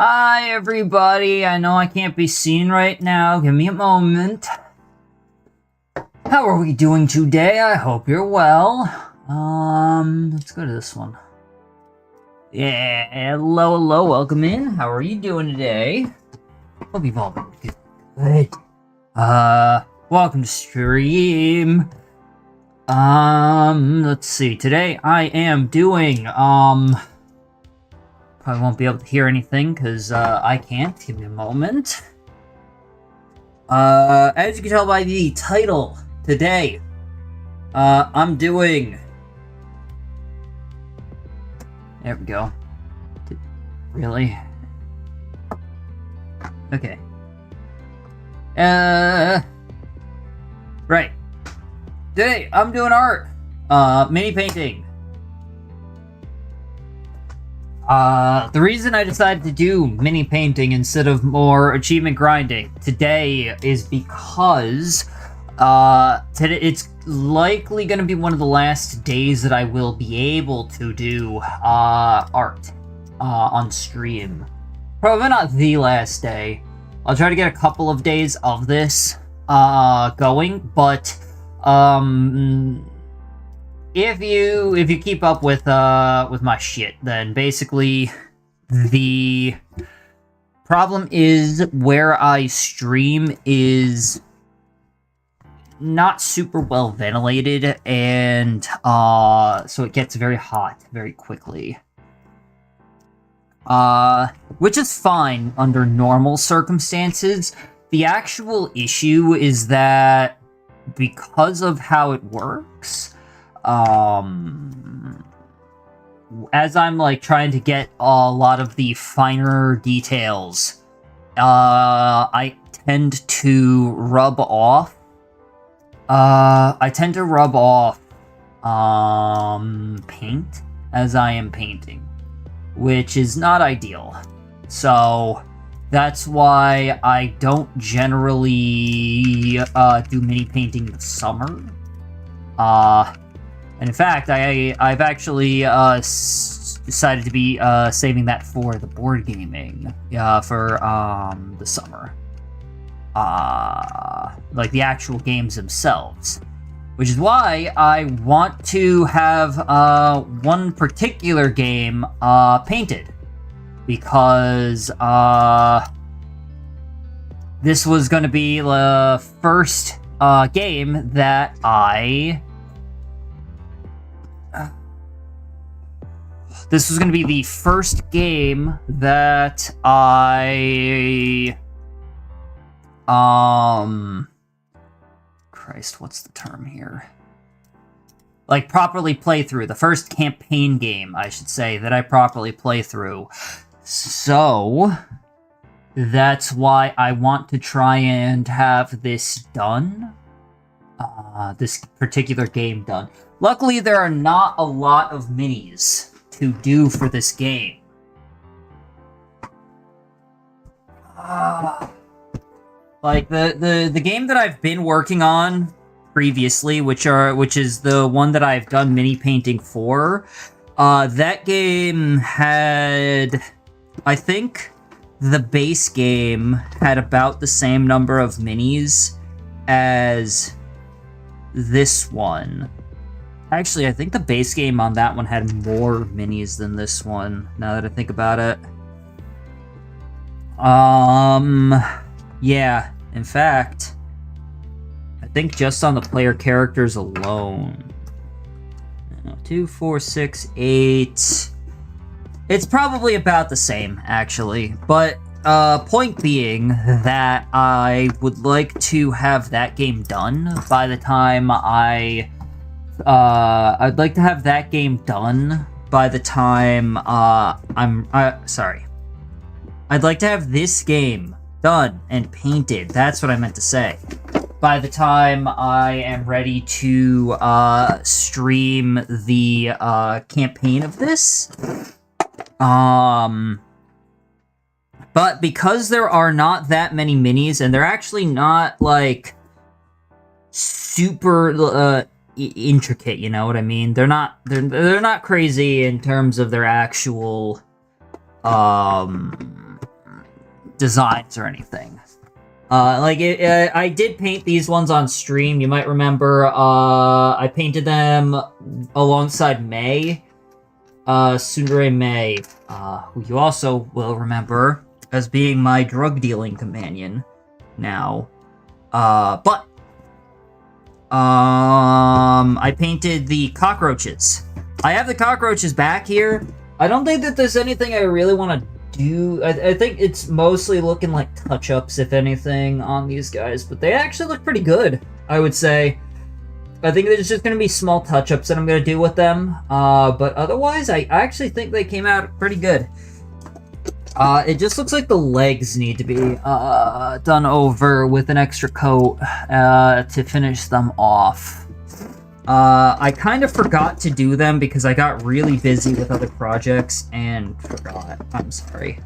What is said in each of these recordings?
Hi, everybody. I know I can't be seen right now. Give me a moment. How are we doing today? I hope you're well. Let's go to this one. Yeah, hello, welcome in. How are you doing today? Hope you've all been good. Welcome to stream. Let's see. Today I am doing, probably won't be able to hear anything because I can't. Give me a moment. As you can tell by the title, today I'm doing. There we go. Really? Okay. Right. Today I'm doing art. Mini painting. The reason I decided to do mini painting instead of more achievement grinding today is because today it's likely going to be one of the last days that I will be able to do art on stream. Probably not the last day. I'll try to get a couple of days of this going, but if you keep up with my shit, then basically the problem is where I stream is not super well ventilated, and so it gets very hot very quickly. Which is fine under normal circumstances. The actual issue is that because of how it works, as I'm like trying to get a lot of the finer details, I tend to rub off paint as I am painting, which is not ideal. So that's why I don't generally do mini painting in the summer. And in fact, I've actually decided to be saving that for the board gaming for the summer. Like the actual games themselves. Which is why I want to have one particular game painted. Because this was going to be the first game that This was going to be the first game that Christ, what's the term here? Like, properly play through. The first campaign game, I should say, that I properly play through. So, that's why I want to try and have this done. This particular game done. Luckily, there are not a lot of minis to do for this game. Like the game that I've been working on previously, which is the one that I've done mini painting for, that game had, I think the base game had about the same number of minis as this one. Actually, I think the base game on that one had more minis than this one, now that I think about it. Yeah, in fact, I think just on the player characters alone. 2, 4, 6, 8. It's probably about the same, actually. But, point being that I would like to have that game done by the time I'd like to have that game done by the time, sorry. I'd like to have this game done and painted. That's what I meant to say. By the time I am ready to, stream the, campaign of this. But because there are not that many minis, and they're actually not, like, super, intricate, you know what I mean? They're not crazy in terms of their actual designs or anything. I did paint these ones on stream. You might remember, I painted them alongside May. Tsundere May, who you also will remember as being my drug-dealing companion now. I painted the cockroaches. I have the cockroaches back here. I don't think that there's anything I really want to do. I think it's mostly looking like touch-ups, if anything, on these guys, but they actually look pretty good, I would say. I think there's just going to be small touch-ups that I'm going to do with them, but otherwise, I actually think they came out pretty good. It just looks like the legs need to be done over with an extra coat to finish them off. I kind of forgot to do them because I got really busy with other projects and forgot. I'm sorry.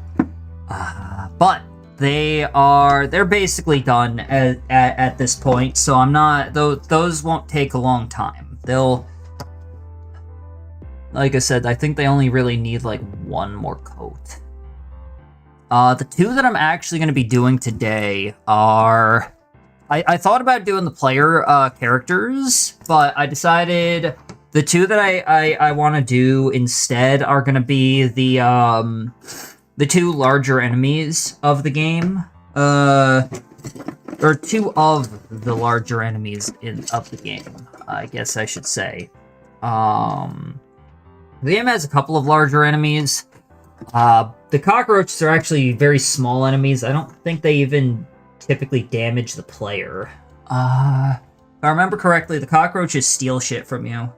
But they're basically done at this point, so I'm not, those won't take a long time. Like I said, I think they only really need like one more coat. The two that I'm actually going to be doing today are, I thought about doing the player characters, but I decided the two that I want to do instead are going to be the two larger enemies of the game, or two of the larger enemies of the game, I guess I should say. The game has a couple of larger enemies. The cockroaches are actually very small enemies. I don't think they even typically damage the player. If I remember correctly, the cockroaches steal shit from you.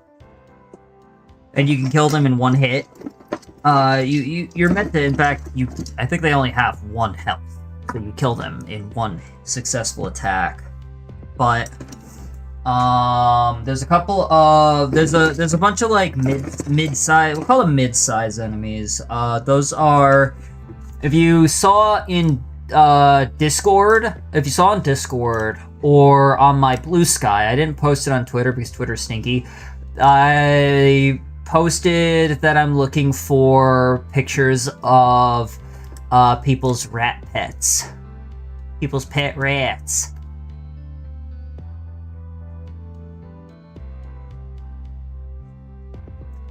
And you can kill them in one hit. You're meant to, in fact, I think they only have 1 health. So you kill them in 1 successful attack. But, there's a couple of, there's a bunch of, like, mid-size, we'll call them mid-size enemies. Those are, if you saw in, Discord, or on my Blue Sky, I didn't post it on Twitter because Twitter's stinky, I posted that I'm looking for pictures of, people's rat pets. People's pet rats.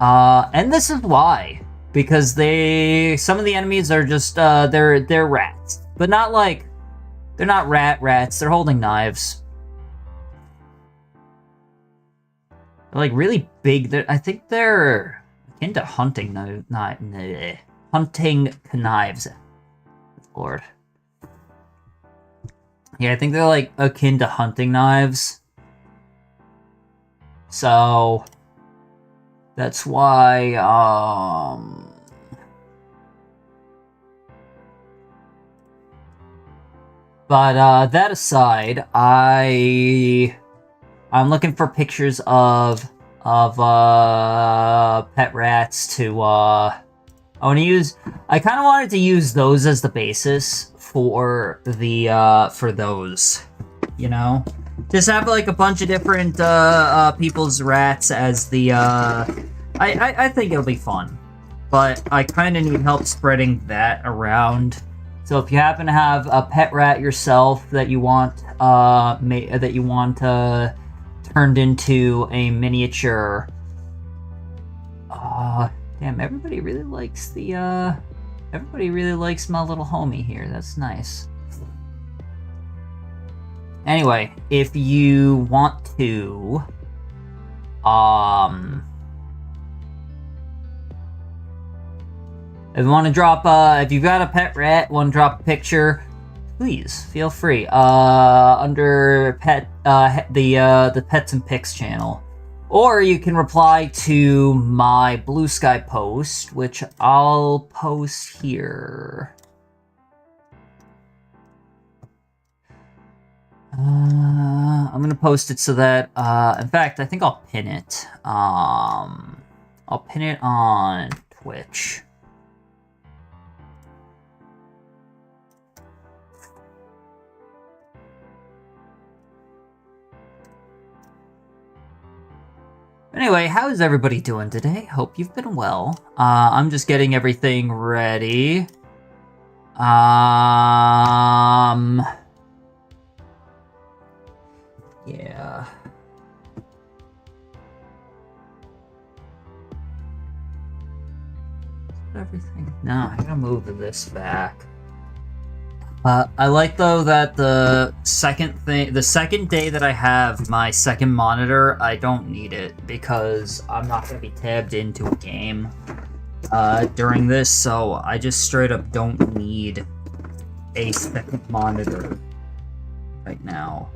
And this is why. Because some of the enemies are just, they're rats. But not like, they're not rats, they're holding knives. They're like really big, I think they're akin to hunting knives. Lord. Yeah, I think they're like akin to hunting knives. So that's why, but, that aside, I'm looking for pictures of pet rats to, I kind of wanted to use those as the basis for for those, you know? Just have, like, a bunch of different, people's rats as the, I think it'll be fun. But I kind of need help spreading that around. So if you happen to have a pet rat yourself that you want, turned into a miniature, damn, everybody really likes my little homie here. That's nice. Anyway, if you want to, if you want to drop, if you've got a pet rat, want to drop a picture, please feel free. Under the Pets and Pics channel, or you can reply to my Blue Sky post, which I'll post here. I'm gonna post it so that, in fact, I think I'll pin it. I'll pin it on Twitch. Anyway, how is everybody doing today? Hope you've been well. I'm just getting everything ready. Yeah. Everything. No, I gotta move this back. I like though that the second day that I have my second monitor, I don't need it because I'm not gonna be tabbed into a game during this, so I just straight up don't need a second monitor right now.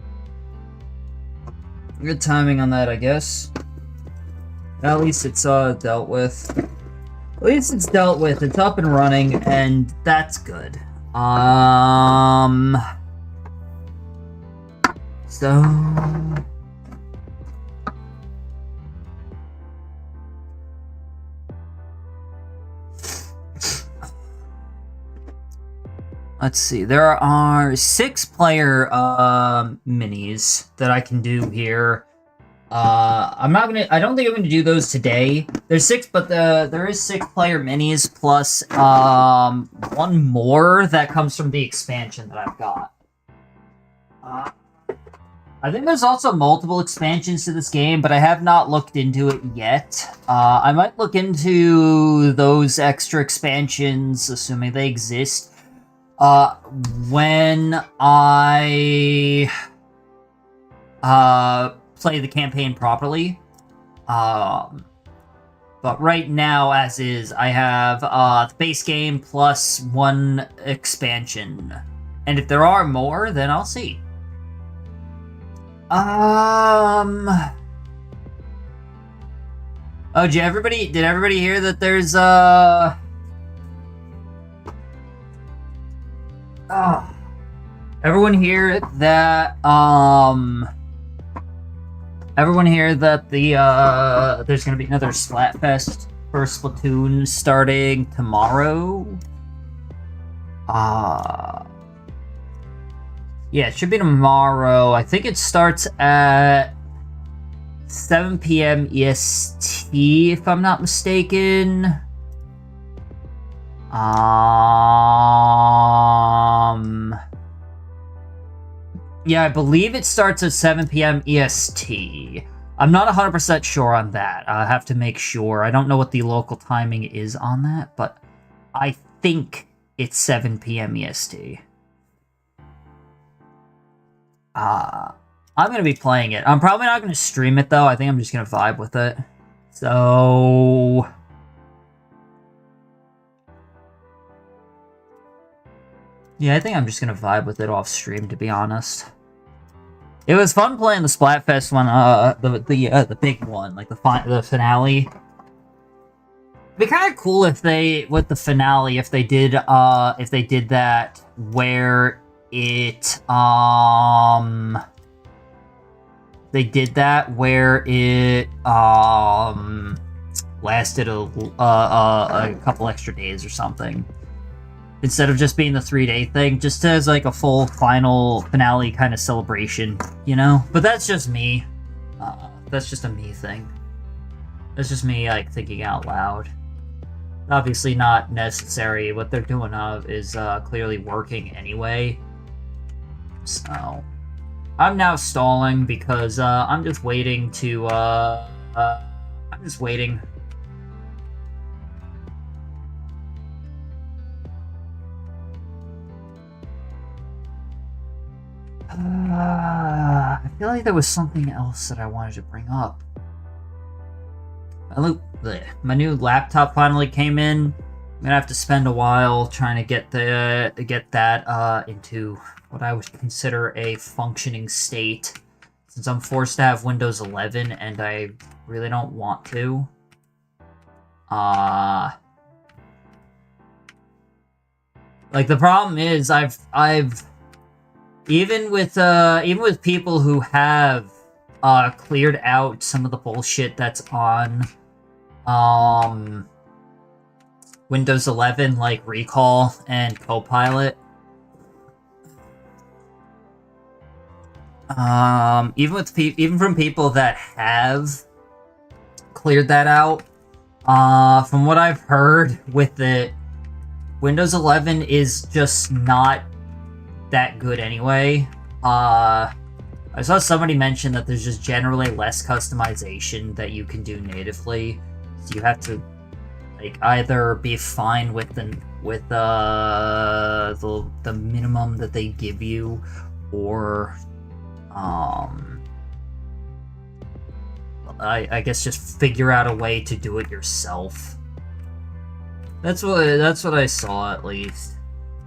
Good timing on that, I guess. At least it's dealt with. At least it's dealt with. It's up and running, and that's good. So let's see. There are 6-player minis that I can do here. I don't think I'm gonna do those today. There's 6, but there is 6-player minis plus one more that comes from the expansion that I've got. I think there's also multiple expansions to this game, but I have not looked into it yet. I might look into those extra expansions, assuming they exist, when I play the campaign properly. But right now, as is, I have the base game plus 1 expansion. And if there are more, then I'll see. Oh, did everybody hear that there's everyone hear that there's gonna be another Splatfest for Splatoon starting tomorrow? Yeah, it should be tomorrow. I think it starts at 7 p.m. EST, if I'm not mistaken. Yeah, I believe it starts at 7 p.m. EST. I'm not 100% sure on that. I have to make sure. I don't know what the local timing is on that, but I think it's 7 p.m. EST. I'm going to be playing it. I'm probably not going to stream it, though. I think I'm just going to vibe with it. So... yeah, I think I'm just going to vibe with it off stream, to be honest. It was fun playing the Splatfest one, the big one, like the finale. It'd be kind of cool if they, with the finale, if they did that where it, lasted a couple extra days or something. Instead of just being the 3-day thing, just as like a full final finale kind of celebration, you know? But that's just me. That's just a me thing. That's just me, like, thinking out loud. Obviously not necessary. What they're doing is clearly working anyway. So, I'm now stalling because I'm just waiting to, I'm just waiting. I feel like there was something else that I wanted to bring up. My new laptop finally came in. I'm gonna have to spend a while trying to get that into what I would consider a functioning state, since I'm forced to have Windows 11 and I really don't want to. Like, the problem is I've even with people who have cleared out some of the bullshit that's on Windows 11, like Recall and Copilot. Even from people that have cleared that out, from what I've heard with it, Windows 11 is just not that good anyway. I saw somebody mention that there's just generally less customization that you can do natively. So you have to like either be fine with the minimum that they give you, or I guess just figure out a way to do it yourself. That's what I saw, at least.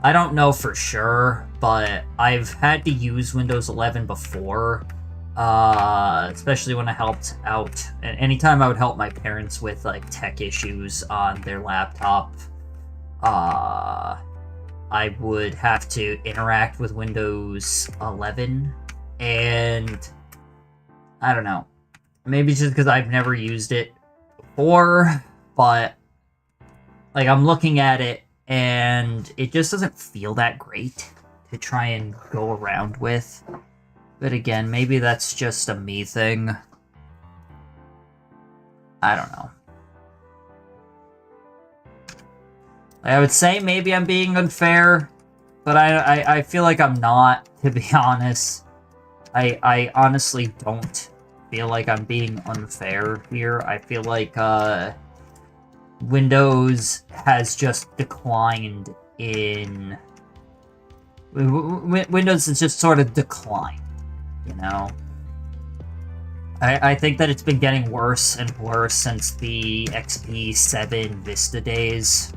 I don't know for sure, but I've had to use Windows 11 before, especially when I helped out. Anytime I would help my parents with like tech issues on their laptop, I would have to interact with Windows 11, and I don't know. Maybe it's just because I've never used it before, but like I'm looking at it and it just doesn't feel that great to try and go around with. But again, maybe that's just a me thing. I don't know. I would say maybe I'm being unfair, but I feel like I'm not, to be honest. I honestly don't feel like I'm being unfair here. I feel like Windows has just declined in... Windows has just sort of declined, you know? I think that it's been getting worse and worse since the XP 7 Vista days.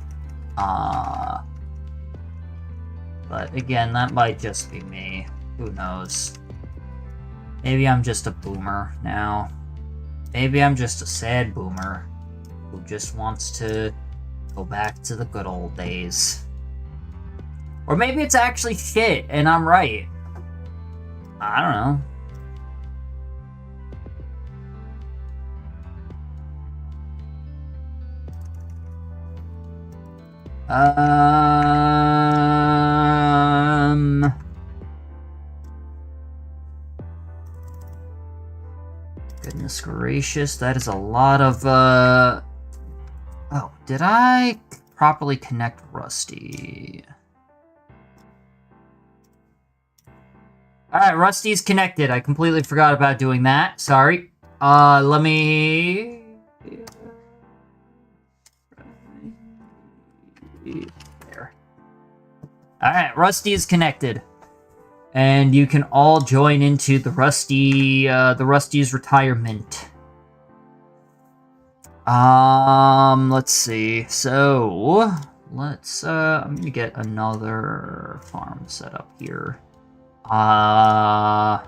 But again, that might just be me. Who knows? Maybe I'm just a boomer now. Maybe I'm just a sad boomer who just wants to go back to the good old days. Or maybe it's actually shit and I'm right. I don't know. Goodness gracious, that is a lot of, Oh, did I properly connect Rusty? Alright, Rusty's connected. I completely forgot about doing that. Sorry. Let me... There. Alright, Rusty is connected. And you can all join into the Rusty's retirement. Let's see. So, I'm gonna get another farm set up here. We're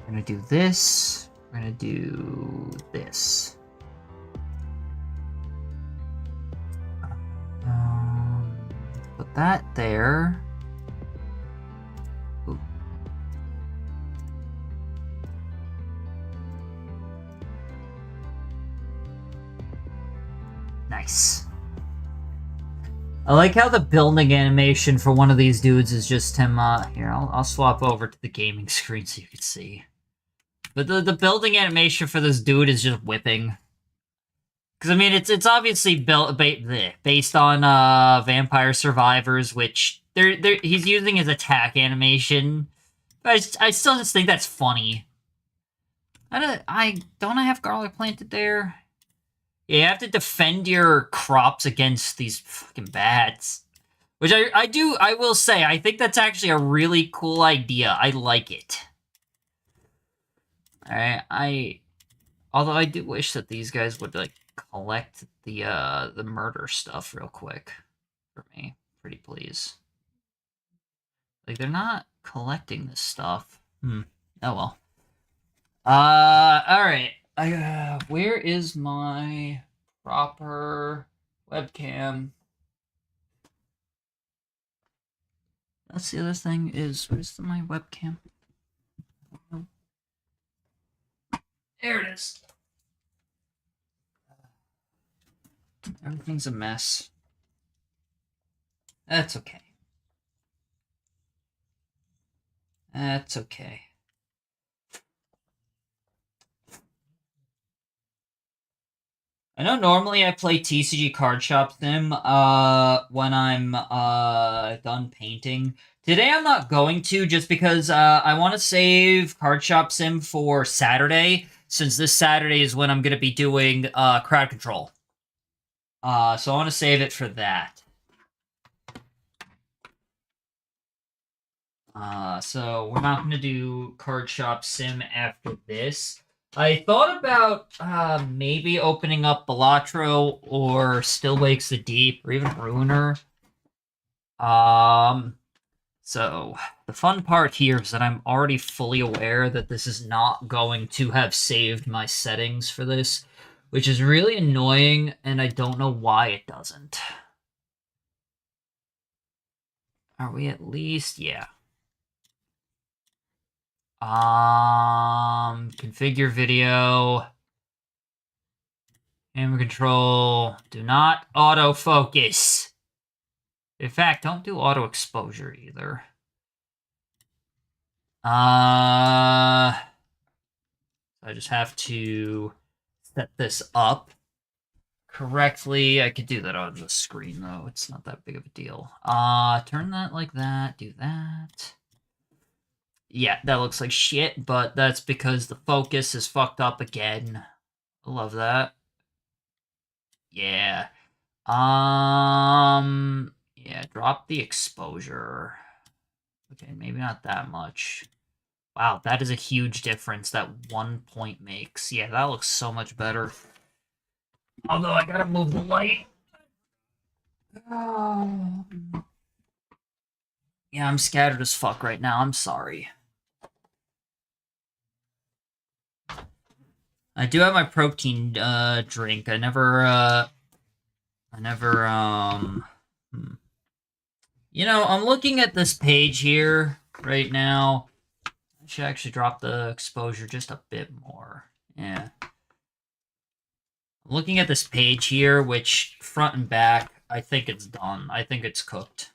gonna do this. We're gonna do this. Put that there. Ooh. Nice. I like how the building animation for one of these dudes is just him, here, I'll swap over to the gaming screen so you can see. But the building animation for this dude is just whipping. Because, I mean, it's obviously based on, Vampire Survivors, which he's using his attack animation. But I still just think that's funny. Don't I have garlic planted there? Yeah, you have to defend your crops against these fucking bats. Which I will say, I think that's actually a really cool idea. I like it. Alright, although I do wish that these guys would, like, collect the murder stuff real quick. For me. Pretty please. Like, they're not collecting this stuff. Oh well. Alright. Where is my proper webcam? That's the other thing is, where's my webcam? There it is. Everything's a mess. That's okay. That's okay. I know normally I play TCG Card Shop Sim when I'm done painting. Today I'm not going to, just because I want to save Card Shop Sim for Saturday, since this Saturday is when I'm going to be doing crowd control. So I want to save it for that. So we're not going to do Card Shop Sim after this. I thought about maybe opening up Balatro or Still Wakes the Deep or even Ruiner. So the fun part here is that I'm already fully aware that this is not going to have saved my settings for this, which is really annoying, and I don't know why it doesn't. Are we at least? Yeah. Configure video. Camera control. Do not autofocus. In fact, don't do auto exposure either. I just have to set this up correctly. I could do that on the screen though. It's not that big of a deal. Turn that like that. Do that. Yeah, that looks like shit, but that's because the focus is fucked up again. I love that. Yeah. Yeah, drop the exposure. Okay, maybe not that much. Wow, that is a huge difference that 1 point makes. Yeah, that looks so much better. Although I gotta move the light. Yeah, I'm scattered as fuck right now. I'm sorry. I do have my protein drink. I never You know, I'm looking at this page here right now. I should actually drop the exposure just a bit more. Yeah. I'm looking at this page here, which front and back, I think it's done. I think it's cooked.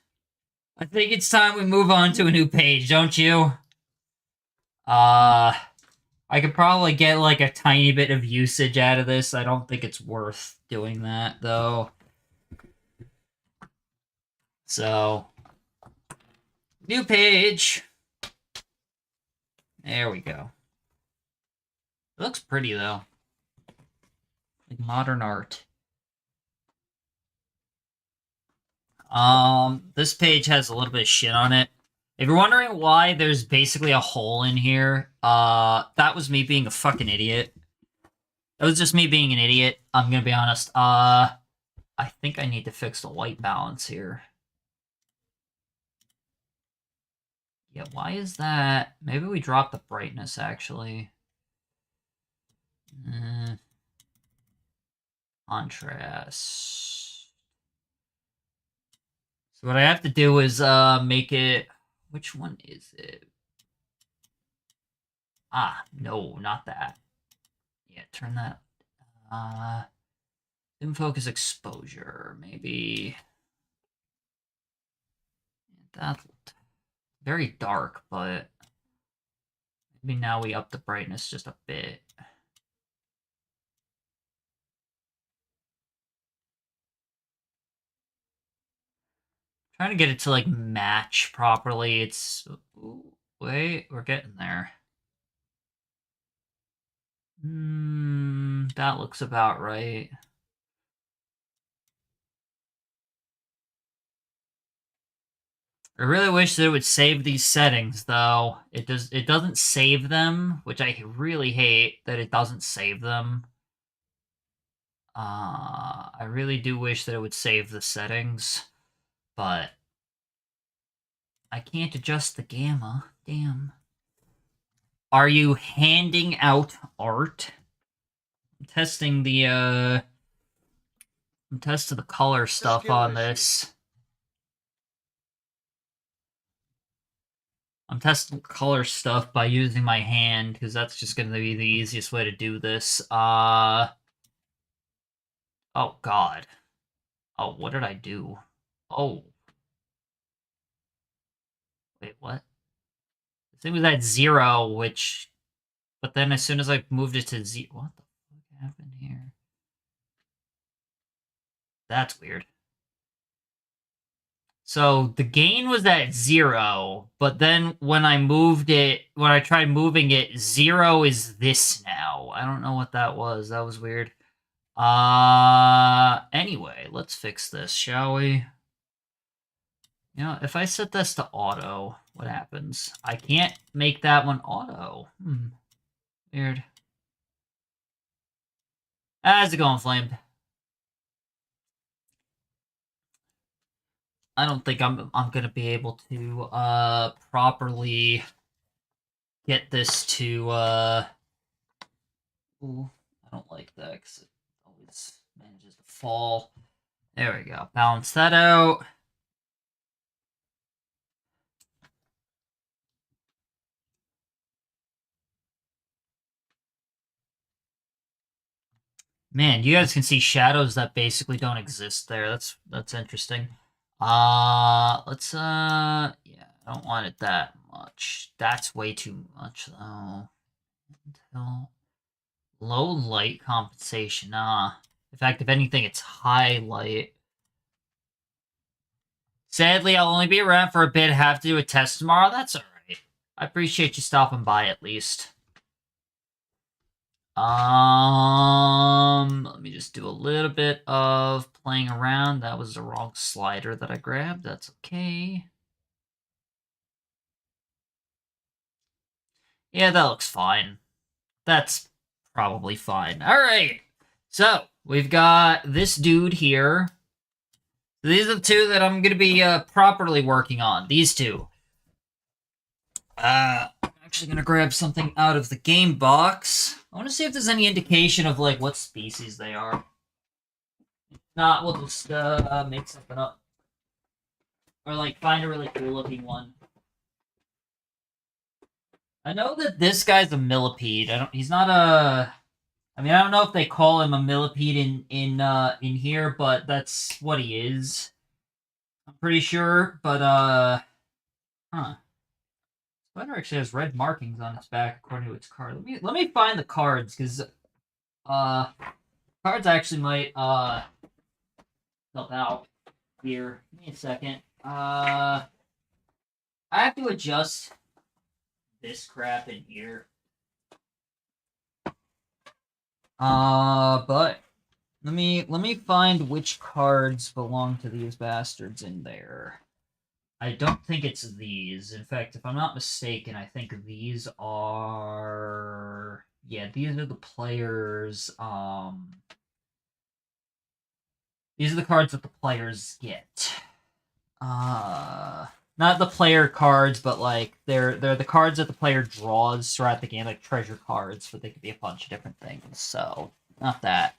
I think it's time we move on to a new page, don't you? I could probably get like a tiny bit of usage out of this. I don't think it's worth doing that though. So, new page. There we go. It looks pretty though. Like modern art. This page has a little bit of shit on it. If you're wondering why there's basically a hole in here, that was me being a fucking idiot. That was just me being an idiot. I'm gonna be honest. I think I need to fix the white balance here. Yeah, why is that? Maybe we dropped the brightness, actually. Contrast. So what I have to do is make it... Which one is it? Ah, no, not that. Yeah, turn that... zoom focus exposure, maybe... That's very dark, but... Maybe now we up the brightness just a bit. Trying to get it to, like, match properly. It's... Ooh, wait, we're getting there. That looks about right. I really wish that it would save these settings, though. It doesn't save them, which I really hate that it doesn't save them. I really do wish that it would save the settings, but I can't adjust the gamma. Damn. Are you handing out art? I'm testing the color stuff on this. I'm testing color stuff by using my hand, because that's just going to be the easiest way to do this. Oh, God. Oh, what did I do? Oh. Wait, what? This thing was at 0, which... But then as soon as I moved it to 0... What the fuck happened here? That's weird. So the gain was at 0, but then when I tried moving it, 0 is this now. I don't know what that was. That was weird. Anyway, let's fix this, shall we? You know, if I set this to auto, what happens? I can't make that one auto. Weird. How's it going, Flamed? I don't think I'm gonna be able to properly get this to Ooh, I don't like that because it always manages to fall. There we go. Balance that out. Man, you guys can see shadows that basically don't exist there. That's interesting. Let's yeah, I don't want it that much. That's way too much though. Until low light compensation. In fact, if anything, it's high light. Sadly, I'll only be around for a bit. Have to do a test tomorrow. That's alright. I appreciate you stopping by at least. Let me just do a little bit of playing around. That was the wrong slider that I grabbed. That's okay. Yeah, that looks fine. That's probably fine. All right. So, we've got this dude here. These are the two that I'm going to be properly working on. These two. I'm actually going to grab something out of the game box. I want to see if there's any indication of, like, what species they are. If not, we'll just make something up. Or, like, find a really cool-looking one. I know that this guy's a millipede. He's not a... I mean, I don't know if they call him a millipede in here, but that's what he is. I'm pretty sure, but, huh. Spider actually has red markings on its back according to its card. Let me find the cards, because, cards actually might, help out here. Give me a second. I have to adjust this crap in here. But let me find which cards belong to these bastards in there. I don't think it's these. In fact, if I'm not mistaken, I think these are... Yeah, these are the players, These are the cards that the players get. Not the player cards, but, like, they're the cards that the player draws throughout the game, like treasure cards, but they could be a bunch of different things, so not that.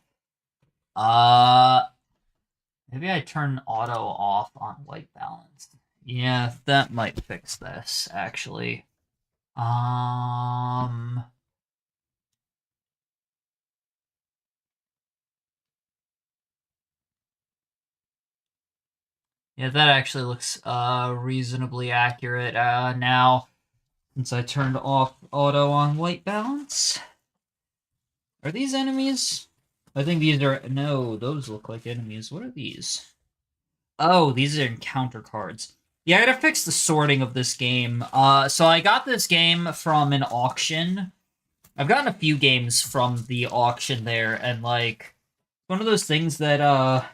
Maybe I turn auto off on white balance. Yeah, that might fix this, actually. Yeah, that actually looks reasonably accurate now, since I turned off auto on white balance. Are these enemies? I think these are... No, those look like enemies. What are these? Oh, these are encounter cards. Yeah, I gotta fix the sorting of this game. So I got this game from an auction. I've gotten a few games from the auction there, and, like, one of those things that,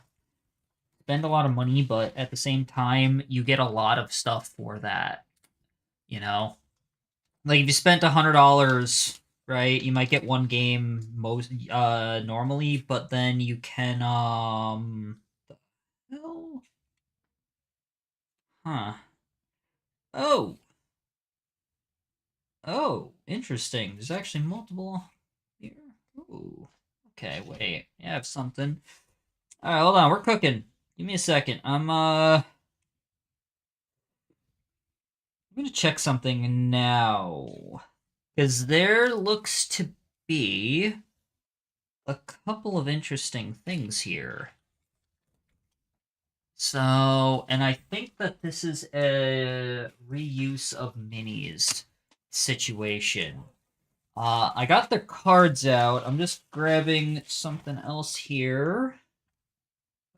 spend a lot of money, but at the same time, you get a lot of stuff for that, you know? Like, if you spent $100, right, you might get one game normally, but then you can, the hell? Huh. Oh! Oh, interesting. There's actually multiple here. Ooh. Okay, wait. I have something. Alright, hold on. We're cooking. Give me a second. I'm gonna check something now. Because there looks to be a couple of interesting things here. So, and I think that this is a reuse of minis situation. I got the cards out. I'm just grabbing something else here.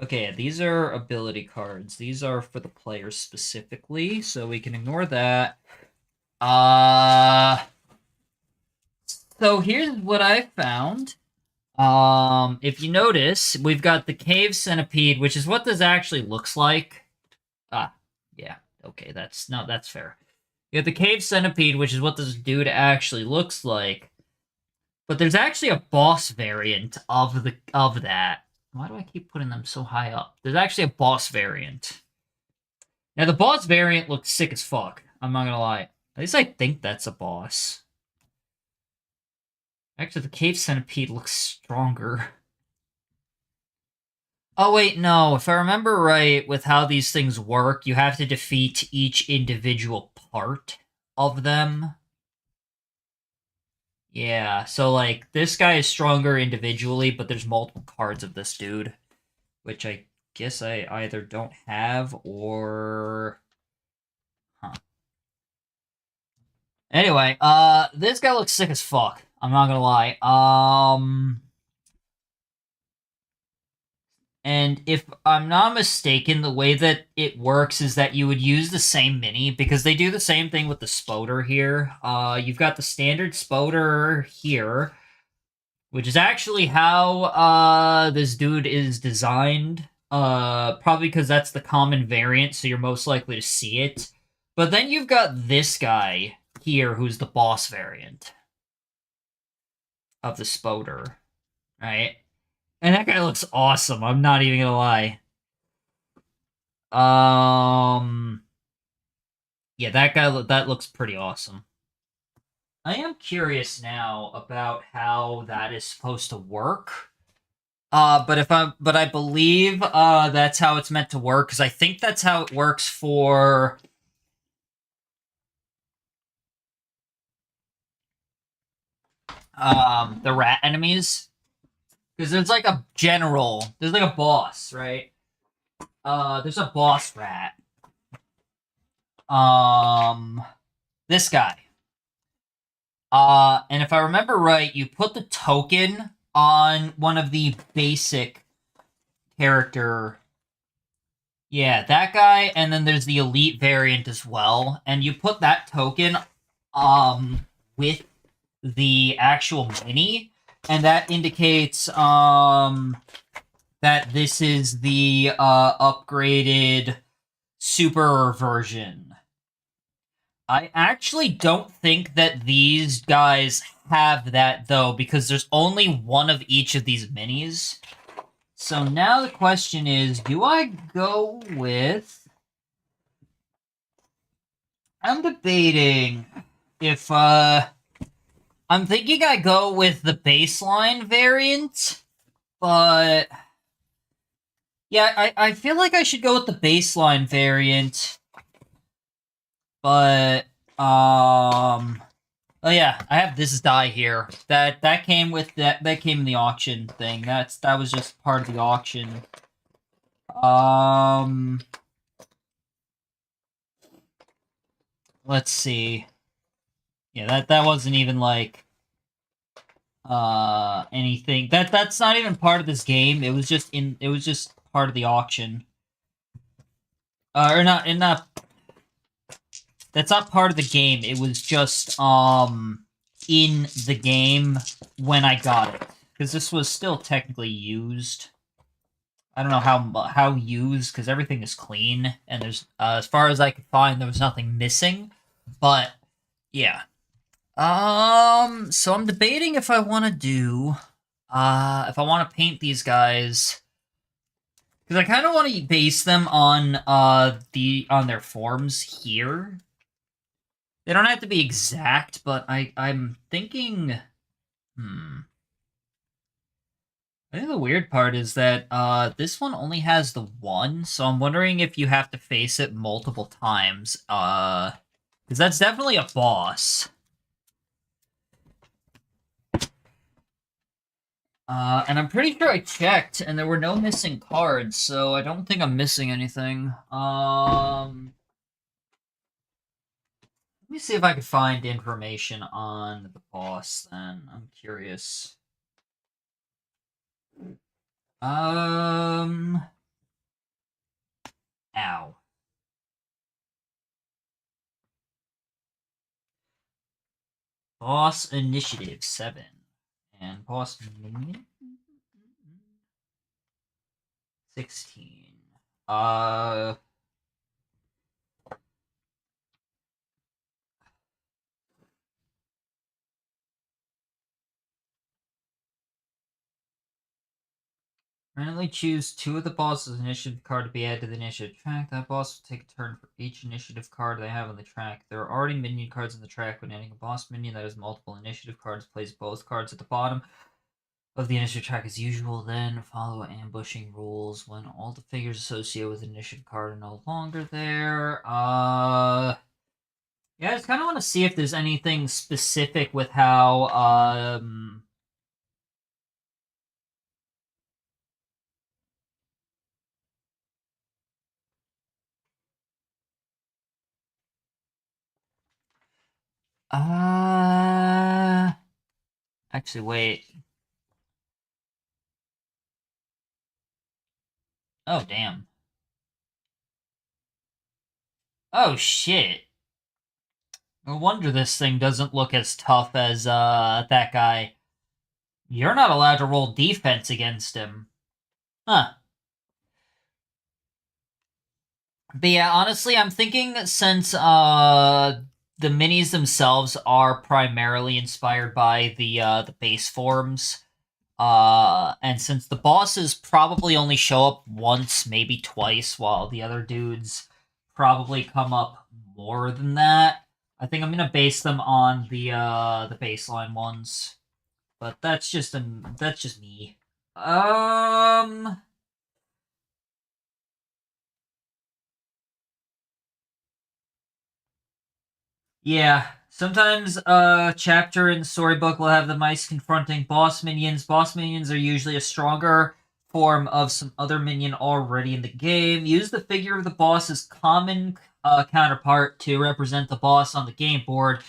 Okay, these are ability cards. These are for the player specifically, so we can ignore that. So here's what I found. If you notice, we've got the cave centipede, which is what this actually looks like. Ah, yeah. Okay, that's fair. You have the cave centipede, which is what this dude actually looks like. But there's actually a boss variant of that. Why do I keep putting them so high up? There's actually a boss variant. Now the boss variant looks sick as fuck. I'm not gonna lie. At least I think that's a boss. Actually, the cave centipede looks stronger. Oh wait, no. If I remember right, with how these things work, you have to defeat each individual part of them. Yeah, so like this guy is stronger individually, but there's multiple cards of this dude, which I guess I either don't have or huh. Anyway, this guy looks sick as fuck. I'm not gonna lie. And if I'm not mistaken, the way that it works is that you would use the same mini because they do the same thing with the Spoder here. You've got the standard Spoder here, which is actually how this dude is designed. Probably because that's the common variant, so you're most likely to see it. But then you've got this guy here, who's the boss variant of the Spoder, right? And that guy looks awesome. I'm not even gonna lie. Yeah, that looks pretty awesome. I am curious now about how that is supposed to work. But I believe that's how it's meant to work because I think that's how it works for the rat enemies. Because there's like a general, there's like a boss, right? There's a boss rat. This guy. And if I remember right, you put the token on one of the basic character. Yeah, that guy, and then there's the elite variant as well. And you put that token with the actual mini, and that indicates that this is the upgraded super version. I actually don't think that these guys have that though, because there's only one of each of these minis. So now the question is, do I go with... I'm debating if, I'm thinking I go with the baseline variant, but... Yeah, I feel like I should go with the baseline variant, but, oh yeah, I have this die here. That came with that came in the auction thing. That was just part of the auction. Let's see. Yeah, that wasn't even like anything. That's not even part of this game. It was just part of the auction. Or not that's not part of the game. It was just in the game when I got it, because this was still technically used. I don't know how used, because everything is clean and there's as far as I could find, there was nothing missing. But yeah, so I'm debating if I want to do if I want to paint these guys, because I kind of want to base them on on their forms here. They don't have to be exact, but I'm thinking, I think the weird part is that this one only has the one, so I'm wondering if you have to face it multiple times. Because that's definitely a boss. And I'm pretty sure I checked, and there were no missing cards, so I don't think I'm missing anything. Let me see if I could find information on the boss, then. I'm curious. Ow. Boss initiative 7. And boss 16. Randomly choose 2 of the boss's initiative card to be added to the initiative track. That boss will take a turn for each initiative card they have on the track. There are already minion cards on the track. When adding a boss minion that has multiple initiative cards, place both cards at the bottom of the initiative track as usual. Then follow ambushing rules when all the figures associated with the initiative card are no longer there. Yeah, I just kind of want to see if there's anything specific with how actually, wait. Oh, damn. Oh, shit. No wonder this thing doesn't look as tough as, that guy. You're not allowed to roll defense against him. Huh. But yeah, honestly, I'm thinking since, the minis themselves are primarily inspired by the base forms, and since the bosses probably only show up once, maybe twice, while the other dudes probably come up more than that, I think I'm gonna base them on the baseline ones. But that's just me. Um Yeah, sometimes a chapter in the storybook will have the mice confronting boss minions. Boss minions are usually a stronger form of some other minion already in the game. Use the figure of the boss's common counterpart to represent the boss on the game board.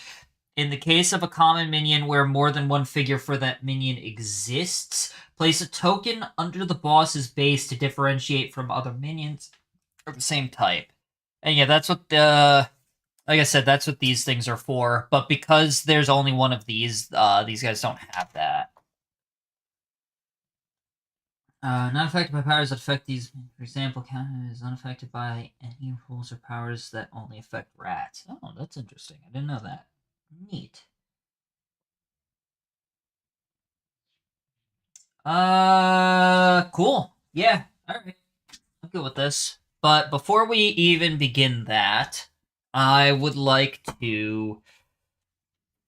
In the case of a common minion where more than one figure for that minion exists, place a token under the boss's base to differentiate from other minions of the same type. And yeah, that's what the like I said, that's what these things are for. But because there's only one of these guys don't have that. Not affected by powers that affect these. For example, Counter is unaffected by any rules or powers that only affect rats. Oh, that's interesting. I didn't know that. Neat. Cool. Yeah. All right. I'm good with this. But before we even begin that, I would like to.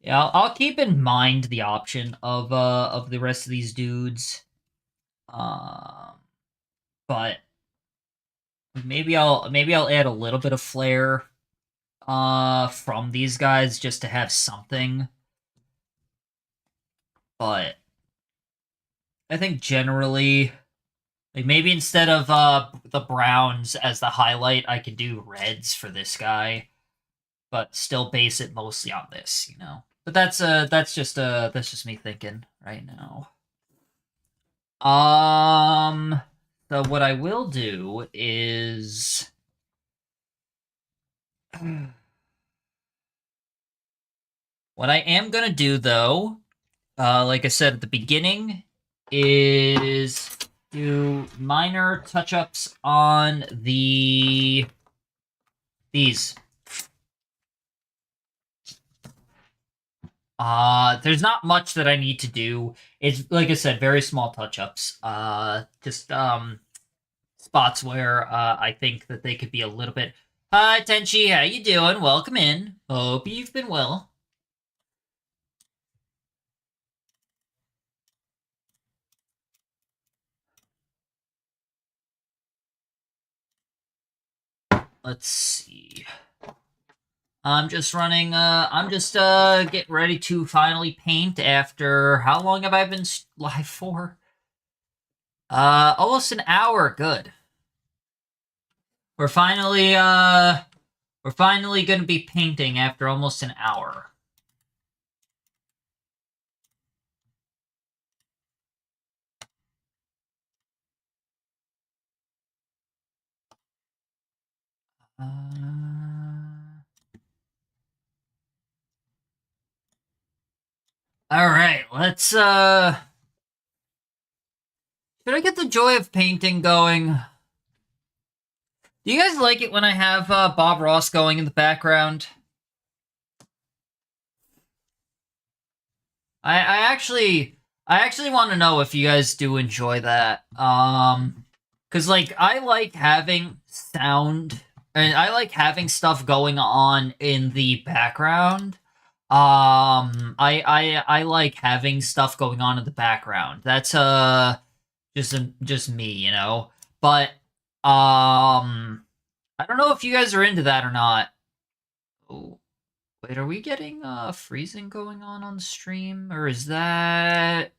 Yeah, I'll keep in mind the option of the rest of these dudes. Um, but maybe I'll add a little bit of flair from these guys just to have something. But I think generally, like, maybe instead of the browns as the highlight, I could do reds for this guy, but still base it mostly on this, you know. But that's just me thinking right now. So what I will do is what I am gonna do though, like I said at the beginning, is do minor touch-ups on these. There's not much that I need to do. It's like I said, very small touch-ups. Just spots where I think that they could be a little bit. Hi, Tenchi, how you doing? Welcome in. Hope you've been well. Let's see. I'm just getting ready to finally paint after how long have I been live for? Almost an hour. Good. We're finally gonna be painting after almost an hour. All right, let's should I get the joy of painting going? Do you guys like it when I have Bob Ross going in the background? I actually want to know if you guys do enjoy that. Cuz like I like having sound and I like having stuff going on in the background. I like having stuff going on in the background. That's just me, you know. But I don't know if you guys are into that or not. Oh, wait, are we getting freezing going on the stream, or is that?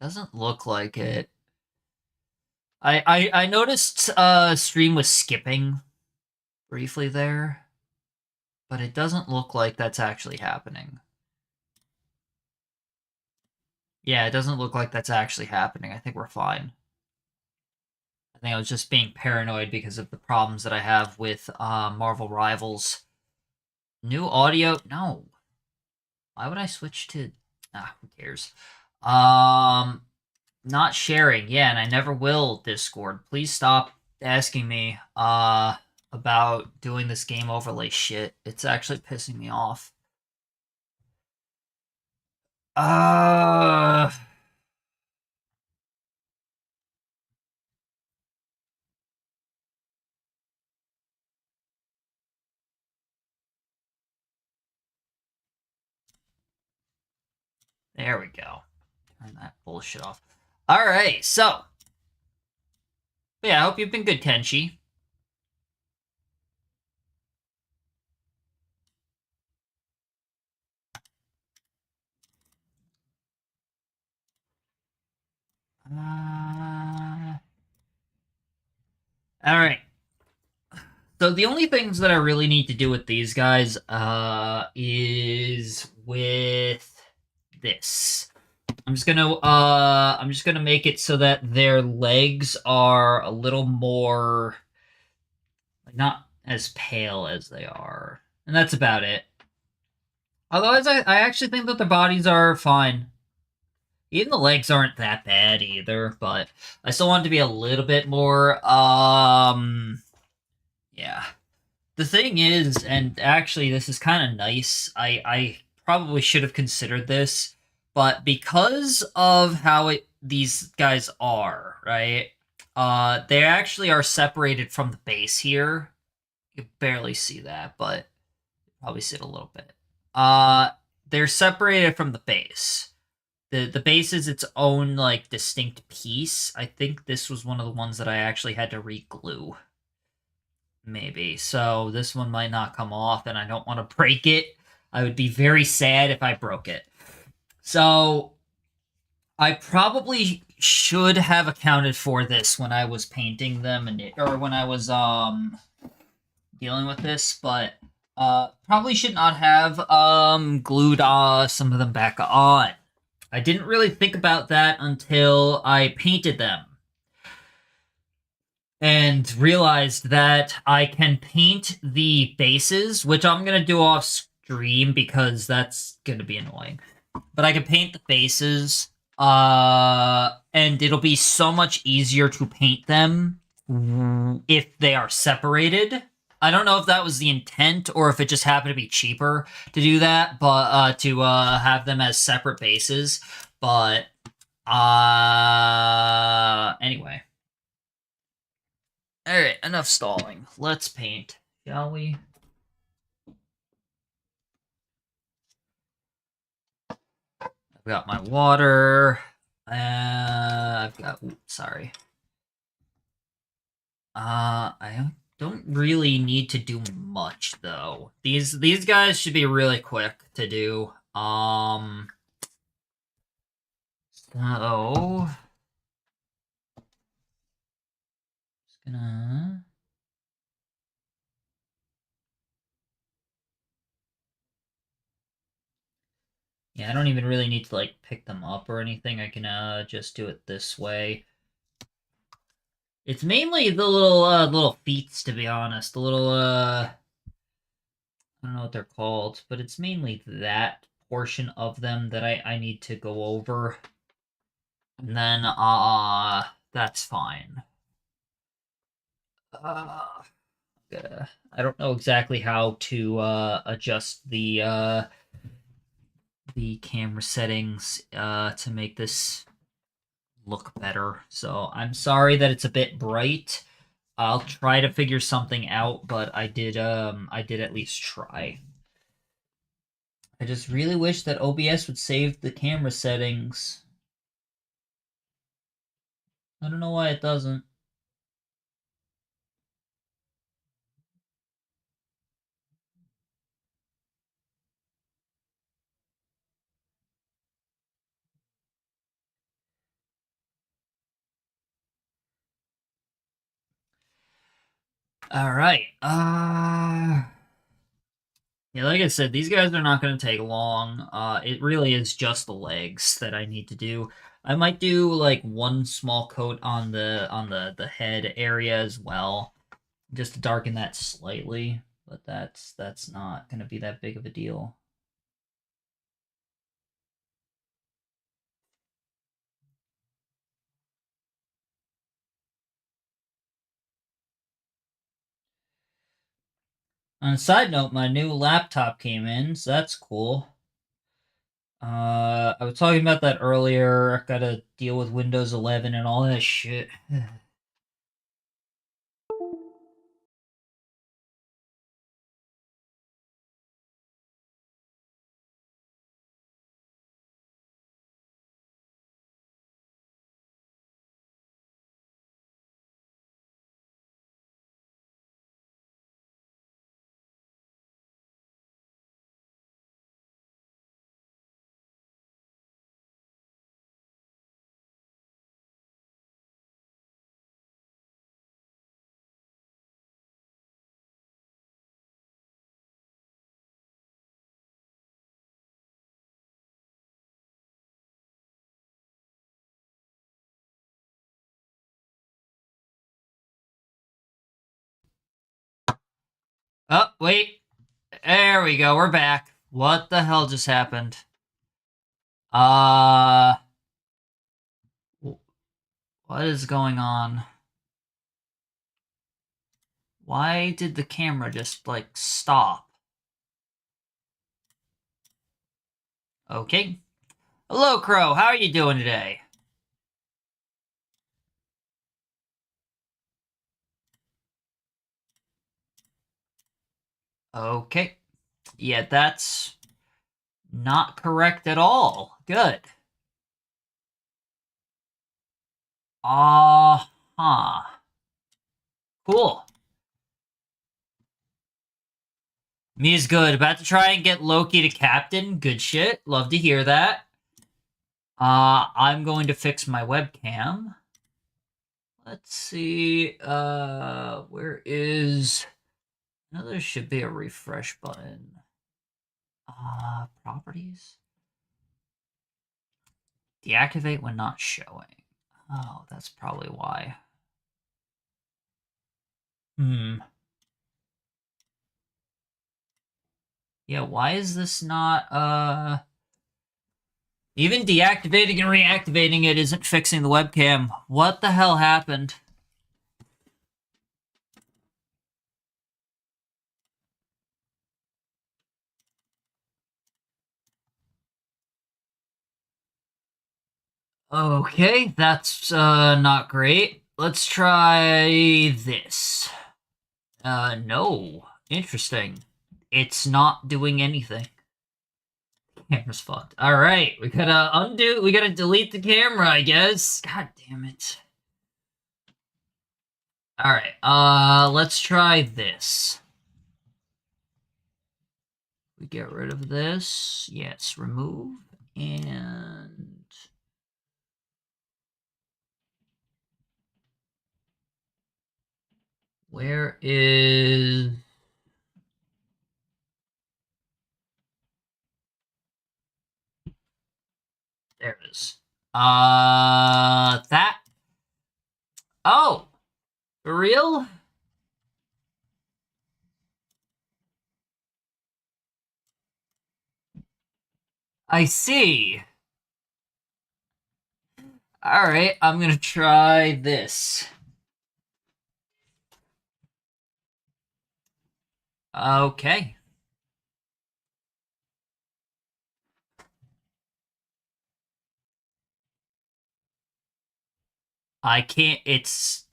Doesn't look like it. I noticed stream was skipping briefly there, but it doesn't look like that's actually happening. Yeah, it doesn't look like that's actually happening. I think we're fine. I think I was just being paranoid because of the problems that I have with Marvel Rivals. New audio? No. Why would I switch to? Ah, who cares? Not sharing. Yeah, and I never will. Discord. Please stop asking me about doing this game overlay shit. It's actually pissing me off. Uh. There we go. Turn that bullshit off. All right, so yeah, I hope you've been good, Kenshi. All right. So the only things that I really need to do with these guys is with this. I'm just gonna make it so that their legs are a little more like not as pale as they are. And that's about it. Otherwise I actually think that their bodies are fine. Even the legs aren't that bad either, but I still want it to be a little bit more yeah. The thing is, and actually this is kind of nice, I probably should have considered this, but because of how these guys are, right? They actually are separated from the base here. You can barely see that, but probably see it a little bit. They're separated from the base. The base is its own like distinct piece. I think this was one of the ones that I actually had to re-glue. Maybe. So this one might not come off, and I don't want to break it. I would be very sad if I broke it. So I probably should have accounted for this when I was painting them or when I was dealing with this, but probably should not have glued some of them back on. I didn't really think about that until I painted them and realized that I can paint the bases, which I'm going to do off stream because that's going to be annoying. But I can paint the bases, and it'll be so much easier to paint them if they are separated. I don't know if that was the intent or if it just happened to be cheaper to do that, but to have them as separate bases. But anyway. Alright, enough stalling. Let's paint, shall we? I've got my water. I've got... Oops, sorry. I don't really need to do much, though. These guys should be really quick to do. So... Just gonna... Yeah, I don't even really need to, like, pick them up or anything. I can, just do it this way. It's mainly the little feats, to be honest. The little I don't know what they're called, but it's mainly that portion of them that I need to go over. And then that's fine. I don't know exactly how to adjust the camera settings to make this look better. So I'm sorry that it's a bit bright. I'll try to figure something out, but I did at least try. I just really wish that OBS would save the camera settings. I don't know why it doesn't. All right. Yeah, like I said, these guys are not going to take long. It really is just the legs that I need to do. I might do like one small coat on the head area as well, just to darken that slightly. But that's not going to be that big of a deal. On a side note, my new laptop came in, so that's cool. I was talking about that earlier. I gotta deal with Windows 11 and all that shit. Oh, wait. There we go. We're back. What the hell just happened? Uh, what is going on? Why did the camera just, like, stop? Okay. Hello, Crow. How are you doing today? Okay. Yeah, that's not correct at all. Good. Uh-huh. Cool. Me is good. About to try and get Loki to captain. Good shit. Love to hear that. I'm going to fix my webcam. Let's see. Where is... No, there should be a refresh button. Properties? Deactivate when not showing. Oh, that's probably why. Yeah, why is this not, even deactivating and reactivating it isn't fixing the webcam. What the hell happened? Okay, that's, not great. Let's try this. No. Interesting. It's not doing anything. Camera's fucked. Alright, we gotta undo, we gotta delete the camera, I guess. God damn it. Alright, let's try this. We get rid of this. Yes, remove. And... where is... there it is. That... oh! For real? I see. Alright, I'm gonna try this. Okay. I can't, it's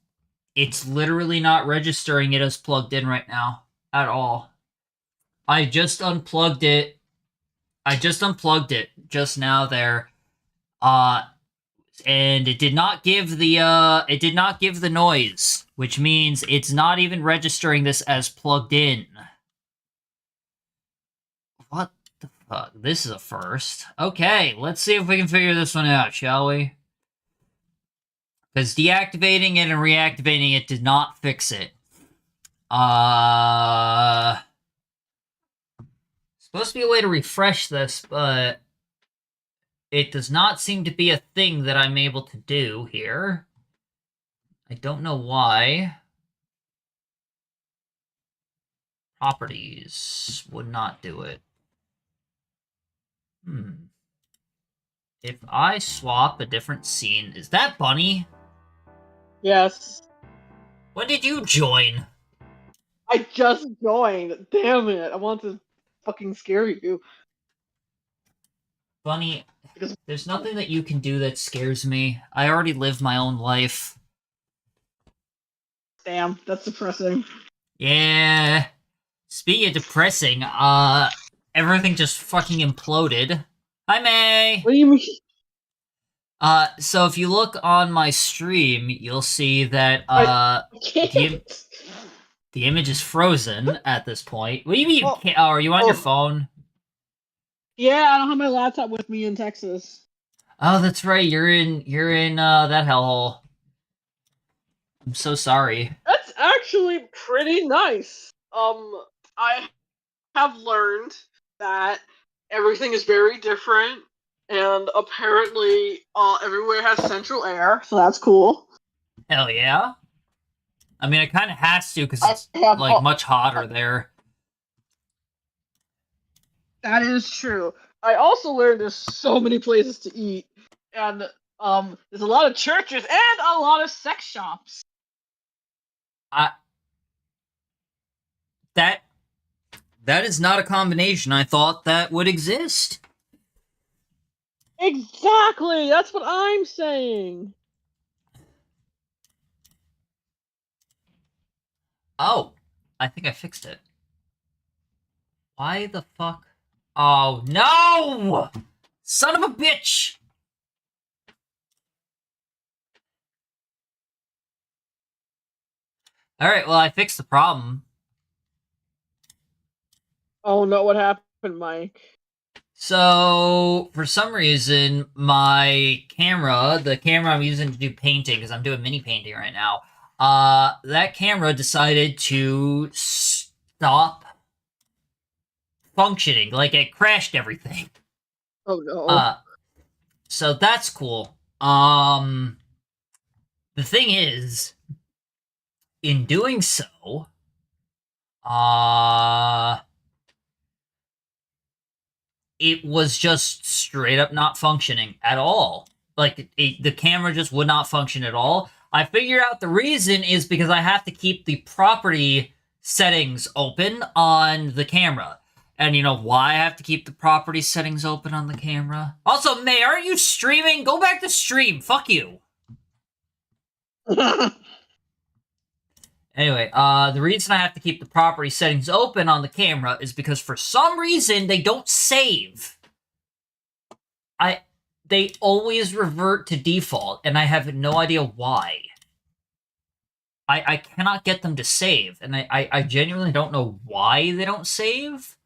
literally not registering it as plugged in right now at all. I just unplugged it. I just unplugged it just now there. And it did not give the noise, which means it's not even registering this as plugged in. What the fuck? This is a first. Okay, let's see if we can figure this one out, shall we? Because deactivating it and reactivating it did not fix it. Supposed to be a way to refresh this, but it does not seem to be a thing that I'm able to do here. I don't know why. Properties would not do it. If I swap a different scene, is that Bunny? Yes. When did you join? I just joined. Damn it. I want to fucking scare you. Bunny, Because there's nothing that you can do that scares me. I already live my own life. damn, that's depressing. Yeah. Speaking of depressing, everything just fucking imploded. Hi, May! What do you mean? So if you look on my stream, you'll see that, I can't. the image is frozen at this point. What do you mean you Oh, can't? Oh, are you on oh. your phone? Yeah, I don't have my laptop with me in Texas. Oh, that's right. You're in that hellhole. I'm so sorry. That's actually pretty nice. I have learned that everything is very different, and apparently, everywhere has central air, so that's cool. Hell yeah. I mean, it kind of has to because I it's have like much hotter there. That is true. I also learned there's so many places to eat, and there's a lot of churches and a lot of sex shops. That is not a combination I thought that would exist. Exactly, that's what I'm saying. Oh, I think I fixed it. Why the fuck? Oh no! Son of a bitch! Alright, well, I fixed the problem. Oh no, what happened, Mike? So, for some reason, my camera, the camera I'm using to do painting, because I'm doing mini painting right now, that camera decided to stop functioning. Like, it crashed everything. Oh no. So that's cool. The thing is, in doing so, it was just straight up not functioning at all. Like, the camera just would not function at all. I figured out the reason is because I have to keep the property settings open on the camera. And you know why I have to keep the property settings open on the camera? Also, May, aren't you streaming? Go back to stream. Fuck you. Anyway, the reason I have to keep the property settings open on the camera is because for some reason they don't save. They always revert to default, and I have no idea why. I cannot get them to save, and I genuinely don't know why they don't save,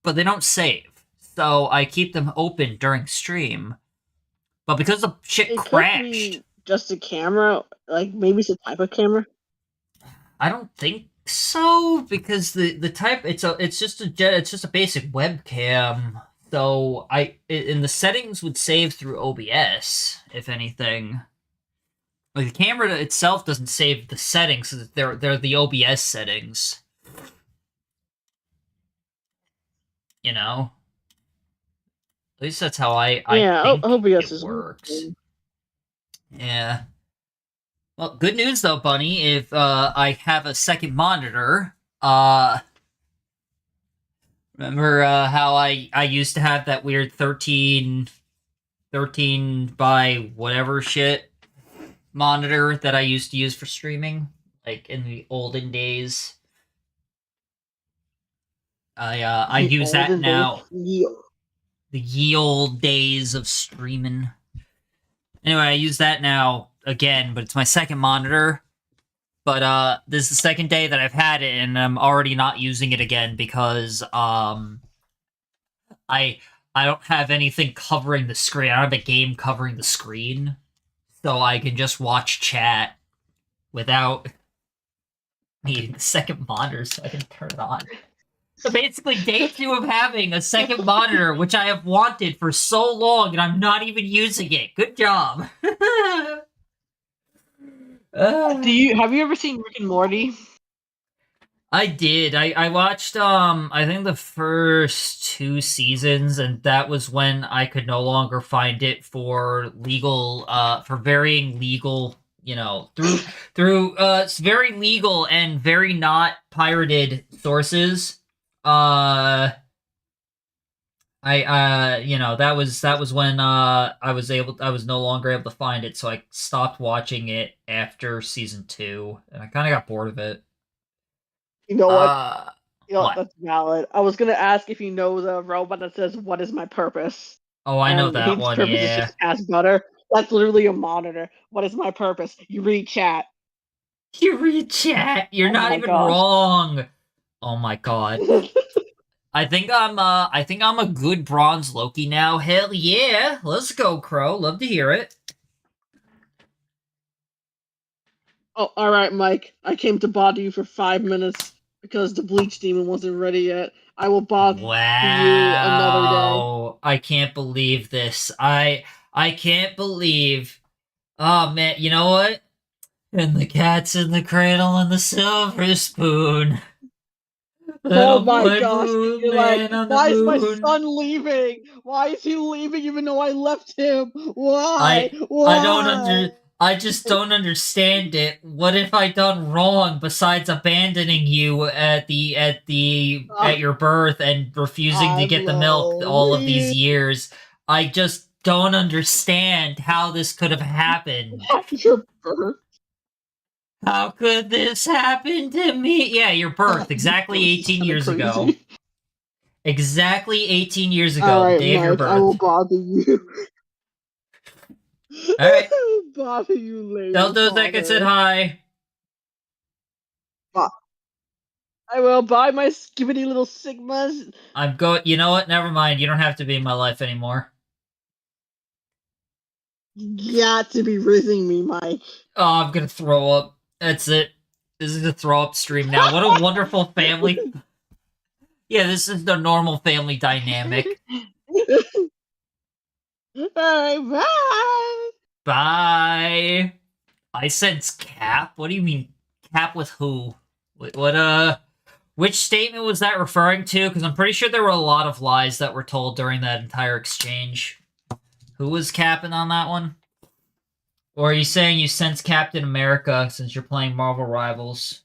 but they don't save. So I keep them open during stream. But because the shit It crashed... could be just a camera, like maybe it's a type of camera. I don't think so, because the type it's just a basic webcam. So in the settings would save through OBS, if anything. Like, the camera itself doesn't save the settings. They're the OBS settings. You know? At least that's how I Yeah, think OBS it is. works. Yeah. Well, good news though, Bunny. If I have a second monitor, remember how I used to have that weird 13 by whatever shit monitor that I used to use for streaming, like in the olden days. I The use that olden days. now. The ye old days of streaming. Anyway, I use that now again, but it's my second monitor. But this is the second day that I've had it, and I'm already not using it again because I don't have anything covering the screen. I don't have a game covering the screen, so I can just watch chat without needing the second monitor so I can turn it on. So basically, day 2 of having a second monitor, which I have wanted for so long, and I'm not even using it. Good job. Have you ever seen Rick and Morty? I did. I watched I think the first 2 seasons, and that was when I could no longer find it for legal for varying legal, through very legal and very not pirated sources. That was when I was no longer able to find it, so I stopped watching it after season 2, and I kind of got bored of it. You know what? What? That's valid. I was gonna ask if you know the robot that says, "What is my purpose?" Oh, I know And that his one, purpose is yeah. just ask butter. That's literally a monitor. What is my purpose? You read chat. You read chat. You're Oh not my even gosh. wrong. Oh my god. I think I'm a good bronze Loki now. Hell yeah. Let's go, Crow. Love to hear it. Oh, all right, Mike. I came to bother you for 5 minutes because the bleach demon wasn't ready yet. I will bother you another day. Wow. I can't believe this. I can't believe. Oh man, you know what? And the cat's in the cradle and the silver spoon. Oh Little my boy gosh. blue You're like, man on the why is my moon. son leaving? Why is he leaving even though I left him? Why? I don't Why? I just don't understand it. What have I done wrong besides abandoning you at your birth and refusing to I'm get the milk all of these lonely. years? I just don't understand how this could have happened. Your birth. How could this happen to me? Yeah, your birth, Your exactly birth is 18 kind of years ago. crazy. Exactly 18 years All ago, the right, day of your Mike. I will birth. bother you. All right. I will bother you Tell later, Dozek I said father. hi. I will buy my skibbity little sigmas. I'm going. You know what? Never mind. You don't have to be in my life anymore. You got to be rizzing me, Mike. Oh, I'm gonna throw up. That's it. This is a throw up stream now. What a wonderful family. Yeah, this is the normal family dynamic. Alright, bye. Bye. I sense Cap. What do you mean Cap with who? Which statement was that referring to? Because I'm pretty sure there were a lot of lies that were told during that entire exchange. Who was capping on that one? Or are you saying you sense Captain America since you're playing Marvel Rivals?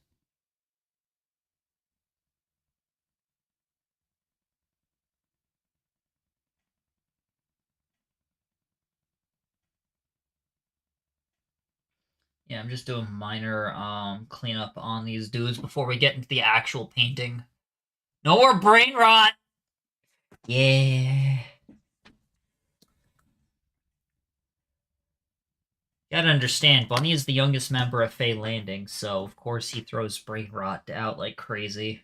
Yeah, I'm just doing minor cleanup on these dudes before we get into the actual painting. No more brain rot! Yeah. Gotta understand, Bunny is the youngest member of Fae Landing, so of course he throws brain rot out like crazy.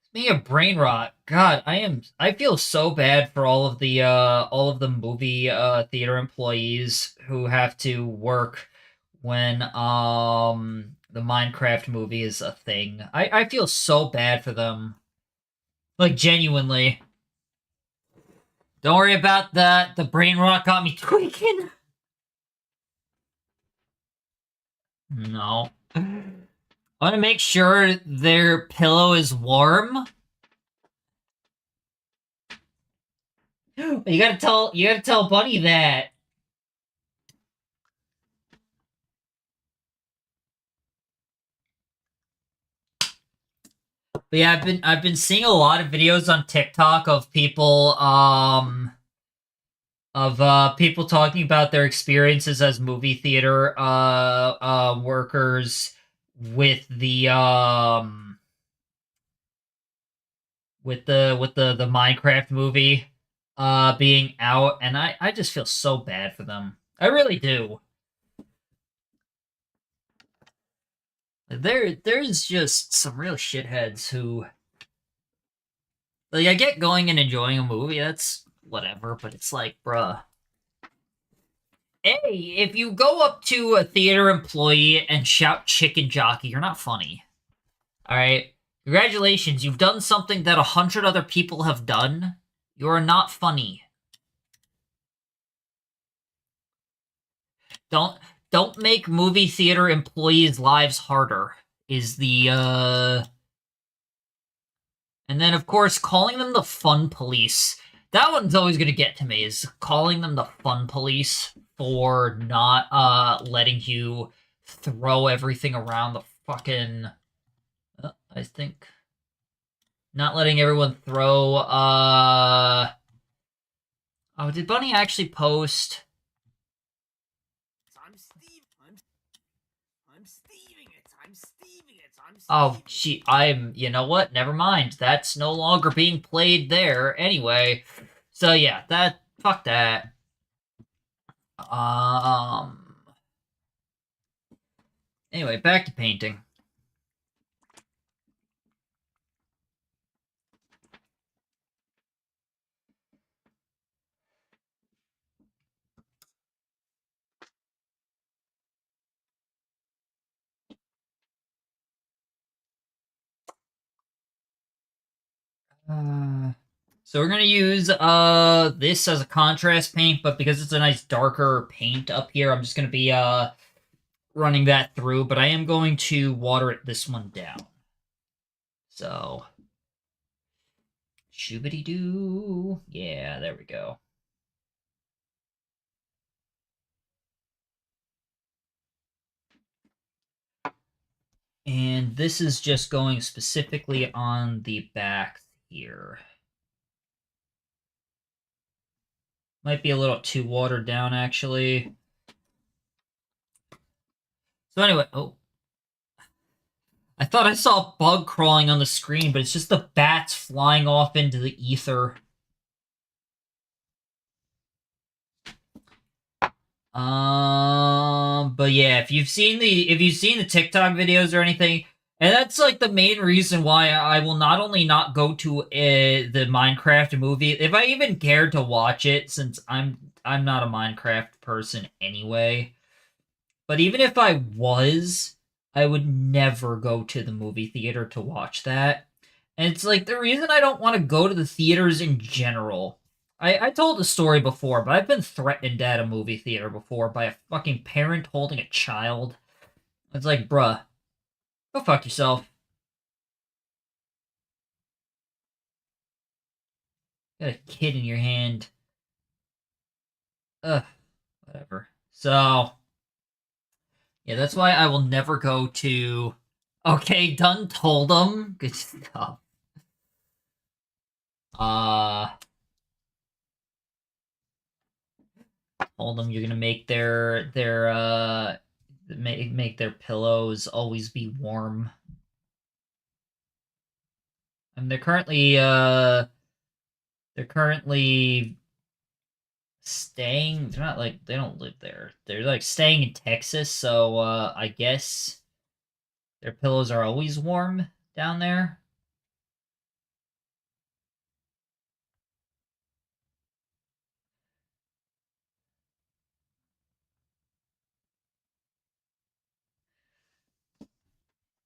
Speaking of brain rot, God, I feel so bad for all of the movie theater employees who have to work when the Minecraft movie is a thing. I feel so bad for them. Like genuinely. Don't worry about that. The brain rot got me tweaking. No. I want to make sure their pillow is warm. You gotta tell Bunny that. But yeah, I've been seeing a lot of videos on TikTok of people talking about their experiences as movie theater workers with the the Minecraft movie being out, and I just feel so bad for them. I really do. There's just some real shitheads who, like, I get going and enjoying a movie, that's whatever, but it's like, bruh. Hey, if you go up to a theater employee and shout chicken jockey, you're not funny. Alright? Congratulations, you've done something that 100 other people have done. You're not funny. Don't make movie theater employees' lives harder, is the, And then, of course, calling them the fun police. That one's always gonna get to me, is calling them the fun police for not, letting you throw everything around the fucking... I think... Not letting everyone throw, Oh, did Bunny actually post... Oh, you know what? Never mind. That's no longer being played there. Anyway, so yeah, fuck that. Anyway, back to painting. So we're gonna use this as a contrast paint, but because it's a nice darker paint up here, I'm just gonna be running that through, but I am going to water this one down. So shoobity doo. Yeah, there we go. And this is just going specifically on the back here. Might be a little too watered down, actually. So anyway, oh. I thought I saw a bug crawling on the screen, but it's just the bats flying off into the ether. But yeah, if you've seen the TikTok videos or anything, and that's like the main reason why I will not only not go to the Minecraft movie, if I even cared to watch it, since I'm not a Minecraft person anyway. But even if I was, I would never go to the movie theater to watch that. And it's like the reason I don't want to go to the theaters in general. I told the story before, but I've been threatened at a movie theater before by a fucking parent holding a child. It's like, bruh, go fuck yourself. You got a kid in your hand. Ugh, whatever. So, yeah, that's why I will never go to... Okay, done told them. Good stuff. Told them you're gonna make make their pillows always be warm. And they're currently staying. They're not like they don't live there. They're like staying in Texas, so I guess their pillows are always warm down there.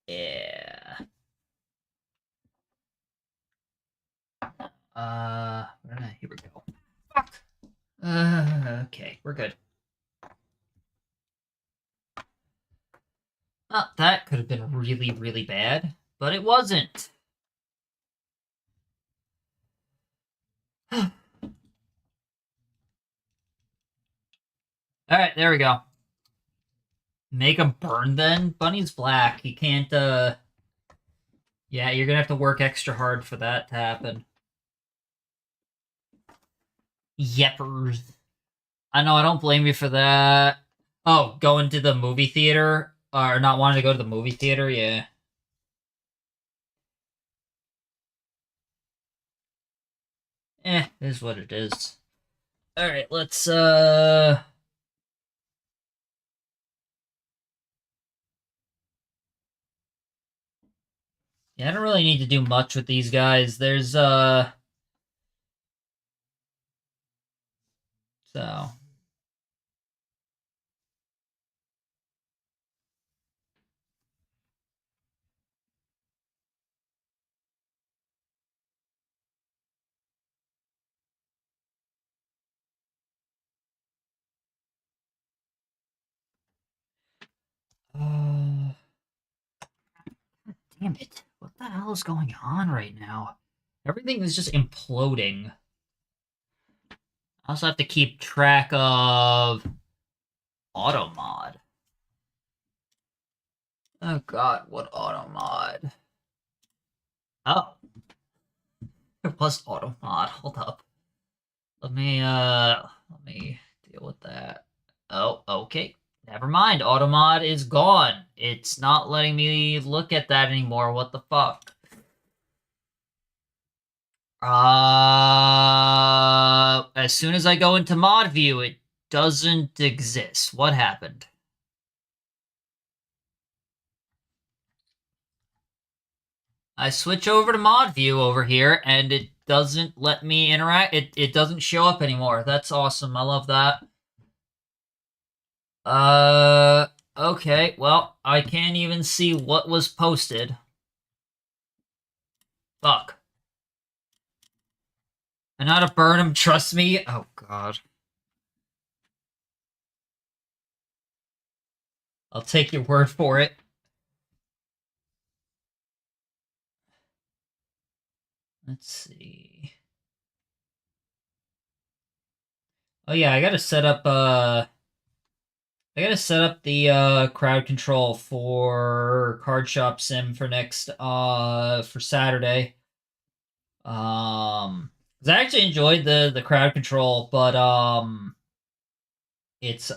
Yeah. Here we go. Fuck. Okay, we're good. Well, that could have been really, really bad, but it wasn't. Alright, there we go. Make him burn then? Bunny's black. He can't, Yeah, you're gonna have to work extra hard for that to happen. Yeppers. I know, I don't blame you for that. Oh, going to the movie theater? Or not wanting to go to the movie theater? Yeah. Is what it is. Alright, let's, Yeah, I don't really need to do much with these guys. There's, So... Damn it. What the hell is going on right now? Everything is just imploding. I also have to keep track of Automod. Oh god, what Automod? Oh. It was Automod. Hold up. Let me deal with that. Oh, okay. Never mind. Automod is gone. It's not letting me look at that anymore. What the fuck? As soon as I go into mod view, it doesn't exist. What happened? I switch over to mod view over here, and it doesn't let me interact. It doesn't show up anymore. That's awesome. I love that. Okay. Well, I can't even see what was posted. Fuck. I know how to burn him, trust me. Oh, God. I'll take your word for it. Let's see. Oh, yeah, I gotta set up, I gotta set up the, crowd control for Card Shop Sim for next, for Saturday. 'Cause I actually enjoyed the crowd control, but, it's,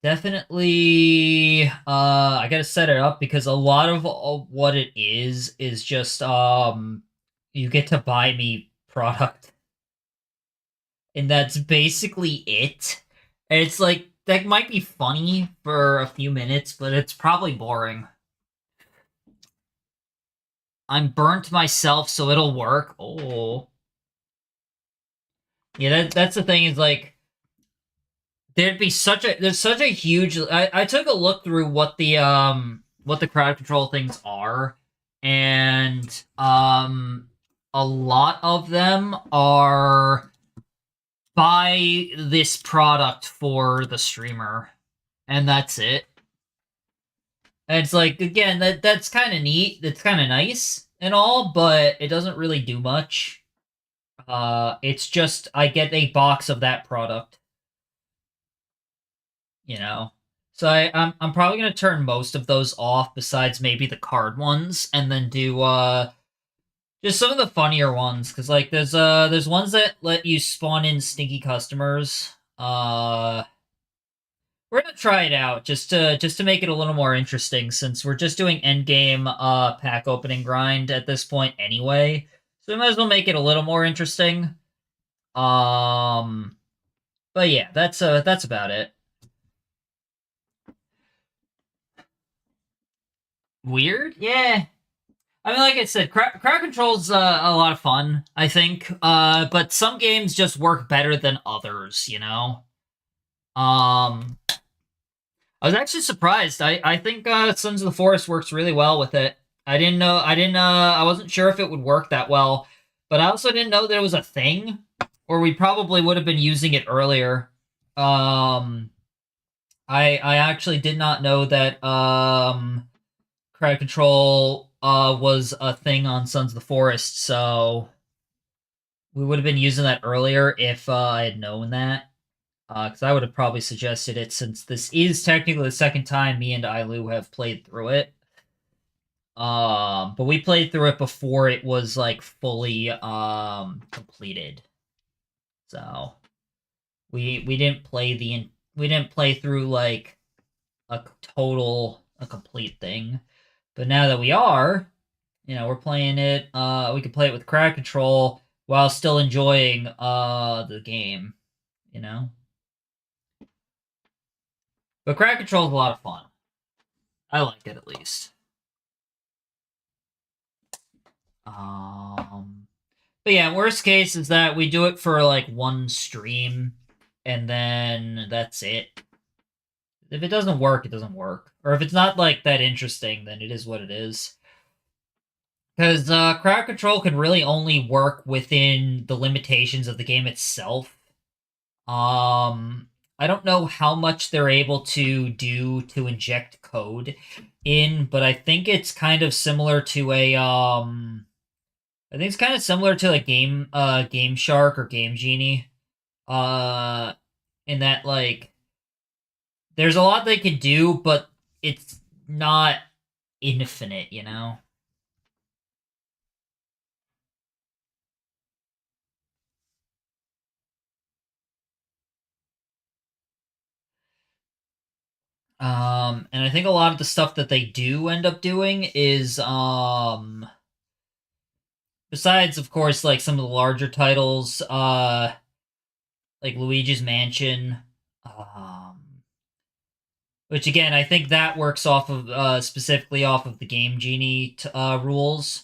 definitely, I gotta set it up because a lot of what it is just, you get to buy me product. And that's basically it. And it's like, that might be funny for a few minutes, but it's probably boring. I'm burnt myself, so it'll work. Oh. Yeah, that's the thing, is like, there's such a huge, I took a look through what the crowd control things are, and a lot of them are buy this product for the streamer, and that's it. And it's like, again, that's kind of neat, that's kind of nice and all, but it doesn't really do much. It's just I get a box of that product. You know, so I'm probably gonna turn most of those off, besides maybe the card ones, and then do just some of the funnier ones, because like there's ones that let you spawn in stinky customers. We're gonna try it out just to make it a little more interesting, since we're just doing endgame pack opening grind at this point anyway, so we might as well make it a little more interesting. But yeah, that's about it. Weird? Yeah. I mean, like I said, crowd control's a lot of fun, I think. But some games just work better than others, you know? I was actually surprised. I think Sons of the Forest works really well with it. I wasn't sure if it would work that well. But I also didn't know there was a thing, or we probably would have been using it earlier. I actually did not know that crowd control was a thing on Sons of the Forest, so we would have been using that earlier if I had known that. Because I would have probably suggested it, since this is technically the second time me and Ailu have played through it. But we played through it before it was like fully completed. So we didn't play we didn't play through like a complete thing. But now that we are, we're playing it, we can play it with crowd control while still enjoying the game, you know? But crowd control is a lot of fun. I like it, at least. But yeah, worst case is that we do it for like one stream and then that's it. If it doesn't work, it doesn't work. Or if it's not like that interesting, then it is what it is. Because crowd control can really only work within the limitations of the game itself. I don't know how much they're able to do to inject code in, but I think it's kind of similar to a I think it's kind of similar to a Game Shark or Game Genie. In that like there's a lot they can do, but it's not infinite, you know? And I think a lot of the stuff that they do end up doing is besides of course like some of the larger titles, like Luigi's Mansion, which again I think that works off of specifically off of the Game Genie rules.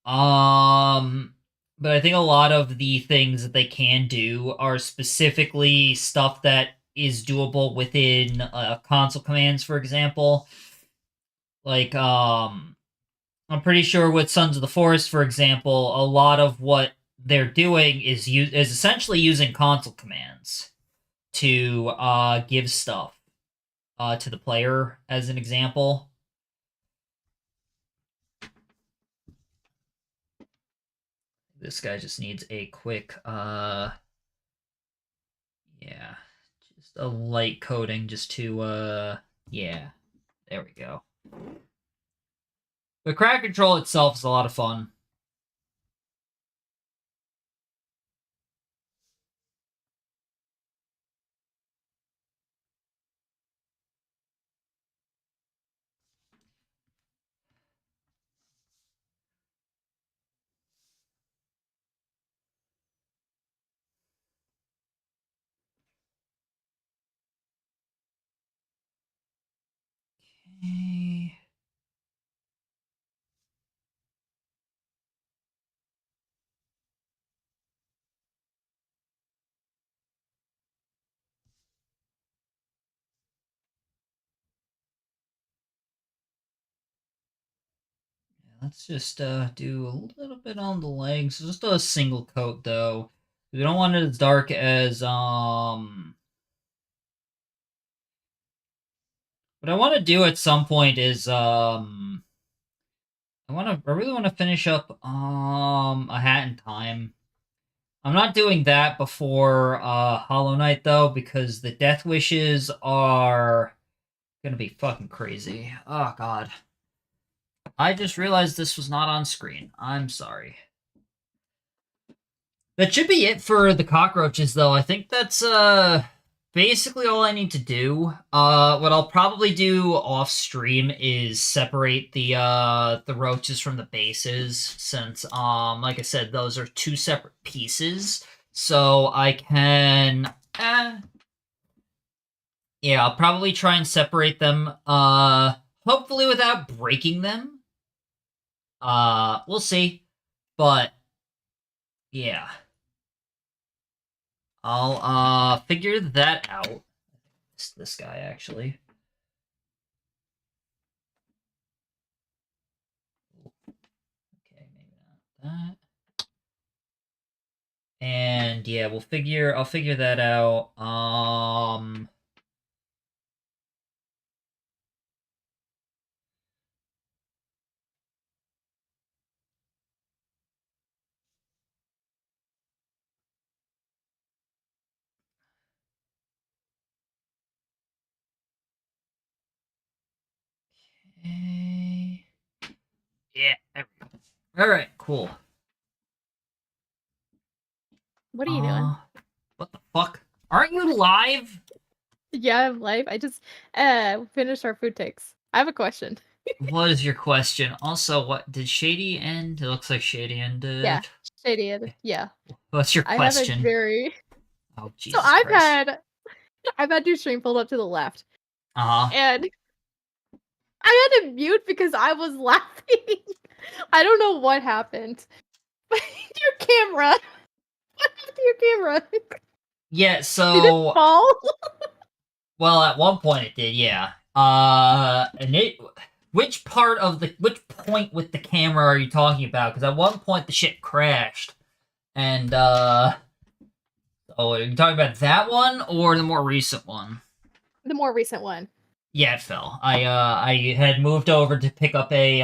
But I think a lot of the things that they can do are specifically stuff that is doable within console commands, for example. Like, I'm pretty sure with Sons of the Forest, for example, a lot of what they're doing is essentially using console commands to give stuff to the player, as an example. This guy just needs a quick yeah, just a light coating just to yeah, there we go. But crowd control itself is a lot of fun. Okay. Let's just do a little bit on the legs. Just a single coat though. We don't want it as dark as what I want to do at some point is I really want to finish up A Hat in Time. I'm not doing that before Hollow Knight though, because the death wishes are gonna be fucking crazy. Oh god. I just realized this was not on screen. I'm sorry. That should be it for the cockroaches though. I think that's basically all I need to do. What I'll probably do off stream is separate the roaches from the bases, since like I said, those are two separate pieces. So I can yeah, I'll probably try and separate them hopefully without breaking them. We'll see. But yeah. I'll figure that out. This guy actually. Okay, maybe not that. end. Yeah, I'll figure that out. Okay. Yeah. There we go. All right. Cool. What are you doing? What the fuck? Aren't you live? Yeah, I'm live. I just finished our food takes. I have a question. What is your question? Also, what did Shady end? It looks like Shady ended. Yeah, Shady. Yeah, What's your I have a question? very. Oh, So Jesus Christ. I've had your stream pulled up to the left, Uh-huh. and I had to mute because I was laughing. I don't know what happened. Your camera. What happened to your camera? Yeah, Did it so fall? well, at one point it did, yeah. And it which point with the camera are you talking about? Because at one point the shit crashed. And oh, are you talking about that one or the more recent one? The more recent one. Yeah, it fell. I had moved over to pick up a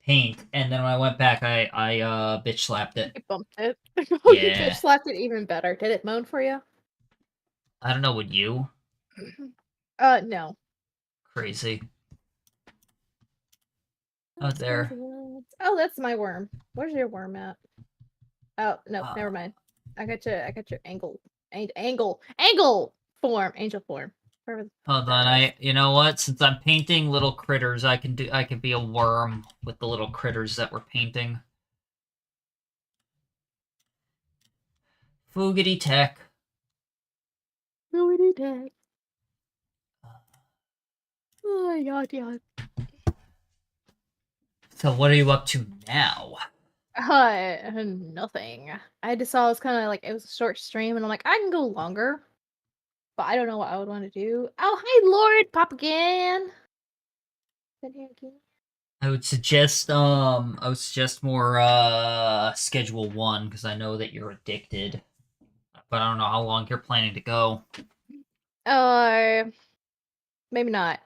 paint, and then when I went back, I bitch slapped it. You bumped it. Oh, you Yeah. bitch slapped it even better. Did it moan for you? I don't know. Would you? No. Crazy. Out there. Oh, that's my worm. Where's your worm at? Oh no, Uh, never mind. I got your angle form, angel form. Wherever Hold that on, is. you know what? Since I'm painting little critters, I can be a worm with the little critters that we're painting. Foogity tech. Really dead. Oh yawn. So what are you up to now? Nothing. I just saw it was kind of like it was a short stream, and I'm like, I can go longer, but I don't know what I would want to do. Oh, hi, Lord, pop again. Been here again. I would suggest more schedule 1 because I know that you're addicted. But I don't know how long you're planning to go. Maybe not.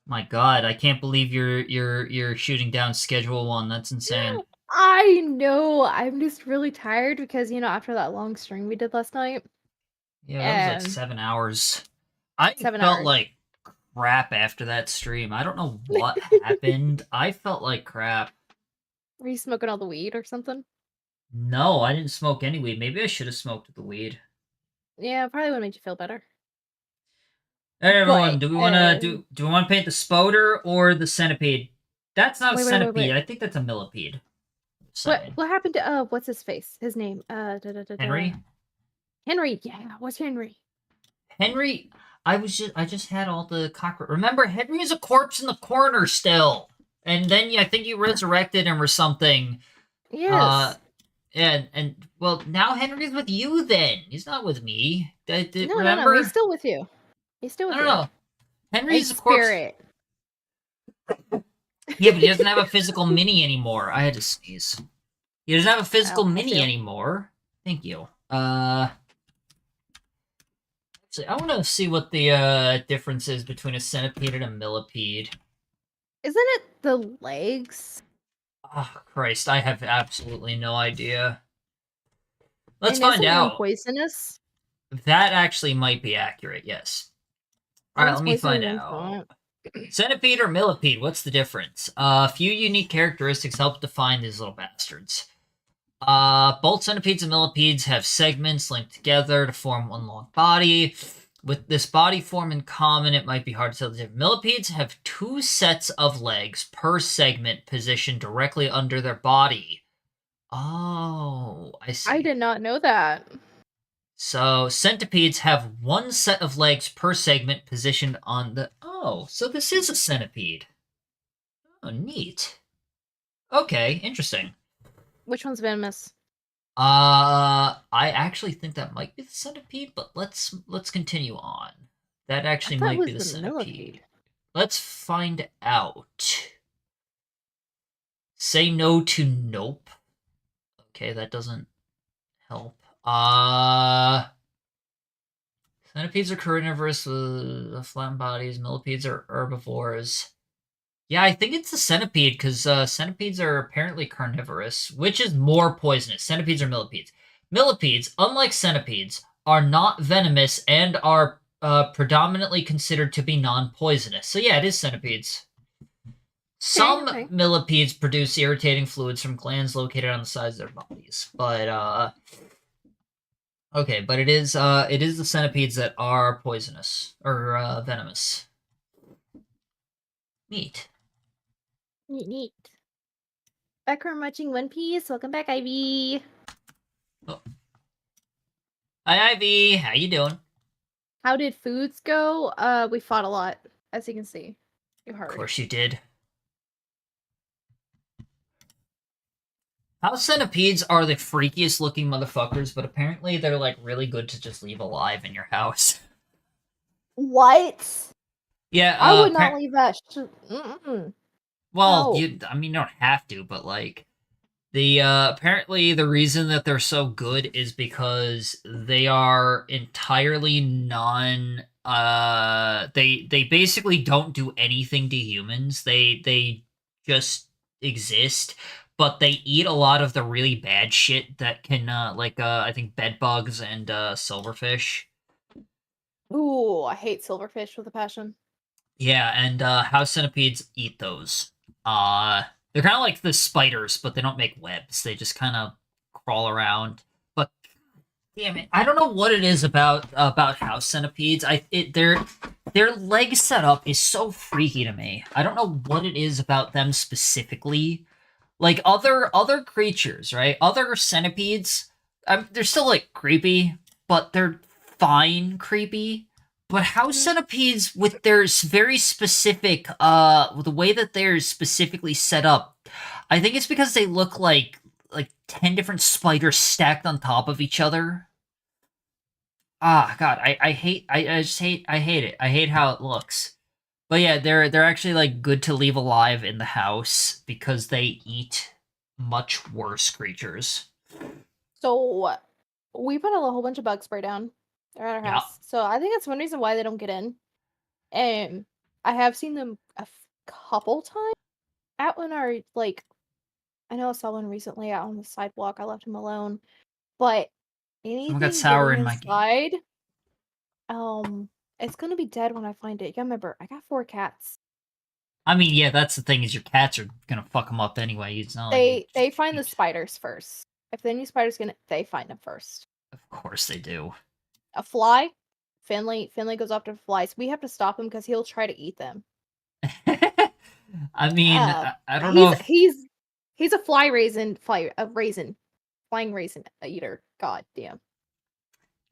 My God, I can't believe you're shooting down schedule 1. That's insane. I know. I'm just really tired because after that long stream we did last night. Yeah, that was like 7 hours. I 7 felt hours. like crap after that stream. I don't know what happened. I felt like crap. Were you smoking all the weed or something? No, I didn't smoke any weed. Maybe I should have smoked the weed. Yeah, probably would have made you feel better. Hey everyone, But, do we want to paint the spoder or the centipede? That's not a centipede. wait. I think that's a millipede. What happened to what's his face? His name? Henry? Henry, yeah. What's Henry? Henry, I just had all the cockroach. Remember, Henry is a corpse in the corner still, and then I think you resurrected him or something. Yes. And well, now Henry's with you. Then he's not with me. No, remember? He's still with you. He's still with you. I don't know. Henry's a corpse. Spirit. Yeah, but he doesn't have a physical mini anymore. I had to sneeze. He doesn't have a physical mini anymore. Thank you. Actually, I want to see what the difference is between a centipede and a millipede. Isn't it the legs? Oh, Christ, I have absolutely no idea. Let's And find out. Poisonous? That actually might be accurate, yes. Alright, let me find out. Centipede or millipede, what's the difference? A few unique characteristics help define these little bastards. Both centipedes and millipedes have segments linked together to form one long body. With this body form in common, it might be hard to tell the difference. Millipedes have 2 sets of legs per segment positioned directly under their body. Oh, I see. I did not know that. So, centipedes have 1 set of legs per segment positioned on the... Oh, so this is a centipede. Oh, neat. Okay, interesting. Which one's venomous? I actually think that might be the centipede, but let's continue on. That actually might be the centipede. Millipede. Let's find out. Say no to nope. Okay, that doesn't help. Centipedes are carnivorous with flattened bodies. Millipedes are herbivores. Yeah, I think it's the centipede because centipedes are apparently carnivorous, which is more poisonous. Centipedes or millipedes? Millipedes, unlike centipedes, are not venomous and are predominantly considered to be non-poisonous. So yeah, it is centipedes. Some okay. millipedes produce irritating fluids from glands located on the sides of their bodies, but okay, but it is the centipedes that are poisonous or venomous. Neat. Neat, neat. Back from watching One Piece. Welcome back, Ivy. Oh. Hi, Ivy. How you doing? How did foods go? We fought a lot, as you can see. You heard. Of course you did. House centipedes are the freakiest looking motherfuckers, but apparently they're like really good to just leave alive in your house. What? Yeah, I would not leave that. Well, No. you don't have to, but like the apparently the reason that they're so good is because they are entirely non they basically don't do anything to humans. They just exist, but they eat a lot of the really bad shit that can I think bed bugs and silverfish. Ooh, I hate silverfish with a passion. Yeah, and house centipedes eat those. They're kind of like the spiders, but they don't make webs. They just kind of crawl around. But damn it, I don't know what it is about house centipedes. Their leg setup is so freaky to me. I don't know what it is about them specifically. Like other creatures, right? Other centipedes, they're still like creepy, but they're fine creepy. But house centipedes, with their very specific, with the way that they're specifically set up, I think it's because they look like 10 different spiders stacked on top of each other. Ah, God, I hate it. I hate how it looks. But yeah, they're actually like good to leave alive in the house because they eat much worse creatures. So, we put a whole bunch of bug spray down. They're at our Yeah. house. So, I think that's one reason why they don't get in. And I have seen them a couple times out when our, like, I know I saw one recently out on the sidewalk. I left him alone. But anything got sour getting in my game. inside, it's gonna be dead when I find it. Yeah, remember, I got 4 cats. I mean, yeah, that's the thing is your cats are gonna fuck them up anyway. It's not like They find the spiders first. If any spiders they find them first. Of course they do. A fly, Finley goes after flies. We have to stop him because he'll try to eat them. I mean, I don't know if... he's a flying raisin eater. God damn.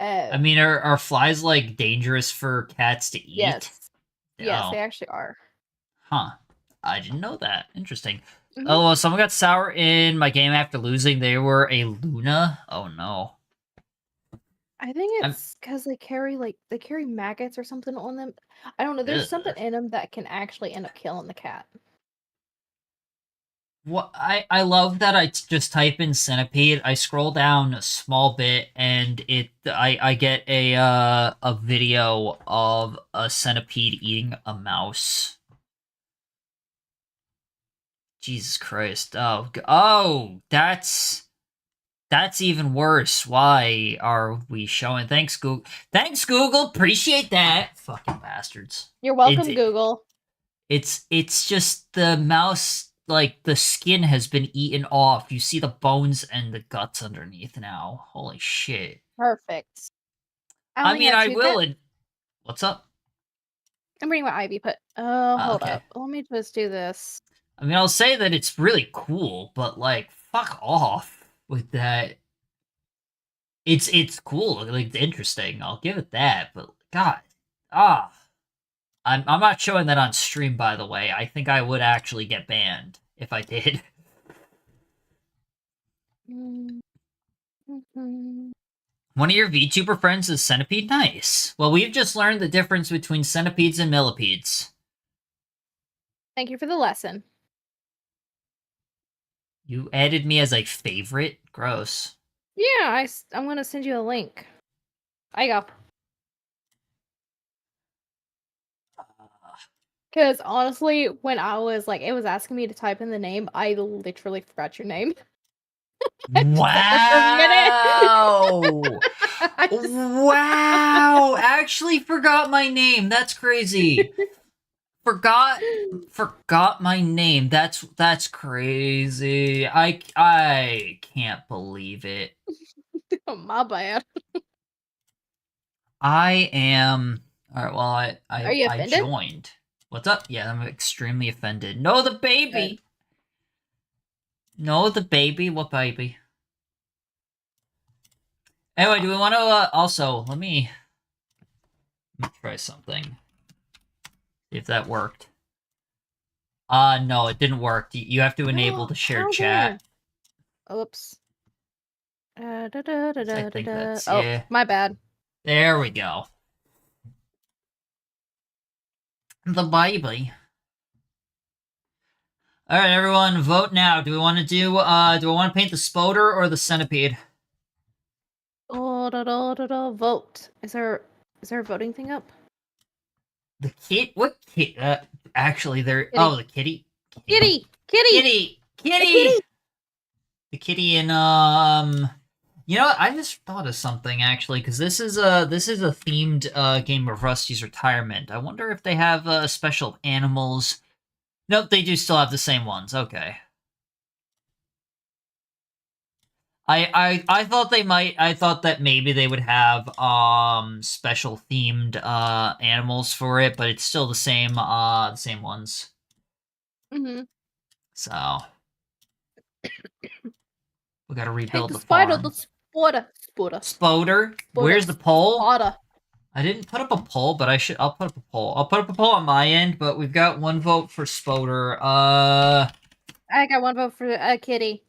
I mean, are flies like dangerous for cats to eat? Yes. Yes, Oh. they actually are. Huh. I didn't know that. Interesting. Mhm. Oh, well, someone got sour in my game after losing. They were a Luna. Oh no. I think it's because they carry maggots or something on them. I don't know. There's something in them that can actually end up killing the cat. What I love that I just type in centipede. I scroll down a small bit and I get a video of a centipede eating a mouse. Jesus Christ! Oh, that's even worse. Why are we showing? Thanks, Google. Thanks, Google. Appreciate that. Fucking bastards. You're welcome, Google. It's just the mouse. Like, the skin has been eaten off. You see the bones and the guts underneath now. Holy shit. Perfect. I mean, I will. What's up? I'm reading what Ivy put. Oh, hold okay. up. Let me just do this. I mean, I'll say that it's really cool, but, like, fuck off with that. It's cool. Like, interesting. I'll give it that. But, God. I'm not showing that on stream, by the way. I think I would actually get banned if I did. One of your VTuber friends is centipede? Nice. Well, we've just learned the difference between centipedes and millipedes. Thank you for the lesson. You added me as a favorite? Gross. Yeah, I'm gonna send you a link. I go. Because honestly, when I was like, it was asking me to type in the name, I literally forgot your name. For a minute. Wow! I just- Wow! Actually forgot my name. That's crazy. Forgot my name. That's crazy. I can't believe it. My bad. I am all right. Well, Are you I offended? joined. What's up? Yeah, I'm extremely offended. No, the baby. Good. No, the baby. What baby? Anyway, do we want to also let me try something. See if that worked. No, it didn't work. You have to enable the shared How chat. weird. Oops. I think that's Oh, yeah. my bad. There we go. The baby. All right, everyone, vote now. Do we want to do we want to paint the spoder or the centipede? Vote. Is there a voting thing up? The kid? What kid? Actually, there. Kitty. Oh, the kitty. Kitty! Kitty. kitty! The kitty in You know what? I just thought of something actually, because this is a themed game of Rusty's Retirement. I wonder if they have special animals. Nope, they do still have the same ones. Okay. I thought they might. I thought that maybe they would have special themed animals for it, but it's still the same ones. Mm-hmm. So we got to Take rebuild the the spider, farm. the spoder. Spoder, where's the pole? Spotter. I didn't put up a poll, but I'll put up a poll. I'll put up a poll on my end, but we've got one vote for Spoder. I got one vote for Kitty.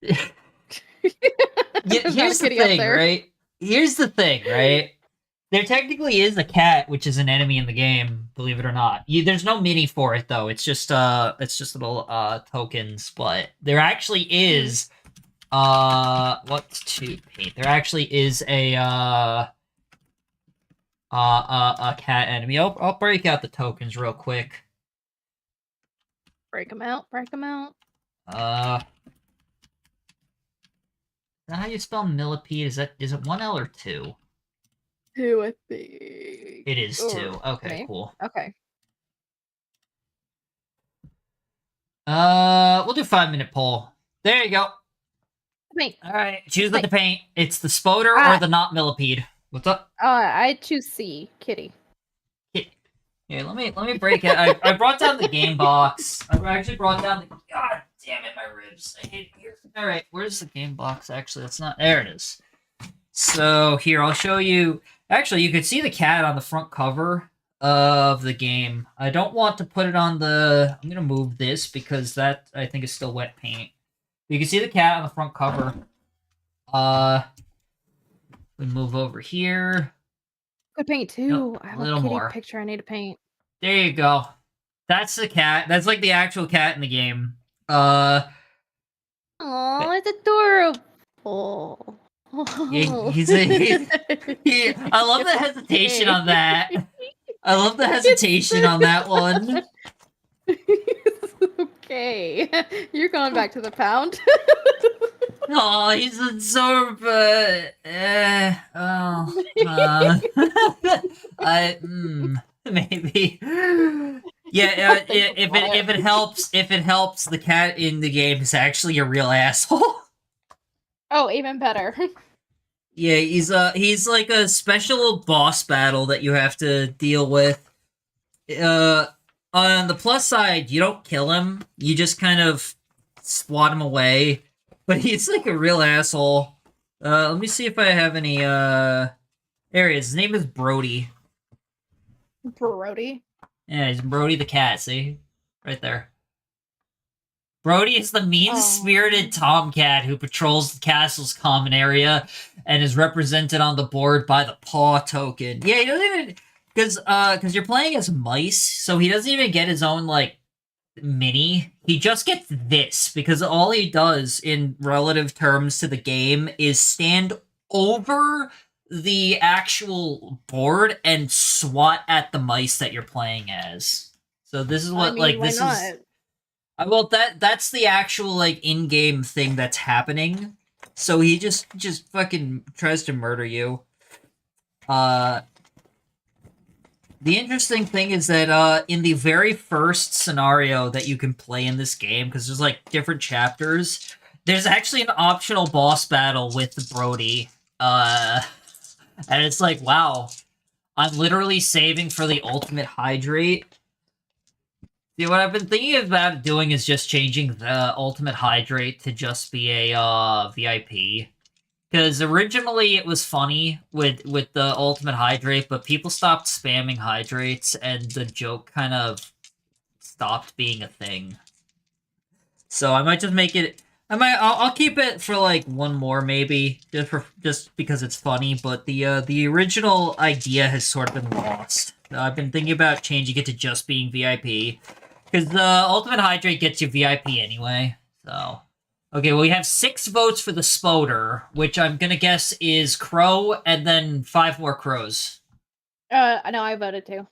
Here's the thing, right? Here's the thing, right? There technically is a cat, which is an enemy in the game, believe it or not. There's no mini for it though. It's just little tokens, but there actually is what to paint. There actually is a cat enemy. I'll break out the tokens real quick. Break them out. Is that how you spell millipede? Is it 1 L or 2? 2, I think. It is 2. Okay, cool. Okay. We'll do 5-minute poll. There you go. Paint. All right, choose what to paint. It's the Spoder or the not millipede. What's up? I choose C, Kitty. Here, let me break it. I brought down the game box. I actually brought down the. God damn it, my ribs! I hate it here. All right, where's the game box? Actually, that's not. There it is. So here, I'll show you. Actually, you can see the cat on the front cover of the game. I don't want to put it on the. I'm gonna move this because that I think is still wet paint. You can see the cat on the front cover. We move over here. Could paint too. Nope, I have a little Kitty more. picture I need to paint. There you go. That's the cat. That's like the actual cat in the game. Oh, it's adorable. I love the hesitation on that. I love the hesitation on that one. Okay. You're going back to the pound. Oh, he's absorbed. Maybe. Yeah, if it helps, the cat in the game is actually a real asshole. Oh, even better. Yeah, he's like a special boss battle that you have to deal with. On the plus side, you don't kill him. You just kind of swat him away. But he's like a real asshole. Let me see if I have any, There he is. His name is Brody. Brody? Yeah, he's Brody the cat, see? Right there. Brody is the mean-spirited tomcat who patrols the castle's common area and is represented on the board by the paw token. Yeah, he doesn't even... Because you're playing as mice, so he doesn't even get his own, like, mini, he just gets this because all he does in relative terms to the game is stand over the actual board and swat at the mice that you're playing as. So this is what why this not? is. Well, that's the actual like in-game thing that's happening. So he just fucking tries to murder you. The interesting thing is that in the very first scenario that you can play in this game, because there's like different chapters, there's actually an optional boss battle with Brody. And it's like, wow, I'm literally saving for the ultimate hydrate. See, what I've been thinking about doing is just changing the ultimate hydrate to just be a VIP. Because originally it was funny with the ultimate hydrate, but people stopped spamming hydrates, and the joke kind of stopped being a thing. So I might just make it. I'll keep it for like one more maybe, just because it's funny. But the original idea has sort of been lost. I've been thinking about changing it to just being VIP, because the ultimate hydrate gets you VIP anyway. So. Okay, well, we have 6 votes for the Spoder, which I'm gonna guess is Crow, and then 5 more Crows. No, I voted too.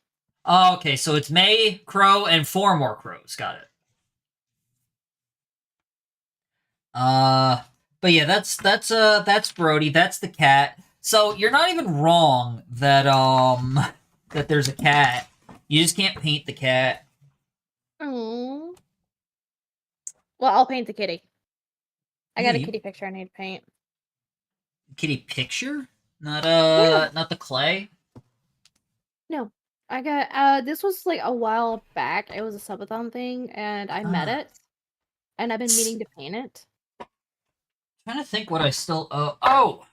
Oh, okay, so it's May, Crow, and 4 more Crows. Got it. But yeah, that's Brody. That's the cat. So you're not even wrong that that there's a cat. You just can't paint the cat. Oh. Well, I'll paint the kitty. I got a Yeah, kitty picture I need to paint. kitty picture, not the clay. No, I got this was like a while back. It was a subathon thing, and I met it, and I've been meaning to paint it. Trying to think what I still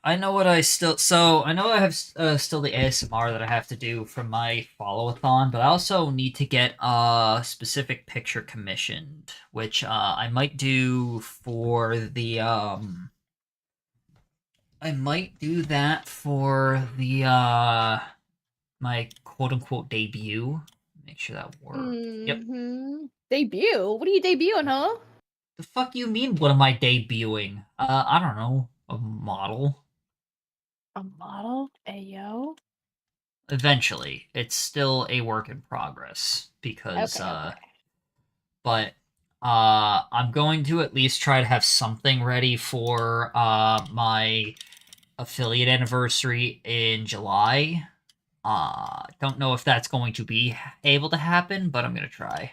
I know what I still I know I have still the ASMR that I have to do from my follow-a-thon, but I also need to get a specific picture commissioned, which I might do for the I might do that for the my quote-unquote debut. Make sure that works. Yep. Debut? What are you debuting, huh? The fuck you mean, what am I debuting? I don't know. A model? A model? Ayo? Eventually. It's still a work in progress. Because, Okay. but, I'm going to at least try to have something ready for, my affiliate anniversary in July. Don't know if that's going to be able to happen, but I'm gonna try.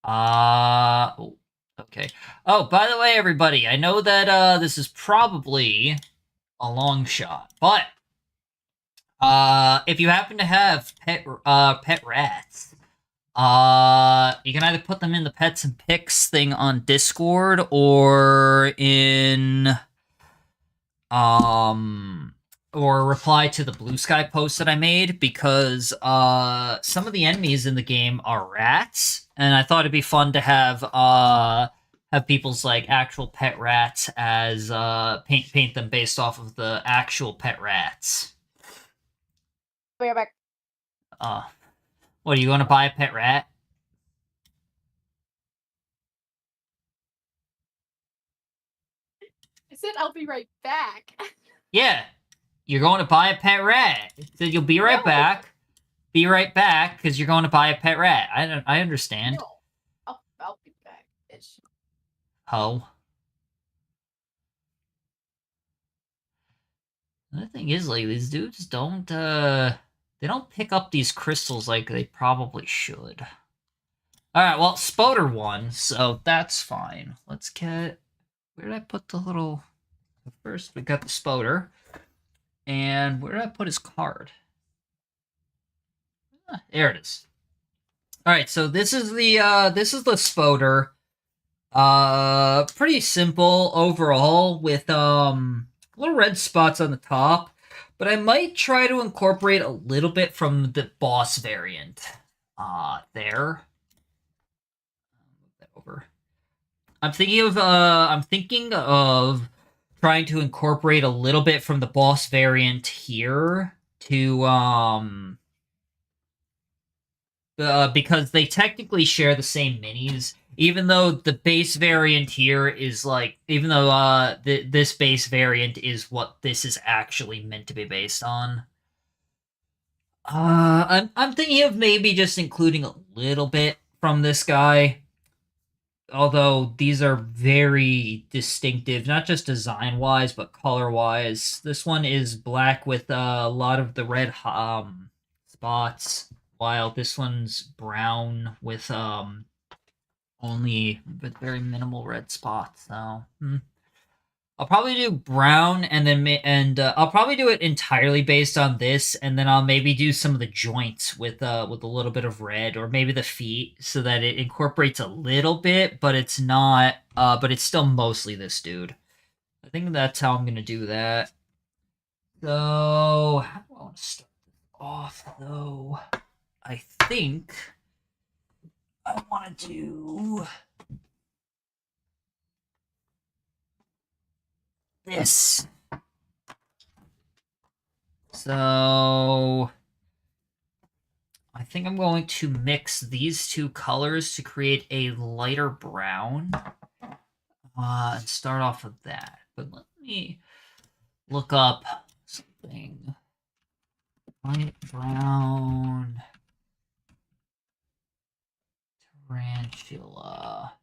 Oh. Okay. Oh, by the way, everybody, I know that this is probably a long shot, but if you happen to have pet rats, you can either put them in the pets and pics thing on Discord or in or reply to the Blue Sky post that I made, because some of the enemies in the game are rats, and I thought it'd be fun to have people's like actual pet rats as paint them based off of the actual pet rats. Be right back. What, are you gonna buy a pet rat? I said I'll be right back. Yeah. You're going to buy a pet rat. It said you'll be right No. back. Be right back, because you're going to buy a pet rat. I understand. No. I'll be back, bitch. Oh. The thing is, like, these dudes don't, they don't pick up these crystals like they probably should. Alright, well, Spoder won, so that's fine. Let's get... Where did I put the little... First, we got the Spoder. And where did I put his card? There it is. Alright, so this is the Spoder. Pretty simple overall, with little red spots on the top, but I might try to incorporate a little bit from the boss variant. There. Move that over. I'm thinking of trying to incorporate a little bit from the boss variant here to because they technically share the same minis. Even though the base variant here is like, even though this base variant is what this is actually meant to be based on. I'm thinking of maybe just including a little bit from this guy. Although these are very distinctive, not just design-wise, but color-wise. This one is black with a lot of the red spots, while this one's brown with only with very minimal red spots. So I'll probably do brown, and then I'll probably do it entirely based on this, and then I'll maybe do some of the joints with a little bit of red, or maybe the feet, so that it incorporates a little bit, but it's not. But it's still mostly this dude. I think that's how I'm gonna do that. So how do I want to start this off, though? I think I want to do this. So I think I'm going to mix these two colors to create a lighter brown. And start off with that. But let me look up something. Light brown tarantula.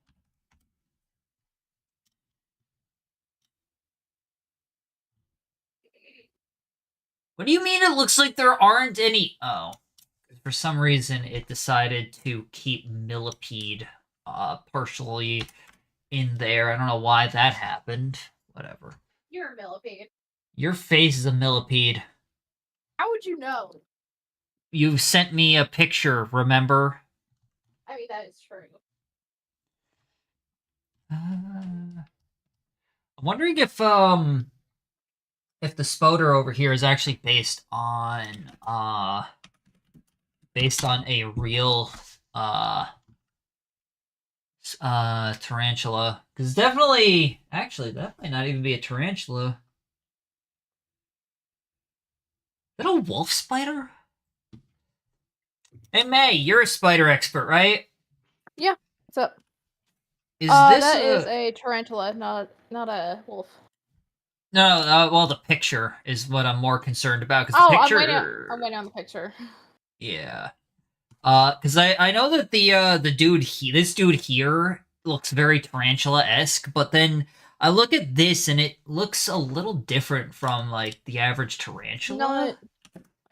What do you mean it looks like there aren't any? Oh, for some reason it decided to keep millipede partially in there. I don't know why that happened. Whatever. You're a millipede. Your face is a millipede. How would you know? You sent me a picture, remember? I mean, that is true. I'm wondering if the Spoder over here is actually based on a real tarantula, because definitely, actually, that might not even be a tarantula. Is that a wolf spider? Hey May, you're a spider expert, right? Yeah. What's up? Is That is a tarantula, not a wolf. No, well, the picture is what I'm more concerned about, because the picture. I'm waiting on the picture. Yeah. Because I know that the dude this dude here looks very tarantula-esque, but then I look at this and it looks a little different from like the average tarantula.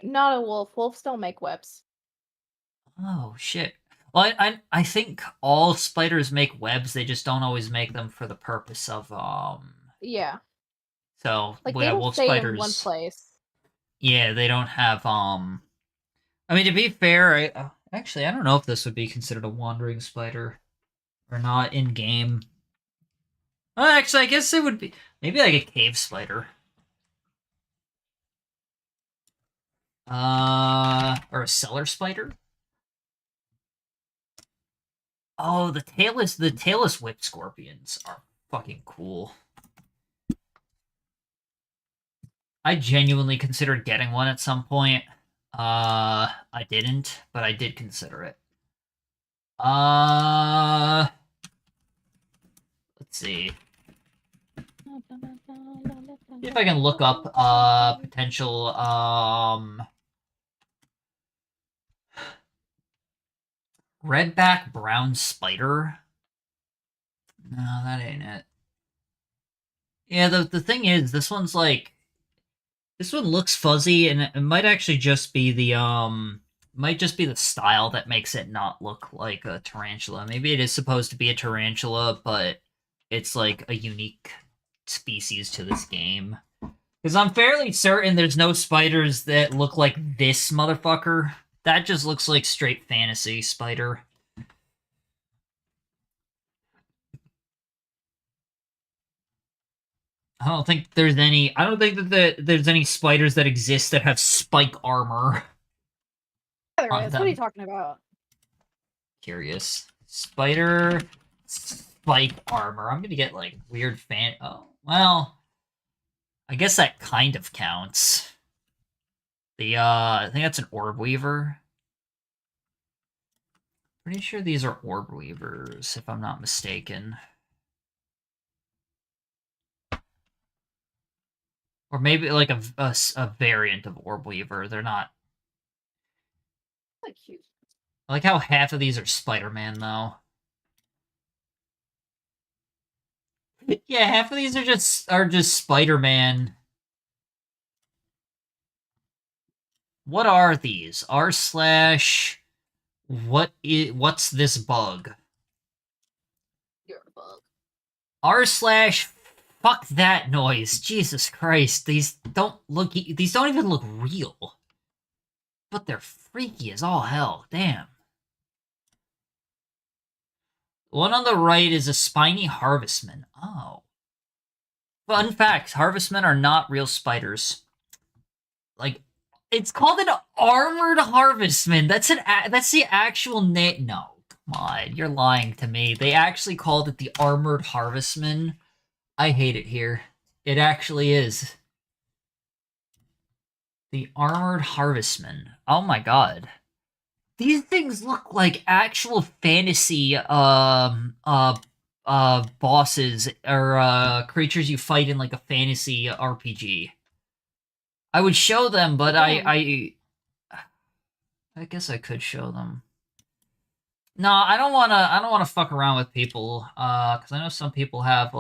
Not a wolf. Wolves don't make webs. Oh shit. Well, I think all spiders make webs. They just don't always make them for the purpose of Yeah. So Like yeah, they don't wolf stay spiders. in one place. Yeah, they don't have I mean, to be fair, actually I don't know if this would be considered a wandering spider or not in game. Well, actually, I guess it would be maybe like a cave spider. Or a cellar spider. Oh, the tailless whip scorpions are fucking cool. I genuinely considered getting one at some point. I didn't, but I did consider it. Let's see. See if I can look up potential redback brown spider. No, that ain't it. Yeah, the thing is, this one looks fuzzy, and it might actually just be the style that makes it not look like a tarantula. Maybe it is supposed to be a tarantula, but it's like a unique species to this game. Because I'm fairly certain there's no spiders that look like this motherfucker. That just looks like straight fantasy spider. I don't think that there's any spiders that exist that have spike armor. There is. What are you talking about? Curious. Spider spike armor. I'm gonna get like weird fan. Oh, well. I guess that kind of counts. I think that's an orb weaver. Pretty sure these are orb weavers, if I'm not mistaken. Or maybe like a variant of orb weaver. They're not. Like cute. I like how half of these are Spider-Man, though. Yeah, half of these are just Spider-Man. What are these? R slash. What's this bug? You're a bug. R slash. Fuck that noise. Jesus Christ. These don't even look real. But they're freaky as all hell. Damn. The one on the right is a spiny harvestman. Oh. Fun fact, harvestmen are not real spiders. Like, it's called an armored harvestman. That's the actual name. No, come on, you're lying to me. They actually called it the armored harvestman. I hate it here. It actually is. The armored harvestman. Oh my god. These things look like actual fantasy bosses or creatures you fight in like a fantasy RPG. I would show them, but I guess I could show them. No, I don't wanna fuck around with people, because I know some people have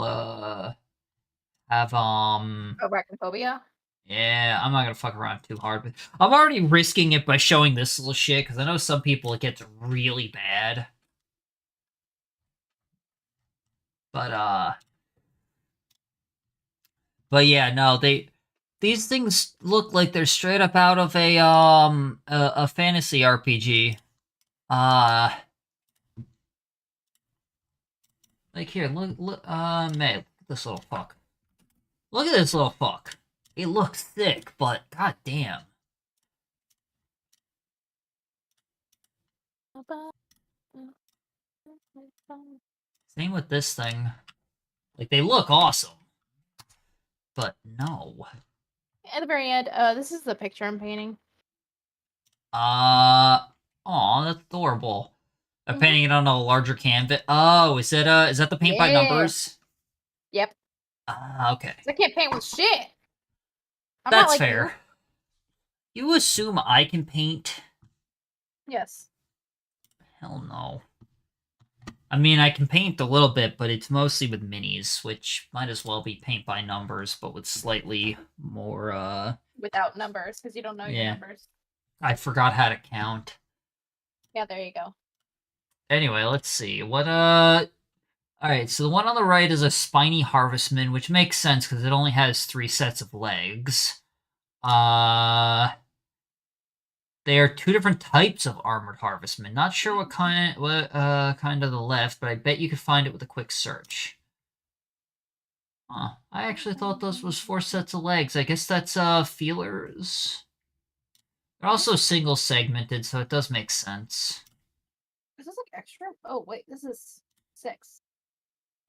Arachnophobia? yeah, I'm not gonna fuck around too hard, but I'm already risking it by showing this little shit, because I know some people it gets really bad. But yeah, no, these things look like they're straight up out of a fantasy RPG. Like here, look, May, look at this little fuck. Look at this little fuck. It looks thick, but god damn. Same with this thing. Like, they look awesome. But no. At the very end, this is the picture I'm painting. Aw, that's adorable. I'm painting it on a larger canvas. Oh, is that the paint by numbers? Yep. Okay. I can't paint with shit. I'm That's not like fair. You assume I can paint? You. Yes. Hell no. I mean, I can paint a little bit, but it's mostly with minis, which might as well be paint by numbers, but with slightly more, Without numbers, because you don't know your Yeah. numbers. I forgot how to count. Yeah, there you go. Anyway, let's see. Alright, so the one on the right is a spiny harvestman, which makes sense because it only has 3 sets of legs. They are 2 different types of armored harvestmen. Not sure what kind of the left, but I bet you could find it with a quick search. Huh. I actually thought those was 4 sets of legs. I guess that's feelers. They're also single segmented, so it does make sense. Is this like extra? Oh wait, this is 6.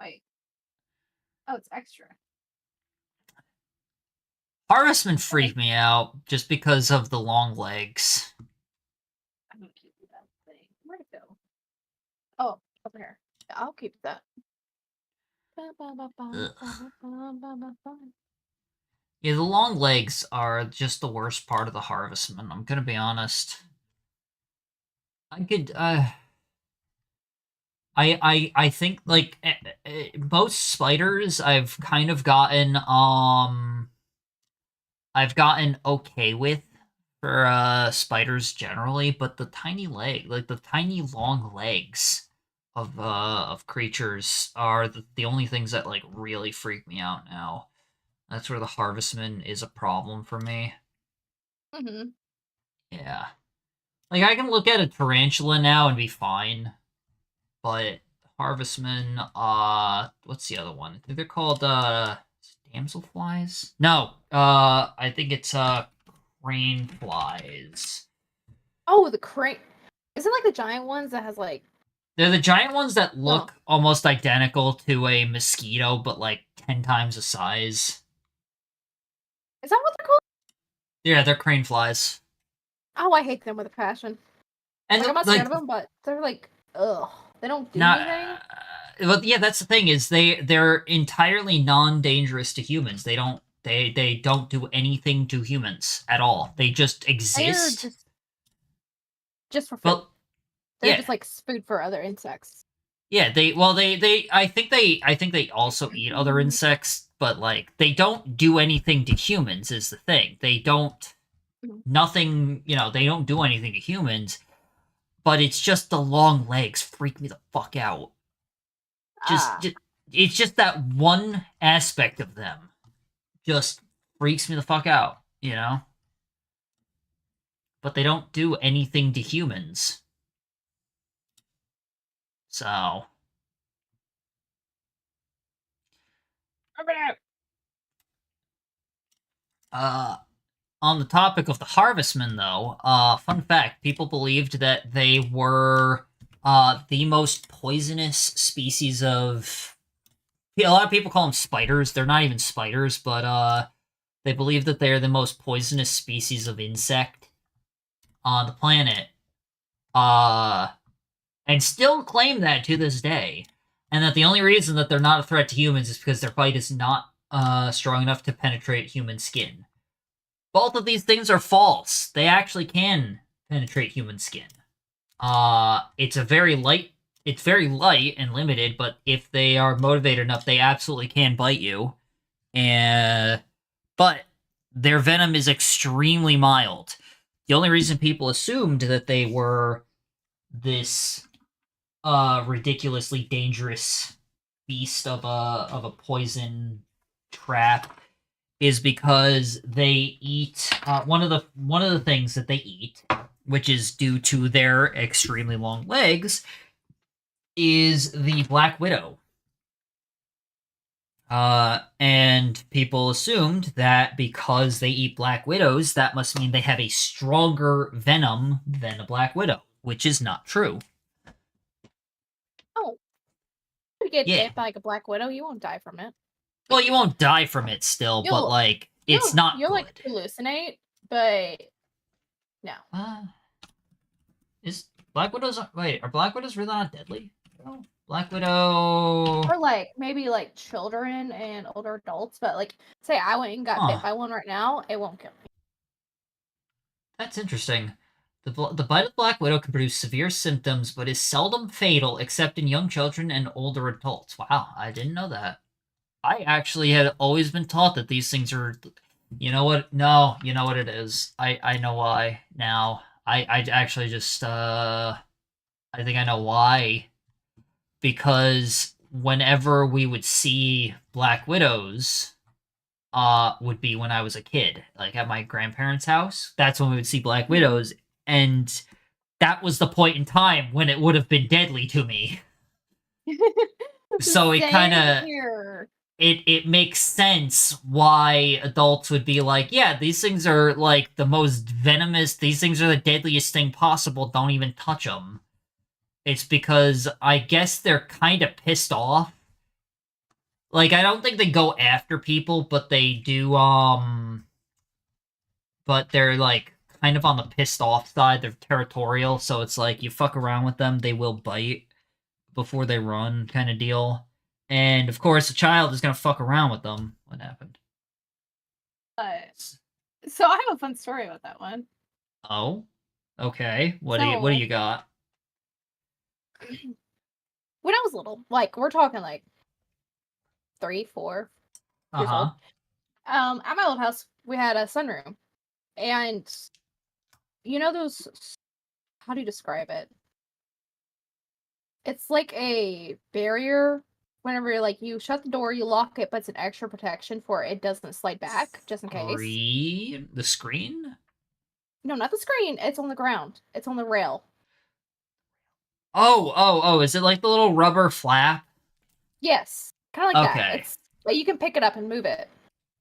Wait. Oh, it's extra. Harvestmen freak me out just because of the long legs. I'm gonna keep that thing. Where'd it go? Oh, over here. Yeah, I'll keep that. Yeah, the long legs are just the worst part of the harvestman. I'm gonna be honest. I could, I think like most spiders I've kind of gotten okay with for spiders generally, but the tiny long legs of creatures are the only things that like really freak me out now. That's where the harvestman is a problem for me. Mm-hmm. Yeah. Like I can look at a tarantula now and be fine. But harvestman, what's the other one? I think they're called damselflies? No, I think it's crane flies. Oh, the crane. Is it like the giant ones that has like They're the giant ones that look almost identical to a mosquito, but like 10 times the size. Is that what they're called? Yeah, they're crane flies. Oh, I hate them with a passion. And Like, I'm not scared of them, but they're like ugh, they don't do Not, anything. well, yeah, that's the thing is they're entirely non-dangerous to humans. They don't do anything to humans at all. They just They're exist. just for food. Well, They're yeah, just like food for other insects. yeah. They I think they also eat other insects, but like they don't do anything to humans. Is the thing. They don't Mhm. nothing. They don't do anything to humans. But it's just the long legs freak me the fuck out. Ah, Just it's just that one aspect of them just freaks me the fuck out. But they don't do anything to humans. So, uh, on the topic of the Harvestmen, though, fun fact: people believed that they were the most poisonous species of. A lot of people call them spiders. They're not even spiders, but they believe that they are the most poisonous species of insect on the planet. And still claim that to this day. And that the only reason that they're not a threat to humans is because their bite is not strong enough to penetrate human skin. Both of these things are false. They actually can penetrate human skin. It's very light and limited, but if they are motivated enough, they absolutely can bite you. But their venom is extremely mild. The only reason people assumed that they were this ridiculously dangerous beast of a poison trap is because they eat one of the things that they eat, which is due to their extremely long legs, is the Black Widow. And people assumed that because they eat Black Widows, that must mean they have a stronger venom than a Black Widow, which is not true. oh, if you get Yeah. bit by like a black widow, you won't die from it. Well, you won't die from it still, but You'll- like it's not You'll good. like hallucinate, but no. Is Black Widows? Wait, are Black Widows really not deadly? No. Black Widow. Or like maybe like children and older adults, but like say I went and got Huh. bit by one right now, it won't kill me. That's interesting. The bite of Black Widow can produce severe symptoms, but is seldom fatal except in young children and older adults. Wow, I didn't know that. I actually had always been taught that these things are. You know what? No, you know what it is. I know why now. I actually just I think I know why. Because whenever we would see Black Widows, would be when I was a kid, like at my grandparents' house. That's when we would see Black Widows, and that was the point in time when it would have been deadly to me. So it Same kind of here. it makes sense why adults would be like, yeah, these things are like the most venomous. These things are the deadliest thing possible. Don't even touch them. It's because I guess they're kind of pissed off. Like, I don't think they go after people, but they do, but they're, like, kind of on the pissed off side. They're territorial, so it's like, you fuck around with them, they will bite before they run, kind of deal. And, of course, a child is gonna fuck around with them. What happened? So I have a fun story about that one. Oh? Okay. What do you got? When I was little, like we're talking like 3, 4 years old. At my old house, we had a sunroom, and you know those. How do you describe it? It's like a barrier. Whenever like you shut the door, you lock it, but it's an extra protection for it doesn't slide back, just in case. The screen? No, not the screen. It's on the ground. It's on the rail. Oh, is it like the little rubber flap? Yes, kind of like Okay. that. It's like you can pick it up and move it.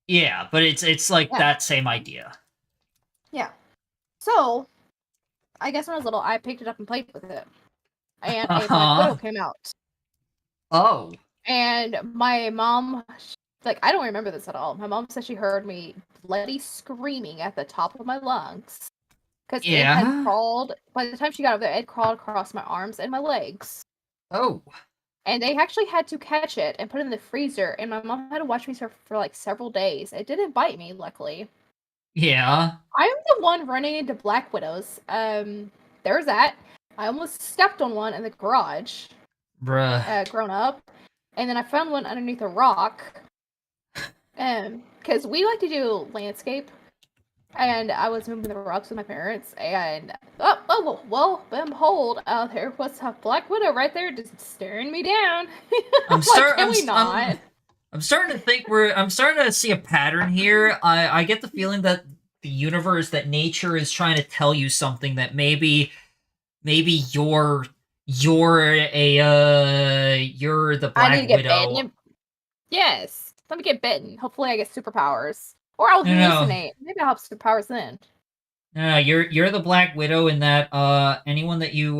Yeah, but it's like that same idea. Yeah. So, I guess when I was little, I picked it up and played with it, and a Black Widow came out. Oh. And my mom, like, I don't remember this at all. My mom said she heard me bloody screaming at the top of my lungs Because it Yeah. had crawled, by the time she got over there, it crawled across my arms and my legs. Oh. And they actually had to catch it and put it in the freezer, and my mom had to watch me for like several days. It didn't bite me, luckily. Yeah. I'm the one running into black widows. There's that. I almost stepped on one in the garage, Bruh. grown up, and then I found one underneath a rock. Because we like to do landscape, and I was moving the rocks with my parents, and well, behold, there was a black widow right there, just staring me down. I'm Can we not? I'm starting to think I'm starting to see a pattern here. I get the feeling that the universe, that nature is trying to tell you something, that maybe you're the I need to Black get Widow. bitten. Yes, let me get bitten. Hopefully, I get superpowers, or I'll No. hallucinate. Maybe I'll have superpowers then. No, you're the Black Widow in that anyone that you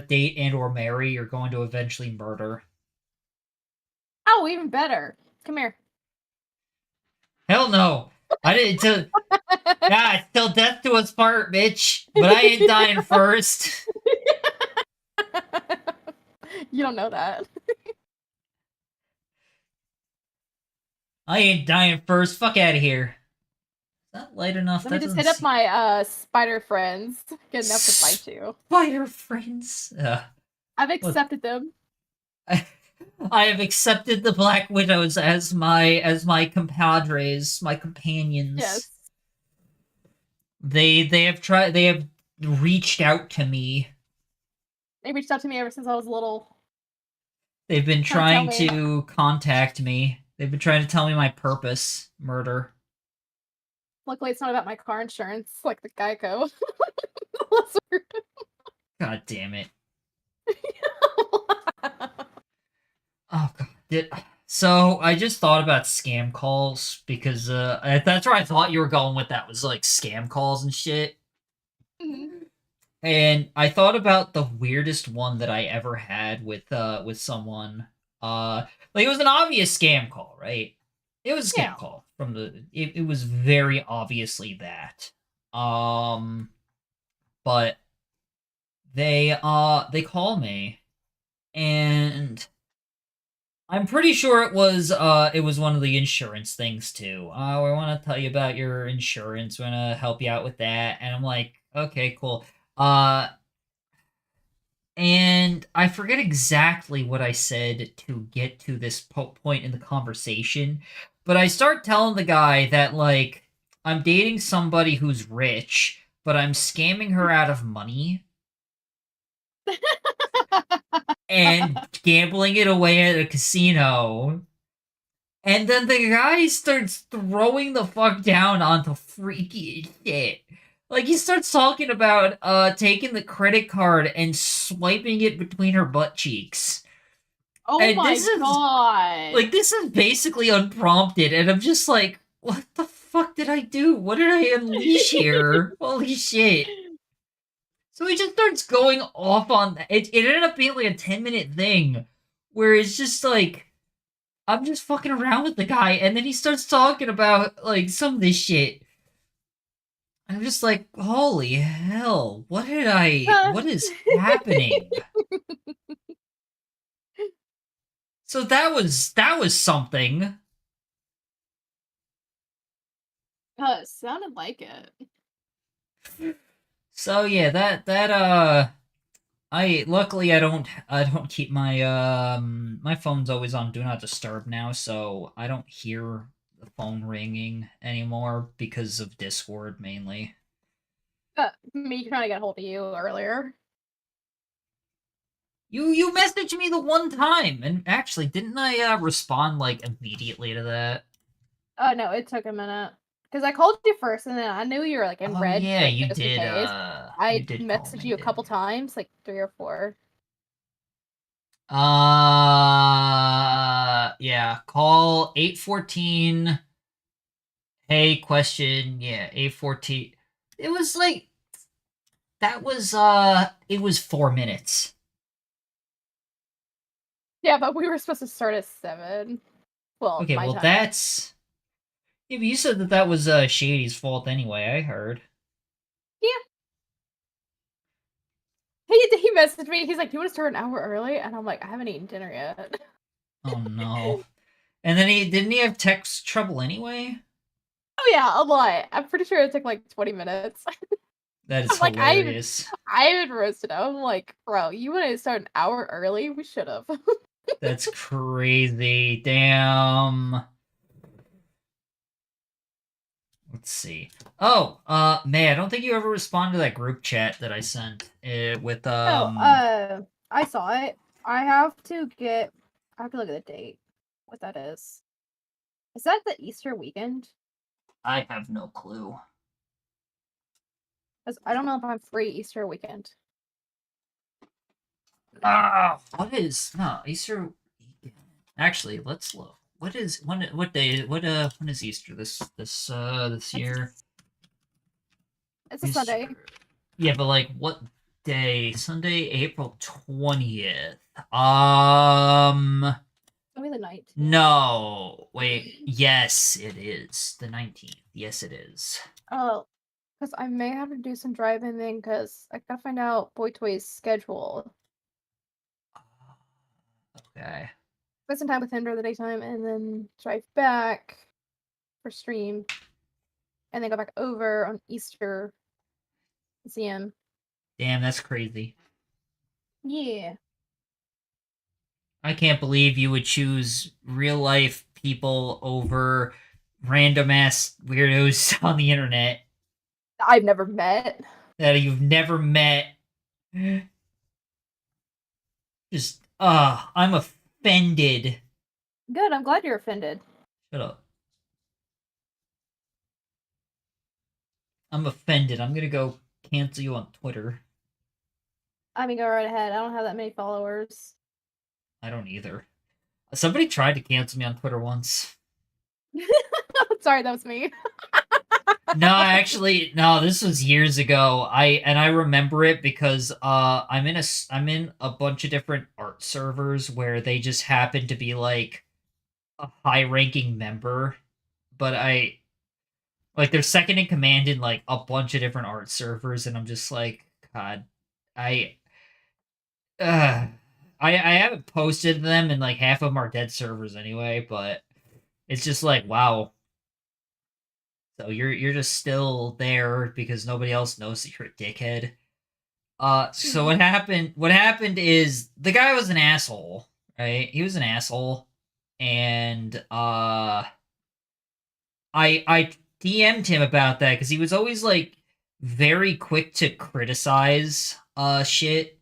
date and or marry, you're going to eventually murder. Oh, even better. Come here. Hell no. I didn't till yeah, it's till death do us part, bitch. But I ain't dying first. You don't know that. I ain't dying first. Fuck out of here. Is that light enough? Let That me just doesn't hit up seem- my spider friends. Get enough to bite you. Spider friends. I've accepted them. I have accepted the Black Widows as my compadres, my companions. Yes. They have reached out to me. They reached out to me ever since I was little. They've been Trying trying to to contact me. They've been trying to tell me my purpose, murder. Luckily, it's not about my car insurance, like the Geico. God damn it. Oh god. So I just thought about scam calls because that's where I thought you were going with that, was like scam calls and shit. Mhm. And I thought about the weirdest one that I ever had with someone. Like, it was an obvious scam call, right? It was a scam Yeah. call from it was very obviously that. But they call me, and I'm pretty sure it was one of the insurance things too. We want to tell you about your insurance. We want to help you out with that. And I'm like, okay, cool. And I forget exactly what I said to get to this point in the conversation, but I start telling the guy that, like, I'm dating somebody who's rich, but I'm scamming her out of money and gambling it away at a casino. And then the guy starts throwing the fuck down onto freaky shit. Like, he starts talking about taking the credit card and swiping it between her butt cheeks. Oh And my this is- god! Like, this is basically unprompted, and I'm just like, what the fuck did I do? What did I unleash here? Holy shit. So he just starts going off on that. It ended up being like a 10-minute thing where it's just like, I'm just fucking around with the guy, and then he starts talking about, like, some of this shit. I'm just like, holy hell, what is happening? So that was something. It sounded like it. So yeah, luckily I don't keep my my phone's always on do not disturb now, so I don't hear the phone ringing anymore because of Discord mainly. Me trying to get a hold of you earlier. You messaged me the one time, and actually, didn't I respond like immediately to that? Oh no, it took a minute. Because I called you first, and then I knew you were like in Oh red. yeah, like, you just in did. case. You I did call messaged me, you a couple didn't you? times, like 3 or 4. Yeah. Call 814. Hey, question. Yeah, 814. It was like that was it was 4 minutes. Yeah, but we were supposed to start at 7. Well, Okay, my well time. that's yeah, but you said that was Shady's fault anyway, I heard. Yeah. He messaged me. He's like, "Do you want to start an hour early?" And I'm like, "I haven't eaten dinner yet." Oh no. And then didn't he have text trouble anyway? Oh yeah, a lot. I'm pretty sure it took like 20 minutes. That is I'm like, hilarious. I even roasted him. I'm like, bro, you wanted to start an hour early? We should have. That's crazy. Damn. Let's see. Oh, May, I don't think you ever responded to that group chat that I sent with I saw it. I have to look at the date. What that is. Is that the Easter weekend? I have no clue. 'Cause I don't know if I'm free Easter weekend. What is Easter weekend? Actually, let's look. What is when is Easter this year? It's a Sunday. Easter. Yeah, but like what day? Sunday, April 20th. Maybe the 19th. No. Wait. Yes, it is. The 19th. Yes, it is. Oh, because I may have to do some driving then because I gotta find out Boy Toy's schedule. Okay. Spend some time with him during the daytime and then drive back for stream. And then go back over on Easter to see him. Damn, that's crazy. Yeah. I can't believe you would choose real life people over random ass weirdos on the internet I've never met. that you've never met. Just, I'm offended. Good, I'm glad you're offended. Shut up. I'm offended. I'm gonna go cancel you on Twitter. I mean, go right ahead. I don't have that many followers. I don't either. Somebody tried to cancel me on Twitter once. Sorry, that was me. No, this was years ago. I remember it because I'm in a bunch of different art servers where they just happen to be like a high-ranking member, but they're second in command in like a bunch of different art servers, and I'm just like, God, I haven't posted them, and like half of them are dead servers anyway, but it's just like, wow. So you're just still there because nobody else knows that you're a dickhead. So what happened is the guy was an asshole, right? He was an asshole, and I DM'd him about that because he was always like very quick to criticize shit.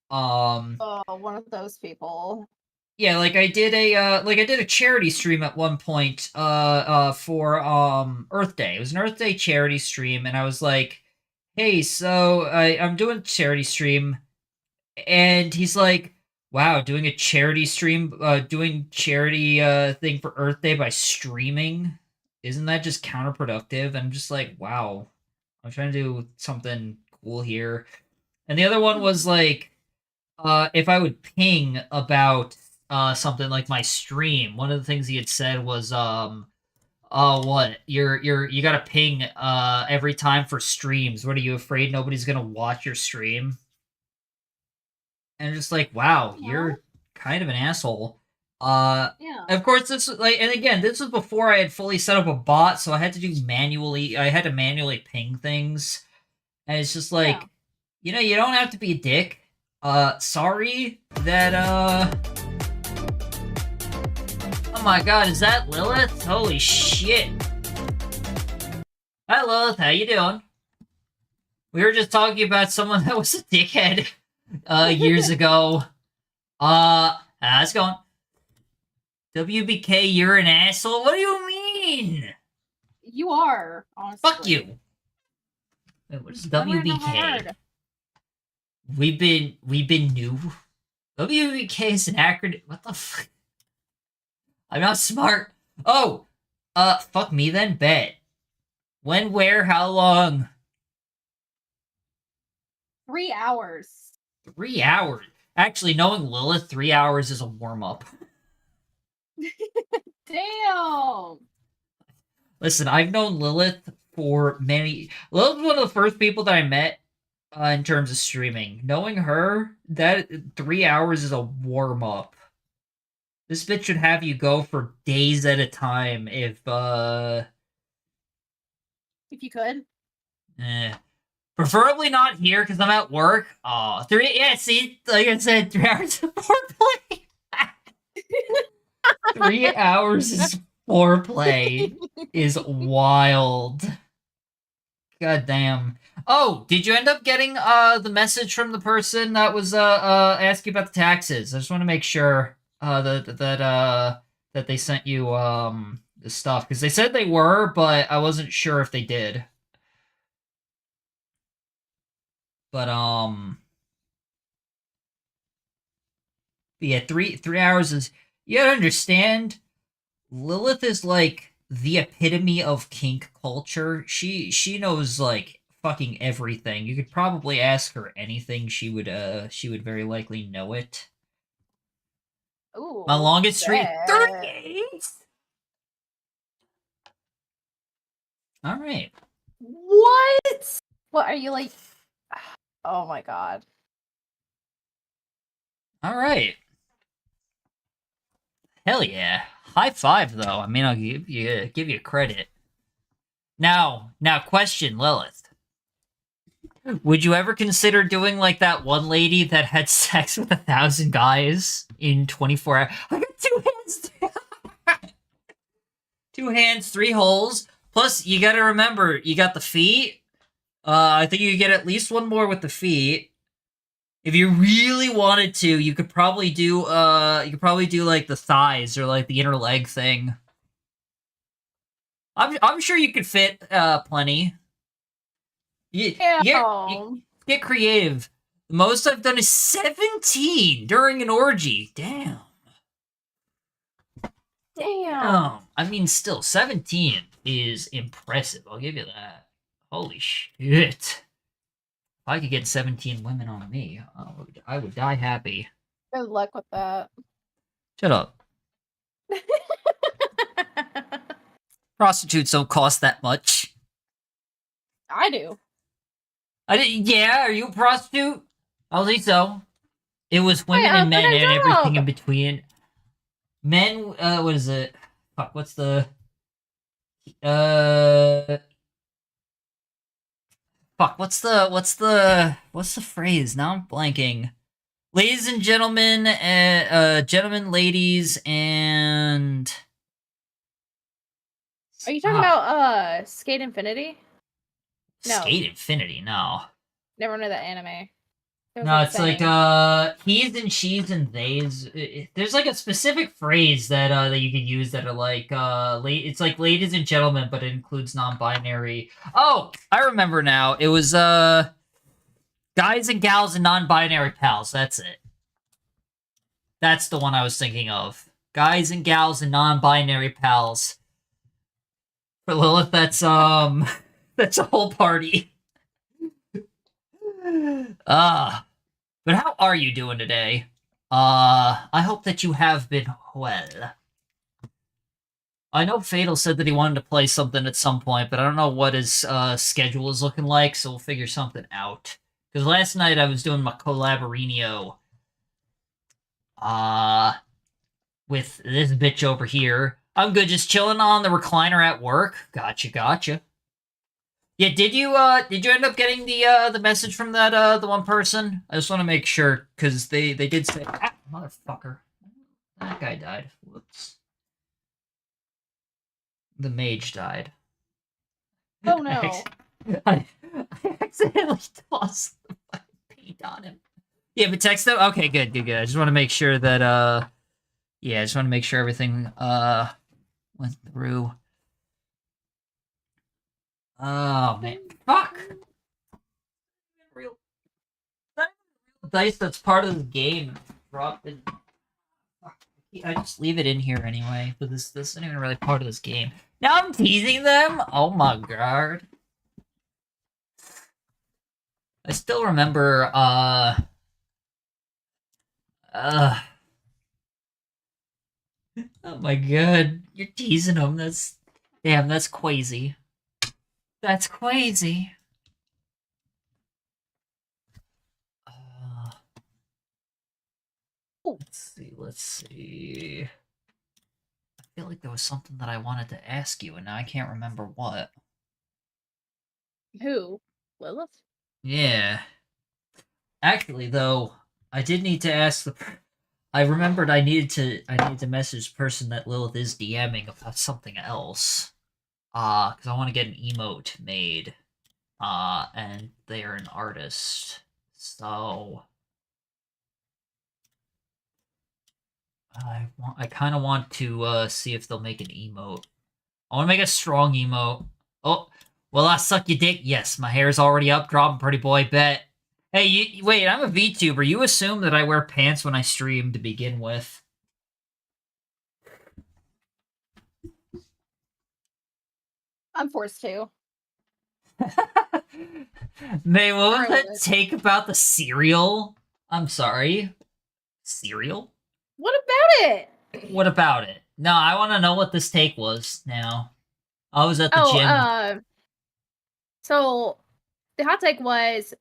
Oh, one of those people. Yeah, I did a charity stream at one point for Earth Day. It was an Earth Day charity stream, and I was like, hey, so I'm doing a charity stream, and he's like, wow, doing a charity stream, doing charity thing for Earth Day by streaming, isn't that just counterproductive? And I'm just like, wow, I'm trying to do something cool here. And the other one was like, if I would ping about something like my stream, one of the things he had said was what you gotta ping every time for streams. What, are you afraid nobody's gonna watch your stream? And I'm just like, wow, you're kind of an asshole. Yeah. Of course, this was like, and again, this was before I had fully set up a bot, so I had to manually ping things, and it's just like, you don't have to be a dick. Sorry that oh my god, is that Lilith? Holy shit. Hi Lilith, how you doing? We were just talking about someone that was a dickhead years ago. How's it going? WBK, you're an asshole? What do you mean? You are, honestly. Fuck you. Wait, what is WBK? We've been new. WBK is an acronym. What the fuck? I'm not smart. Oh, fuck me then. Bet. When, where, how long? 3 hours. 3 hours. Actually, knowing Lilith, 3 hours is a warm up. Damn. Listen, I've known Lilith for many. Lilith was one of the first people that I met in terms of streaming. Knowing her, that 3 hours is a warm up. This bitch should have you go for days at a time if you could. Preferably not here because I'm at work. Oh, see, like I said, 3 hours of foreplay. 3 hours of foreplay is wild. God damn. Oh, did you end up getting the message from the person that was asking about the taxes? I just want to make sure that they sent you the stuff because they said they were, but I wasn't sure if they did. But yeah, 3 hours is, you gotta understand, Lilith is like the epitome of kink culture. She knows like fucking everything. You could probably ask her anything, she would very likely know it. Ooh, My longest streak, bet. 38. All right. What? What are you like? Oh my god. All right. Hell yeah. High five though. I mean, I'll give you credit. Now question, Lilith. Would you ever consider doing like that one lady that had sex with 1,000 guys in 24 hours? I got 2 hands. 2 hands, 3 holes. Plus, you gotta remember, you got the feet. I think you get at least one more with the feet. If you really wanted to, you could probably do like the thighs or like the inner leg thing. I'm sure you could fit plenty. You get creative. The most I've done is 17 during an orgy. Damn. I mean, still 17 is impressive. I'll give you that. Holy shit. If I could get 17 women on me, I would die happy. Good luck with that. Shut up. Prostitutes don't cost that much. I do. Yeah, are you a prostitute? I'll think so. It was women and men and everything in between. Men, what is it? Fuck, what's the... Fuck, what's the phrase? Now I'm blanking. Ladies and gentlemen, gentlemen, ladies, and... Are you talking about, Skate Infinity? No. Skate Infinity, no. Never know that anime. No, it's like he's and she's and they's. There's like a specific phrase that you can use that are like it's like ladies and gentlemen, but it includes non-binary. Oh, I remember now. It was guys and gals and non-binary pals. That's it. That's the one I was thinking of. Guys and gals and non-binary pals. For Lilith, that's that's a whole party. But how are you doing today? I hope that you have been well. I know Fatal said that he wanted to play something at some point, but I don't know what his schedule is looking like, so we'll figure something out. Because last night I was doing my Collaborinio with this bitch over here. I'm good, just chilling on the recliner at work. Gotcha. Yeah, did you end up getting the message from that the one person? I just want to make sure because they did say, motherfucker, that guy died. Whoops. The mage died. Oh no! I accidentally tossed the fucking paint on him. Yeah, but text them. Okay, good. I just want to make sure that yeah, I just want to make sure everything went through. Oh man, fuck! Real dice that's part of the game. Drop it. I just leave it in here anyway, but this isn't even really part of this game. Now I'm teasing them? Oh my god. I still remember, oh my god, you're teasing them, that's crazy. That's crazy. Let's see. I feel like there was something that I wanted to ask you, and now I can't remember what. Who? Lilith? Yeah. Actually, though, I did need to ask the. I remembered I needed to message the person that Lilith is DMing about something else. Because I want to get an emote made. And they are an artist. So I kind of want to see if they'll make an emote. I want to make a strong emote. Oh, well, I suck your dick. Yes, my hair's already up. Dropping, pretty boy. Bet. Hey, wait. I'm a VTuber. You assume that I wear pants when I stream to begin with. I'm forced to. May, what was that Regardless. take about the cereal? I'm sorry. Cereal? What about it? What about it? No, I want to know what this take was now. I was at the gym. So the hot take was,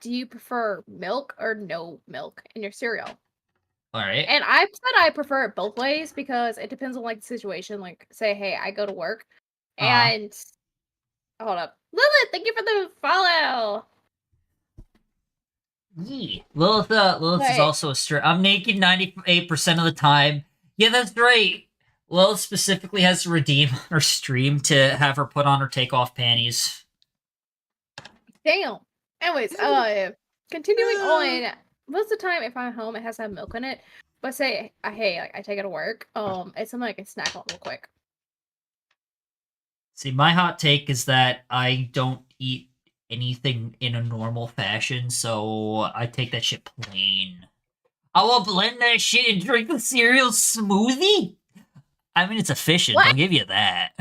do you prefer milk or no milk in your cereal? All right. And I said I prefer it both ways because it depends on like the situation. Like, say, hey, I go to work, and hold up, Lilith, thank you for the follow. Yeah. Lilith is Wait. also a stream. I'm naked 98% of the time. Yeah, that's right. Lilith specifically has to redeem her stream to have her put on her take-off panties. Damn. Anyways, continuing on. Most of the time, if I'm home, it has to have milk in it. But say, hey, like, I take it to work. It's something I can snack on real quick. See, my hot take is that I don't eat anything in a normal fashion, so I take that shit plain. I will blend that shit and drink the cereal smoothie? I mean, it's efficient, What? I'll give you that.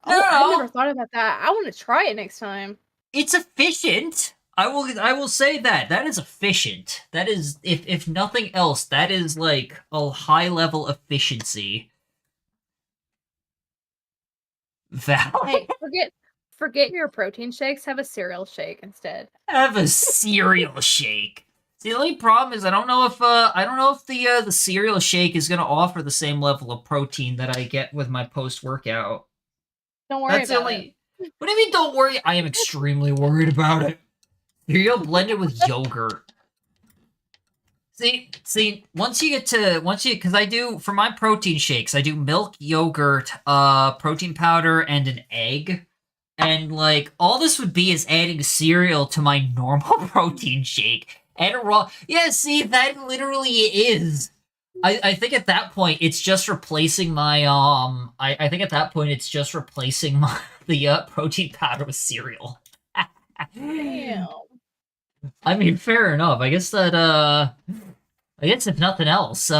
Oh, I never thought about that. I want to try it next time. It's efficient. I will say that. That is efficient. That is, if nothing else, that is like a high level efficiency. Val, Hey, forget your protein shakes. Have a cereal shake instead. have a cereal shake. See, the only problem is I don't know if the cereal shake is gonna offer the same level of protein that I get with my post workout. Don't worry That's the about only. What do you mean? Don't worry. I am extremely worried about it. Cereal blended with yogurt. See, because I do, for my protein shakes, I do milk, yogurt, protein powder, and an egg. And, like, all this would be is adding cereal to my normal protein shake. And a raw, yeah, see, that literally is. I think at that point, it's just replacing my, I think at that point, it's just replacing the protein powder with cereal. Damn. I mean, fair enough. I guess if nothing else,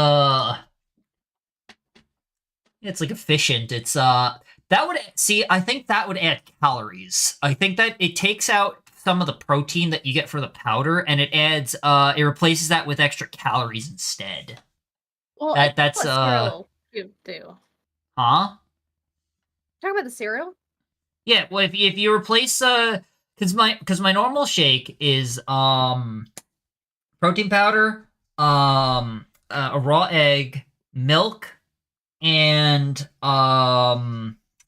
it's like efficient. It's that would see. I think that would add calories. I think that it takes out some of the protein that you get for the powder, and it adds it replaces that with extra calories instead. Well, that's cereal you do. Huh? Talk about the cereal. Yeah. Well, if you replace because my normal shake is protein powder, a raw egg, milk, and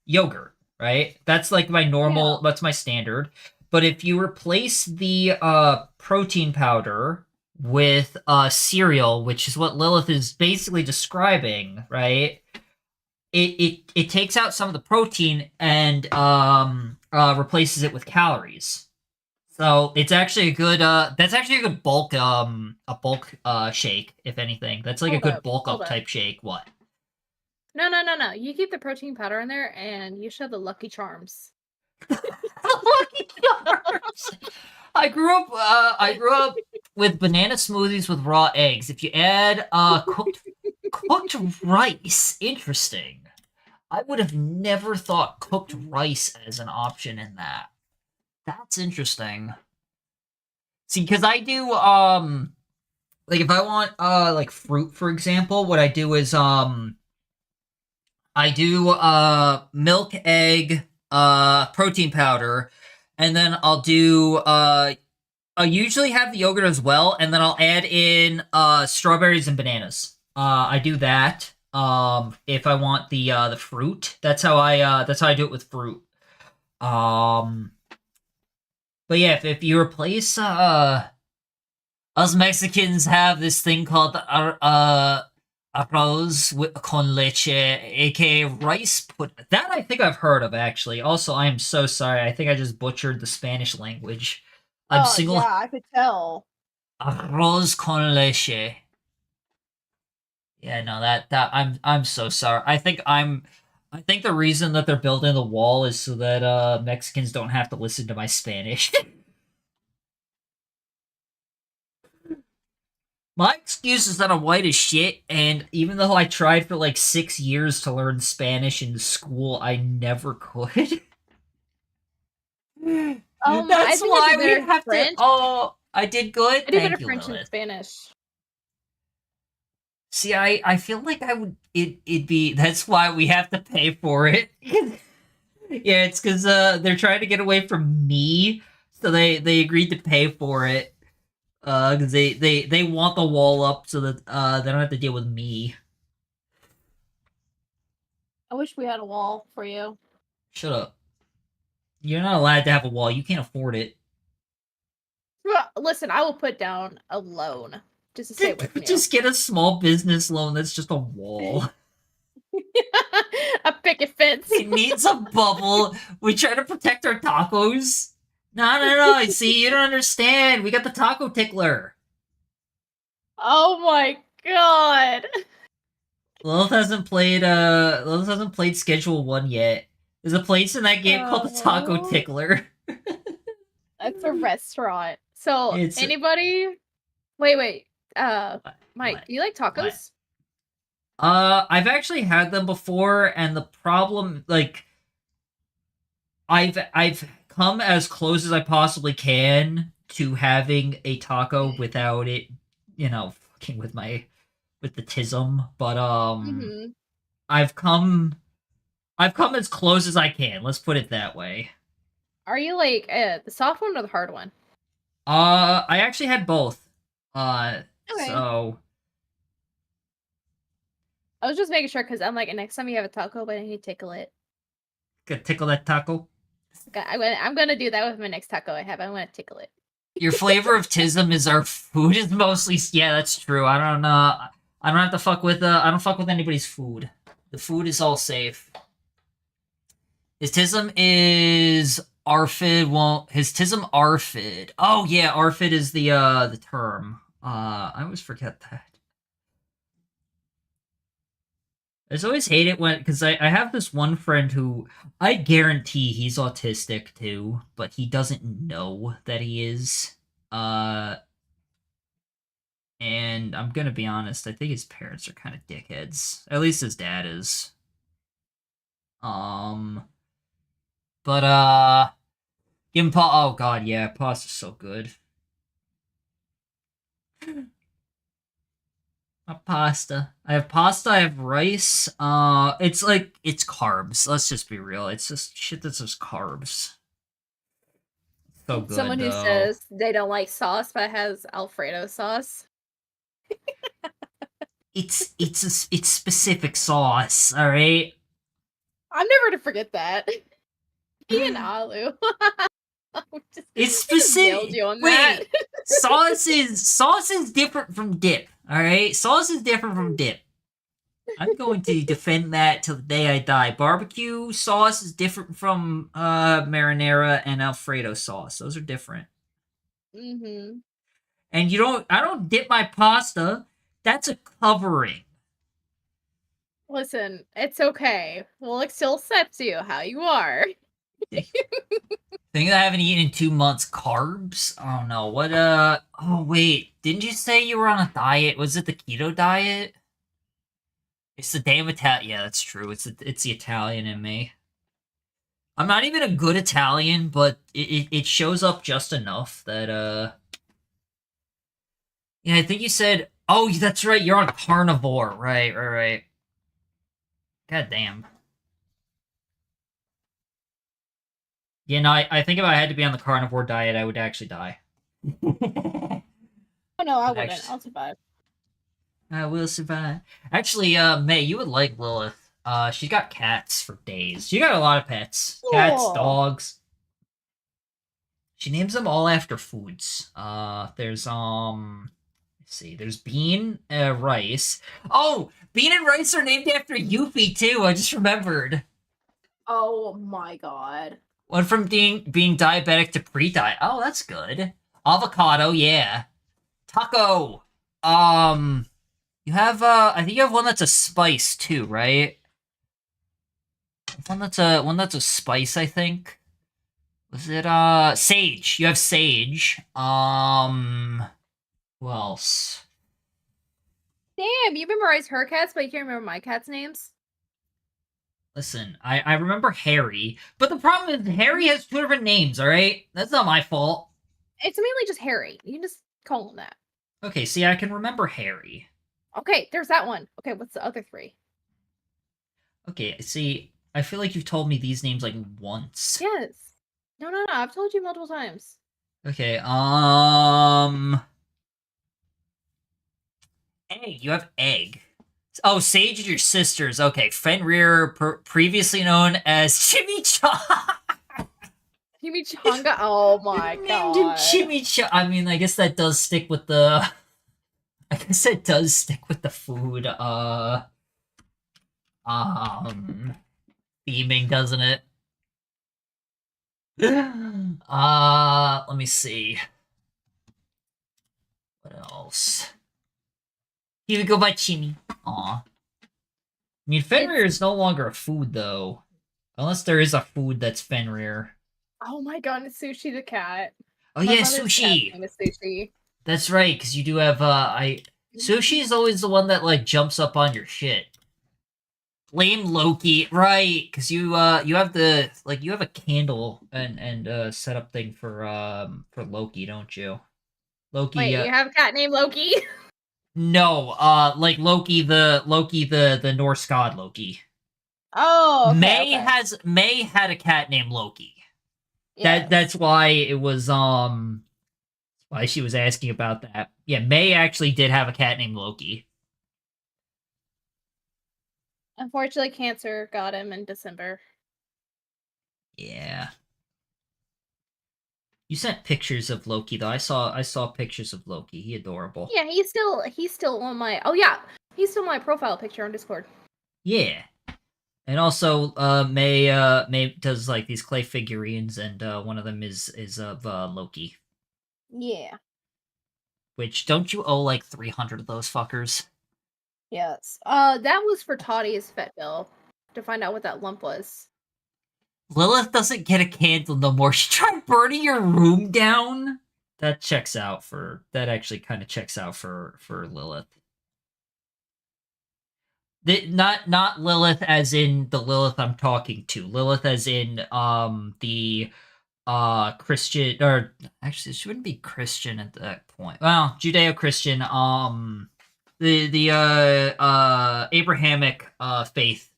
yogurt, right? That's like my normal, that's my standard. But if you replace the protein powder with cereal, which is what Lilith is basically describing, right? It takes out some of the protein and replaces it with calories. So it's actually a good that's actually a good bulk shake, if anything. That's like a good bulk up type shake. What? No. You keep the protein powder in there and you shove the Lucky Charms. Lucky Charms. I grew up with banana smoothies with raw eggs. If you add cooked rice, interesting. I would have never thought cooked rice as an option in that. That's interesting. See, because I do, like, if I want, like, fruit, for example, what I do is, I do, milk, egg, protein powder, and then I'll do, I usually have the yogurt as well, and then I'll add in strawberries and bananas. I do that. If I want the fruit, that's how I do it with fruit. Um, but yeah, if you replace us Mexicans have this thing called arroz con leche, aka rice put. That I think I've heard of actually. Also, I am so sorry. I think I just butchered the Spanish language. I'm Oh single yeah, I could tell. arroz con leche. Yeah, no, that I'm so sorry. I think the reason that they're building the wall is so that Mexicans don't have to listen to my Spanish. My excuse is that I'm white as shit, and even though I tried for like 6 years to learn Spanish in school, I never could. I That's think I why did we better in have to. French. Oh, I did good. I did better Thank you, French and Lilith. Spanish. See, I feel like I would. It'd be. That's why we have to pay for it. Yeah, it's because they're trying to get away from me, so they agreed to pay for it. Because they want the wall up so that they don't have to deal with me. I wish we had a wall for you. Shut up. You're not allowed to have a wall. You can't afford it. Well, listen, I will put down a loan just to stay away from you. Just get a small business loan that's just a wall. A picket fence. It needs a bubble. We try to protect our tacos. No. See, you don't understand. We got the taco tickler. Oh my god. Lilith hasn't played Schedule 1 yet. There's a place in that game called the Taco Oh. Tickler. That's a restaurant. So It's- anybody wait. Mike, What? do you like tacos? I've actually had them before, and the problem, like, I've come as close as I possibly can to having a taco without it, fucking with the tism. But Mm-hmm. I've come as close as I can. Let's put it that way. Are you like the soft one or the hard one? I actually had both. Okay. So I was just making sure because I'm like, next time you have a taco, but I need to tickle it. gonna tickle that taco. I'm gonna do that with my next taco I have. I'm gonna tickle it. Your flavor of tism is our food is mostly. Yeah, that's true. I don't know. I don't have to fuck with. I don't fuck with anybody's food. The food is all safe. His tism is Arfid. Well, his tism Arfid. Oh yeah, Arfid is the term. I always forget that. I just always hate it when, because I have this one friend who I guarantee he's autistic too, but he doesn't know that he is. And I'm gonna be honest, I think his parents are kind of dickheads. At least his dad is. But give him oh god, yeah, pasta's so good. A pasta. I have pasta, I have rice. It's carbs. Let's just be real. It's just shit that's just carbs. So good. Someone who though. says they don't like sauce but has Alfredo sauce. It's specific sauce, alright? I'm never to forget that. Me and Alu. It's I just specific. nailed you on Wait, that. sauce is different from dip, alright? Sauce is different from dip. I'm going to defend that till the day I die. Barbecue sauce is different from marinara and Alfredo sauce. Those are different. Mm-hmm. And I don't dip my pasta. That's a covering. Listen, it's okay. We'll still accept you how you are. Thing that I haven't eaten in 2 months. Carbs? Oh no. What oh wait. Didn't you say you were on a diet? Was it the keto diet? It's the damn Italian. Yeah, that's true. It's the Italian in me. I'm not even a good Italian, but it shows up just enough that yeah, I think you said, oh, that's right, you're on carnivore. Right. God damn. Yeah, no, I think if I had to be on the carnivore diet, I would actually die. Oh no, I wouldn't. Next. I'll survive. I will survive. Actually, May, you would like Lilith. She's got cats for days. She got a lot of pets. Cats, Cool. dogs. She names them all after foods. There's let's see, there's bean, rice. Oh, bean and rice are named after Yuffie too. I just remembered. Oh my god. Went from being diabetic to pre-diet. Oh, that's good. Avocado, yeah. Taco. You have I think you have one that's a spice too, right? One that's a spice, I think. Was it sage? You have sage. Who else? Damn, you memorize her cats, but you can't remember my cats' names? Listen, I remember Harry, but the problem is Harry has two different names, alright? That's not my fault. It's mainly just Harry. You can just call him that. Okay, see, I can remember Harry. Okay, there's that one. Okay, what's the other three? Okay, see, I feel like you've told me these names like once. Yes. No, I've told you multiple times. Okay, Egg, you have Egg. Oh, Sage and your sisters. Okay, Fenrir, previously known as Chimichanga. Chimichanga? Oh my Named god. him Chimichanga. I mean, I guess that does stick with the... I guess it does stick with the food, theming, doesn't it? Let me see. What else? Here we go by Chimmy. Aw. I mean, Fenrir is no longer a food, though. Unless there is a food that's Fenrir. Oh my god, it's Sushi the cat. Oh My yeah, mother's cat's Sushi! name is Sushi. That's right, because you do have, Sushi is always the one that, like, jumps up on your shit. Blame Loki, right? Because you have the, like, you have a candle and setup thing for Loki, don't you? Loki. Wait, you have a cat named Loki? No, like Loki the Norse god Loki. Oh, okay, May had a cat named Loki. Yes. That's why it was why she was asking about that. Yeah, May actually did have a cat named Loki. Unfortunately, cancer got him in December. Yeah. You sent pictures of Loki though. I saw pictures of Loki. He adorable. Yeah, he's still on my. Oh yeah, he's still my profile picture on Discord. Yeah. And also, May does like these clay figurines, and one of them is of Loki. Yeah. Which don't you owe like 300 of those fuckers? Yes. That was for Toddy's vet bill to find out what that lump was. Lilith doesn't get a candle no more. She tried burning your room down. That checks out for that. Actually, kind of checks out for Lilith. Not Lilith as in the Lilith I'm talking to. Lilith as in the Christian, or actually she wouldn't be Christian at that point. Well, Judeo-Christian, the Abrahamic faith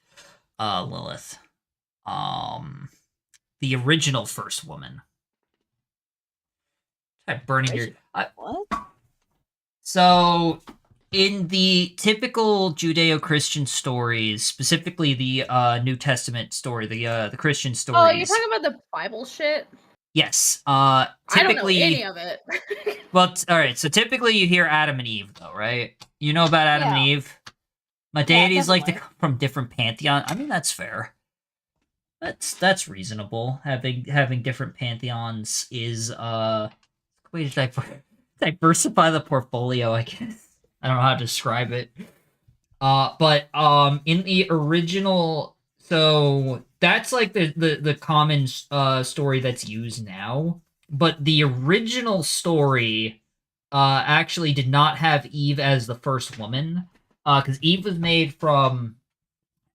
Lilith. The original first woman. Try burning your What? So in the typical Judeo-Christian stories, specifically the New Testament story, the Christian stories. Oh, you're talking about the Bible shit? Yes. Typically, I don't know any of it. Well, all right. So typically, you hear Adam and Eve, though, right? You know about Adam and Yeah. Eve. My deities like to definitely. come from different pantheon. I mean, that's fair. That's reasonable. Having different pantheons is way to diversify the portfolio. I guess I don't know how to describe it. But in the original, so that's like the common story that's used now. But the original story actually did not have Eve as the first woman, because Eve was made from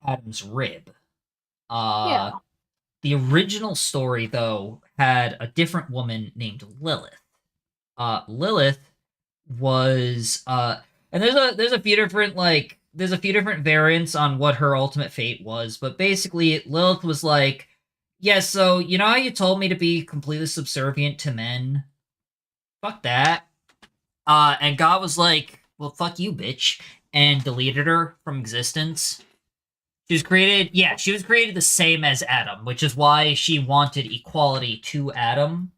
Adam's rib. Yeah. The original story, though, had a different woman named Lilith. Lilith was and there's a few different variants on what her ultimate fate was, but basically Lilith was like, yeah, so you know how you told me to be completely subservient to men? fuck that. And God was like, well, fuck you, bitch, and deleted her from existence. She was created the same as Adam, which is why she wanted equality to Adam.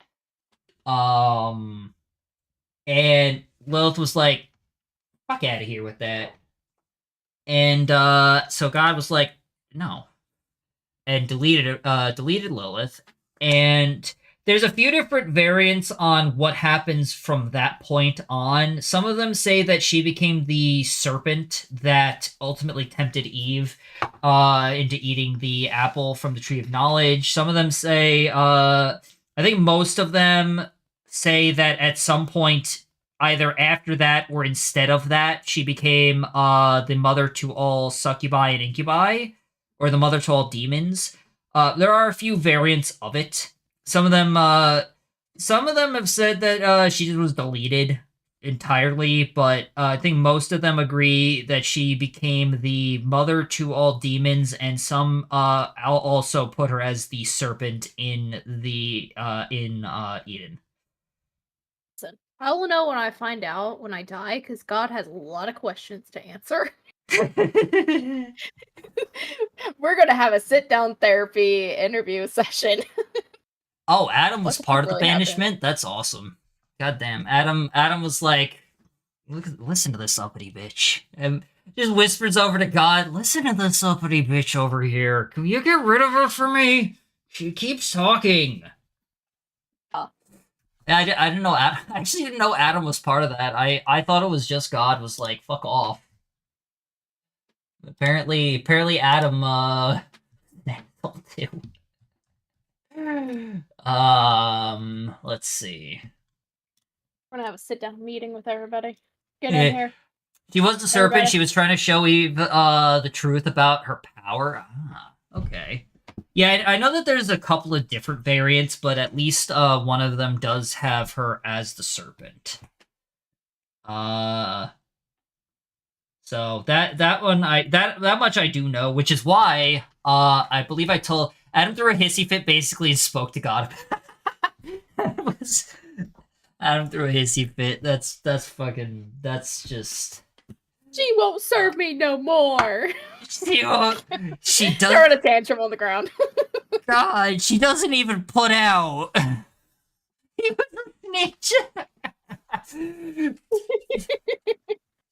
And Lilith was like, fuck out of here with that. And so God was like, no. And deleted Lilith. And there's a few different variants on what happens from that point on. Some of them say that she became the serpent that ultimately tempted Eve into eating the apple from the tree of knowledge. Some of them say, I think most of them say that at some point, either after that or instead of that, she became the mother to all succubi and incubi, or the mother to all demons. There are a few variants of it. Some of them have said that she was deleted entirely, but I think most of them agree that she became the mother to all demons, and some also put her as the serpent in Eden. Listen, I will know when I find out when I die, because God has a lot of questions to answer. We're gonna have a sit-down therapy interview session. Oh, Adam was What the part fuck of the really happened? banishment? That's awesome. Goddamn. Adam was like, listen to this uppity bitch. And just whispers over to God, listen to this uppity bitch over here. Can you get rid of her for me? She keeps talking. I didn't know Adam. I actually didn't know Adam was part of that. I thought it was just God was like, fuck off. Apparently Adam, too. Let's see. We're gonna have a sit-down meeting with everybody. Get in here. She was the serpent. Everybody. She was trying to show Eve the truth about her power. Okay. Yeah, I know that there's a couple of different variants, but at least one of them does have her as the serpent. So that one that much I do know, which is why I believe I told Adam threw a hissy fit basically and spoke to God. Adam threw a hissy fit. That's just. She won't serve me no more. She does. Throwing a tantrum on the ground. God, she doesn't even put out. He was a snitch.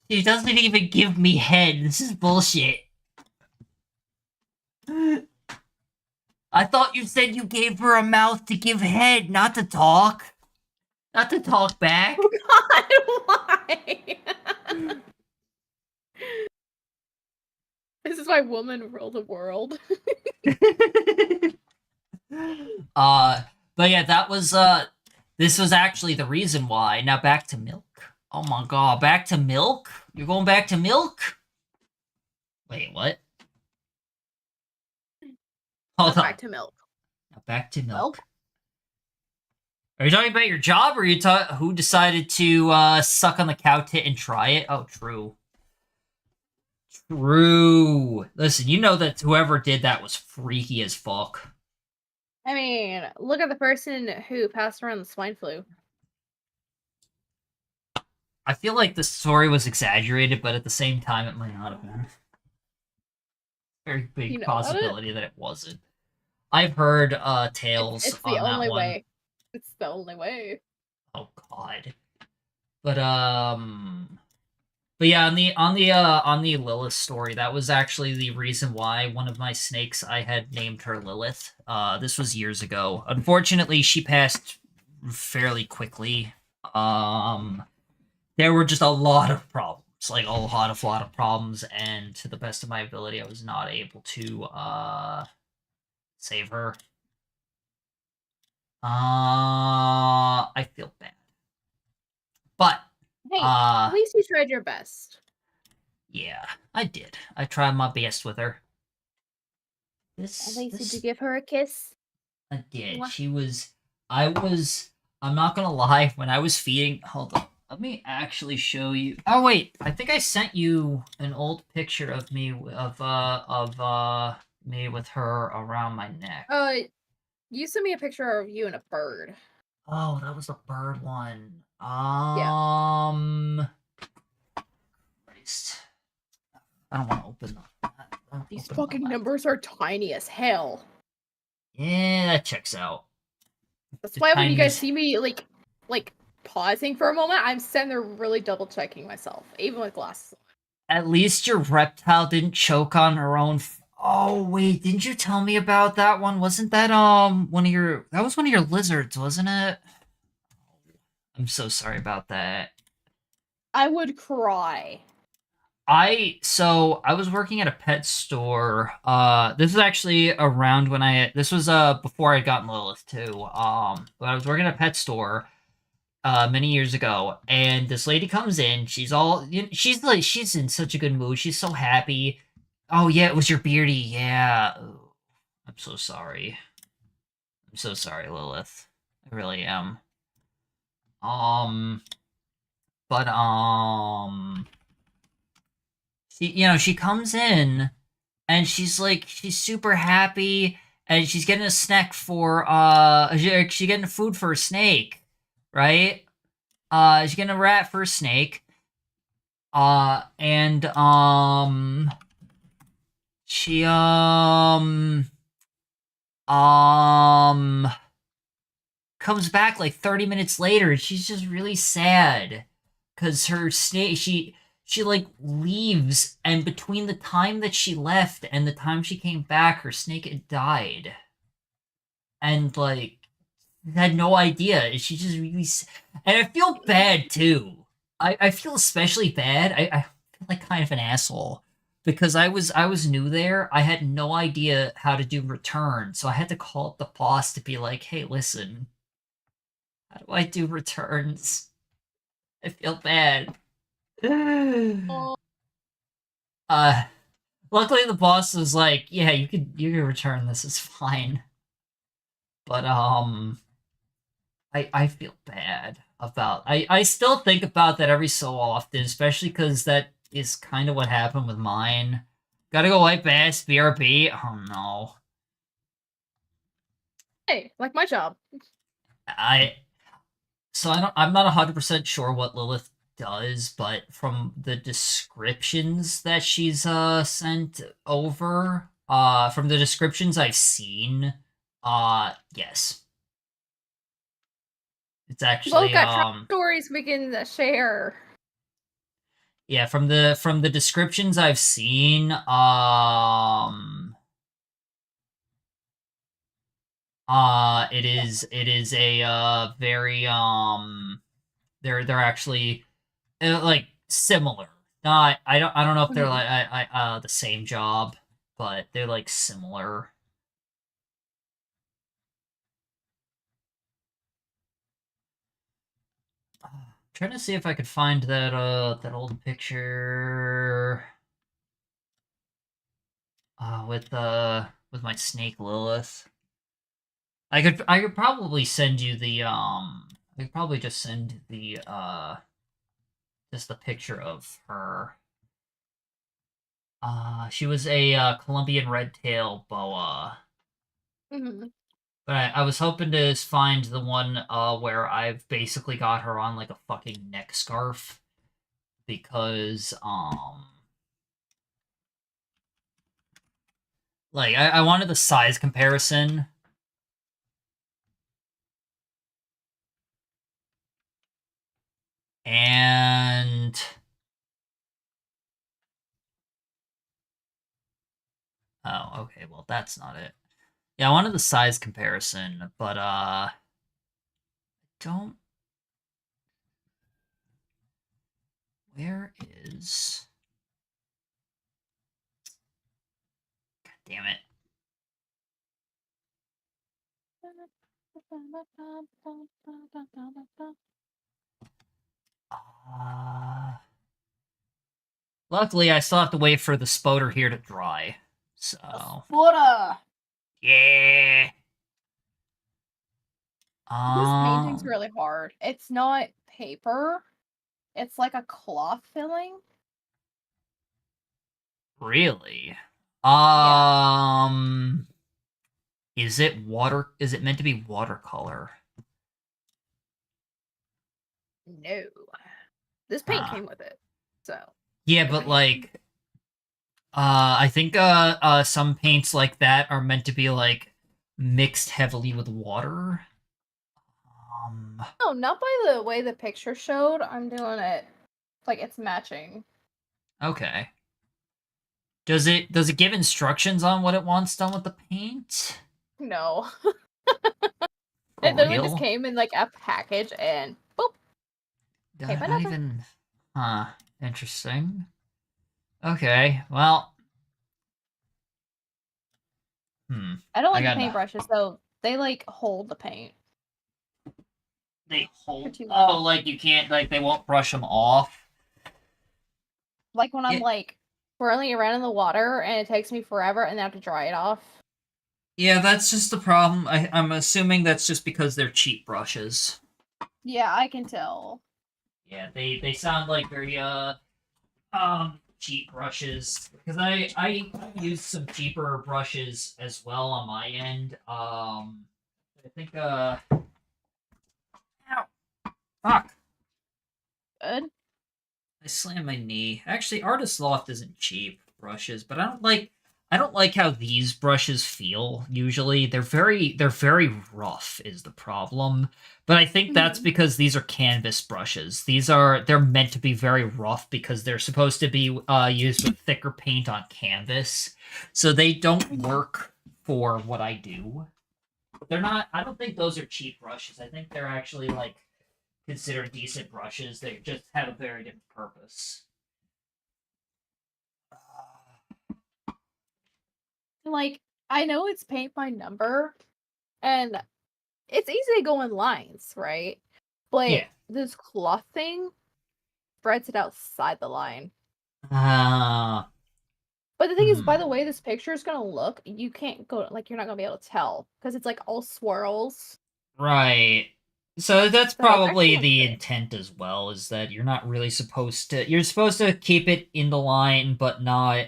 She doesn't even give me head. This is bullshit. I thought you said you gave her a mouth to give head, not to talk. Not to talk back. God, why? This is why women rule the world. But yeah, that was this was actually the reason why. Now back to milk. Oh my god, back to milk? You're going back to milk? Wait, what? Hold on. Back to milk. Now back to milk. Are you talking about your job, or are you who decided to suck on the cow tit and try it? Oh, true. True. Listen, you know that whoever did that was freaky as fuck. I mean, look at the person who passed around the swine flu. I feel like the story was exaggerated, but at the same time, it might not have been. Very big possibility that it wasn't. I've heard tales it's on the that only one. way. It's the only way. Oh god. But yeah, on the Lilith story, that was actually the reason why one of my snakes I had named her Lilith. This was years ago. Unfortunately, she passed fairly quickly. There were just a lot of problems, like a lot of problems, and to the best of my ability, I was not able to save her. I feel bad, but hey, at least you tried your best. Yeah, I did. I tried my best with her. At least did you give her a kiss? I did. What? I'm not gonna lie. When I was feeding, hold on. Let me actually show you. Oh wait, I think I sent you an old picture of me of me with her around my neck. You sent me a picture of you and a bird. Oh, that was a bird one. Christ. I don't want to open them. These fucking numbers are tiny as hell. Yeah, that checks out. That's The why when you guys tiniest- see me like pausing for a moment, I'm sitting there really double checking myself, even with glasses on. At least your reptile didn't choke on her own. Oh wait, didn't you tell me about that one? Wasn't that one of your? That was one of your lizards, wasn't it? I'm so sorry about that. I would cry. I was working at a pet store. This was actually around when this was before I had gotten Lilith too. But I was working at a pet store many years ago, and this lady comes in. She's all she's in such a good mood. She's so happy. Oh yeah, it was your beardy. Yeah. Oh, I'm so sorry. I'm so sorry, Lilith. I really am. But she comes in and she's super happy and she's getting a snack for she's getting food for a snake, right? She's getting a rat for a snake. And she comes back like 30 minutes later and she's just really sad because her snake she like leaves, and between the time that she left and the time she came back, her snake had died. And like had no idea. And she just really and I feel bad too. I feel especially bad. I feel like kind of an asshole because I was new there. I had no idea how to do return, so I had to call up the boss to be like, "Hey, listen, how do I do returns? I feel bad." Luckily the boss was like, "Yeah, you can return this. It's fine." But I feel bad about I still think about that every so often, especially because that is kind of what happened with mine. Gotta go wipe ass, BRB. Oh no. Hey, like my job. I'm not 100% sure what Lilith does, but from the descriptions that she's sent over, from the descriptions I've seen, yes. It's actually Both got top stories we can share. yeah, from the descriptions I've seen, it is a very they're actually like similar. Not I don't know if they're like the same job, but they're like similar. Trying to see if I could find that old picture with my snake Lilith. I could probably send you the I could probably just send the just the picture of her. She was a Colombian red-tail boa. Mm-hmm. But I was hoping to find the one where I've basically got her on like a fucking neck scarf because like I wanted the size comparison. And oh, okay, well that's not it. Yeah, I wanted the size comparison, but don't where is God damn it. Luckily, I still have to wait for the spoder here to dry. So. Spoder! Yeah. This painting's really hard. It's not paper. It's like a cloth filling. Really? Is it meant to be watercolor? No. This paint Ah. came with it. So. Yeah, but like, I think some paints like that are meant to be like mixed heavily with water. No, not by the way the picture showed. I'm doing it like it's matching. Okay. Does it give instructions on what it wants done with the paint? No. For It literally just real? came in like a package and boop. I but don't nothing. even. Huh. Interesting. Okay. Well. I don't I like the got paintbrushes though. They like hold the paint. They hold. too Oh, long. like you can't. Like they won't brush them off. Like when I'm Yeah. like swirling around in the water and it takes me forever and I have to dry it off. Yeah, that's just the problem. I'm assuming that's just because they're cheap brushes. Yeah, I can tell. Yeah, they sound like very cheap brushes because I use some cheaper brushes as well on my end. I think ow, fuck, Good. I slammed my knee. Actually, Artist Loft isn't cheap brushes, but I don't like how these brushes feel usually. They're very rough is the problem. But I think that's because these are canvas brushes. They're meant to be very rough because they're supposed to be used with thicker paint on canvas. So they don't work for what I do. They're not I don't think those are cheap brushes. I think they're actually like considered decent brushes. They just have a very different purpose. Like, I know it's paint by number, and it's easy to go in lines, right? But Yeah. this cloth thing spreads it outside the line. Ah. But the thing is, by the way this picture is gonna look, you can't go like you're not gonna be able to tell because it's like all swirls. Right. So that's So it's probably actually the good. intent as well, is that you're not really supposed to you're supposed to keep it in the line, but not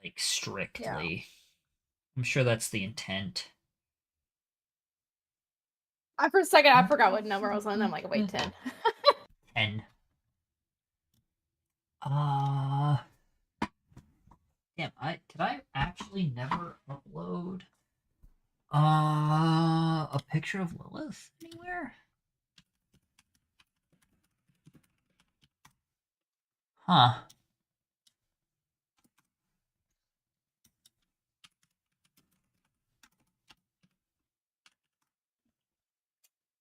like strictly. I'm sure that's the intent. For a second, I forgot what number I was on. I'm like, wait, 10. 10. Damn, did I actually never upload a picture of Lilith anywhere? Huh.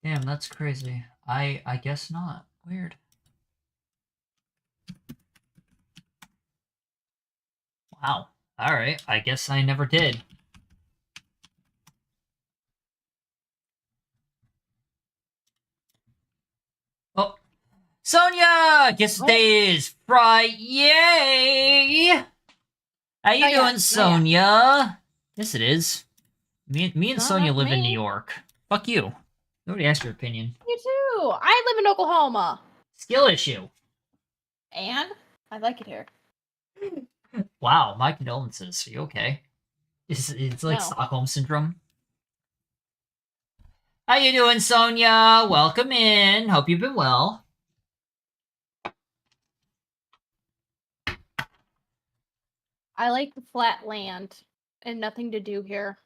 Damn, that's crazy. I guess not. Weird. Wow. Alright, I guess I never did. Oh. Sonia! Guess the day is Friday! How you doing, Sonia? Yes, it is. Me and Sonia live in New York. Fuck you. Nobody asked your opinion. You too. I live in Oklahoma. Skill issue. And I like it here. Wow, my condolences. Are you okay? It's like Stockholm syndrome. How you doing, Sonia? Welcome in. Hope you've been well. I like the flat land and nothing to do here.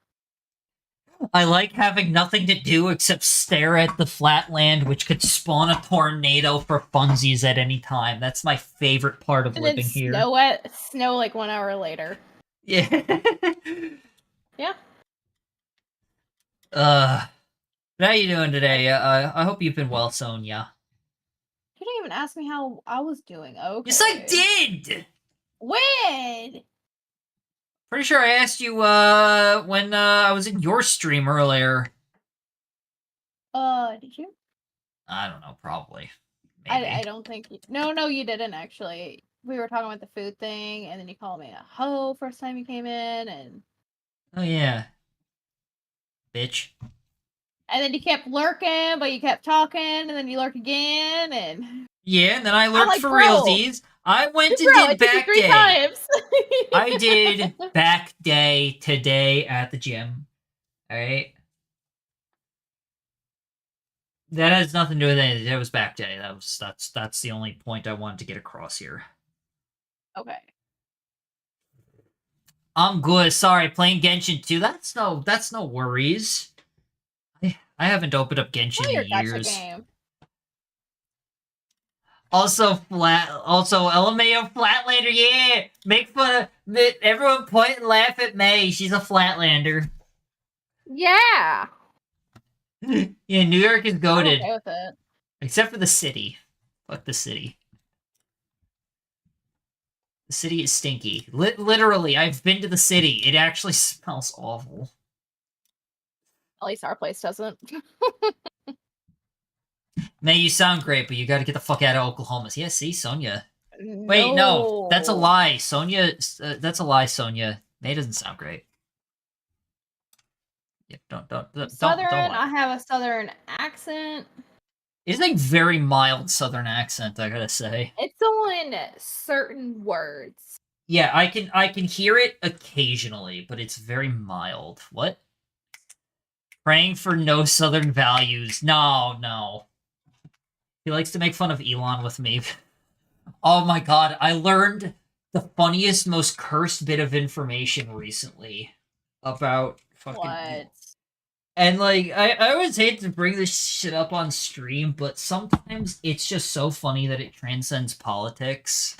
I like having nothing to do except stare at the flat land, which could spawn a tornado for funsies at any time. That's my favorite part of living here. Snow like 1 hour later. Yeah. Yeah. How you doing today? I hope you've been well, Sonia. You didn't even ask me how I was doing. Okay. Yes, I did! When? Pretty sure I asked you, when, I was in your stream earlier. Did you? I don't know, probably. Maybe. I don't think you... No, you didn't, actually. We were talking about the food thing, and then you called me a hoe first time you came in, and... Oh, yeah. Bitch. And then you kept lurking, but you kept talking, and then you lurk again, and... Yeah, and then I lurked like, for bro. realties. I went and did back day. Times. I did back day today at the gym. Alright? That has nothing to do with anything. That was back day. That's the only point I wanted to get across here. Okay. I'm good. Sorry, playing Genshin 2. That's no worries. I haven't opened up Genshin Play your in gacha years. game. Also LMAO Flatlander, yeah! Make fun of everyone point and laugh at May. She's a Flatlander. Yeah. Yeah, New York is I'm goated. okay with it. Except for the city. Fuck the city. The city is stinky. Literally, I've been to the city. It actually smells awful. At least our place doesn't. May, you sound great, but you gotta get the fuck out of Oklahoma. Yeah, see, Sonia. Wait, no, that's a lie. Sonia, that's a lie, Sonia. May doesn't sound great. Yeah, don't Southern, lie. I have a southern accent. It's a very mild southern accent, I gotta say. It's on certain words. Yeah, I can hear it occasionally, but it's very mild. What? Praying for no southern values. No. He likes to make fun of Elon with me. Oh my god, I learned the funniest, most cursed bit of information recently about fucking What? And like I always hate to bring this shit up on stream, but sometimes it's just so funny that it transcends politics.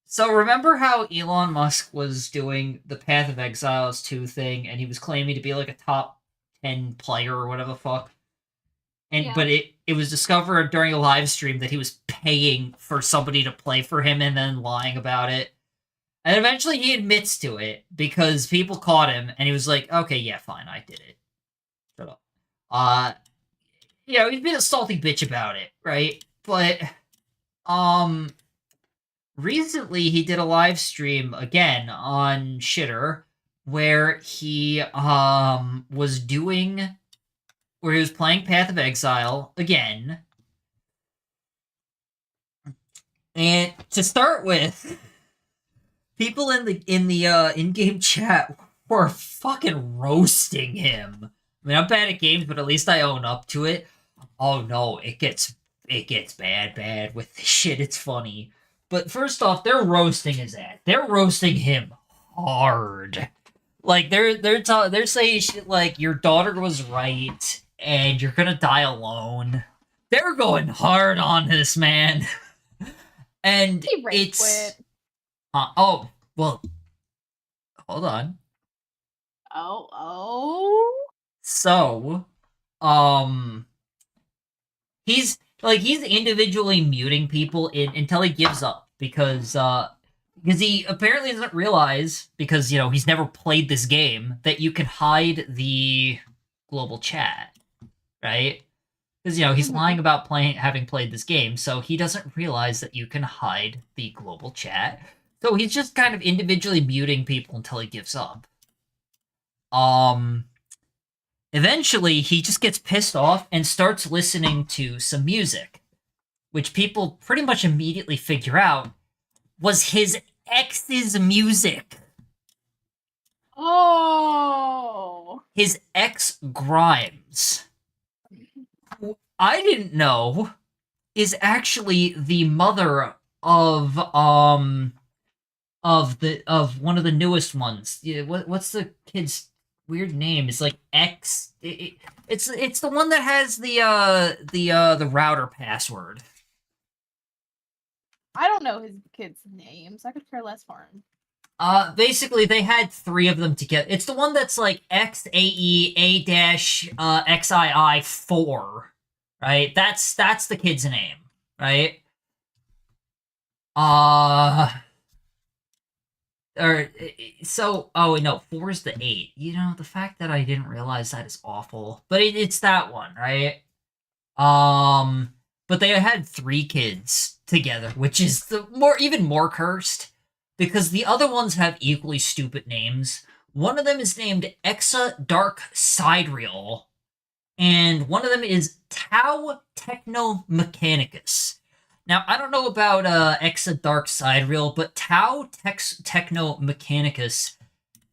So remember how Elon Musk was doing the Path of Exiles 2 thing, and he was claiming to be like a top 10 player or whatever the fuck? And Yeah. but it was discovered during a live stream that he was paying for somebody to play for him and then lying about it. And eventually he admits to it because people caught him and he was like, okay, yeah, fine, I did it. Shut up. He's been a salty bitch about it, right? But recently he did a live stream again on Shitter where he was playing Path of Exile again. And to start with, people in the in-game chat were fucking roasting him. I mean, I'm bad at games, but at least I own up to it. Oh no, it gets bad with this shit. It's funny. But first off, they're roasting his ass. They're roasting him hard. Like they're saying shit like your daughter was right and you're gonna die alone. They're going hard on this man. And He rage it's quit. oh, well, hold on. Oh. So, he's individually muting people until he gives up because he apparently doesn't realize, because he's never played this game, that you can hide the global chat, right? Because he's lying about having played this game, so he doesn't realize that you can hide the global chat. So he's just kind of individually muting people until he gives up. Eventually, he just gets pissed off and starts listening to some music, which people pretty much immediately figure out was his ex's music. Oh. His ex Grimes, who I didn't know is actually the mother of one of the newest ones. Yeah, what's the kid's weird name? It's like X. It's the one that has the router password. I don't know his kids' names. I could care less for him. Basically, they had 3 of them together. It's the one that's like XAE-A-XII4, right? That's the kid's name, right? Oh no, 4 is the 8. The fact that I didn't realize that is awful. But it's that one, right? But they had 3 kids together, which is even more cursed, because the other ones have equally stupid names. One of them is named Exa Dark Sidereal, and one of them is Tau Techno Mechanicus. Now, I don't know about Exa Dark Sidereal, but Tau Techno Mechanicus,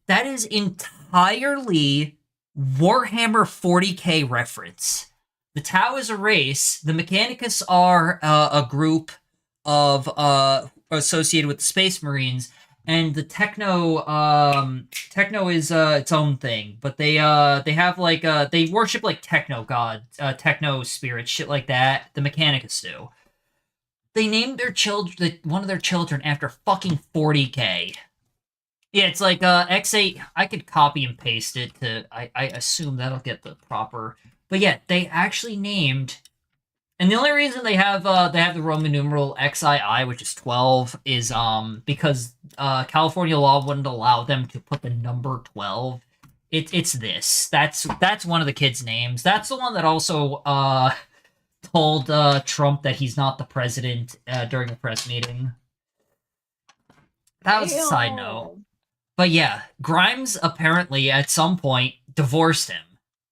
that is entirely Warhammer 40k reference. The Tau is a race. The Mechanicus are a group of associated with the Space Marines, and the Techno is its own thing. But they have like they worship like techno gods, techno spirits, shit like that. The Mechanicus do. They named their one of their children after fucking 40k. Yeah, it's like X8. I could copy and paste it to. I assume that'll get the proper. But yeah, they actually named, and the only reason they have the Roman numeral XII, which is 12, is because California law wouldn't allow them to put the number 12. It's this. That's one of the kids' names. That's the one that also told Trump that he's not the president during a press meeting. That was a side note. But yeah, Grimes apparently at some point divorced him.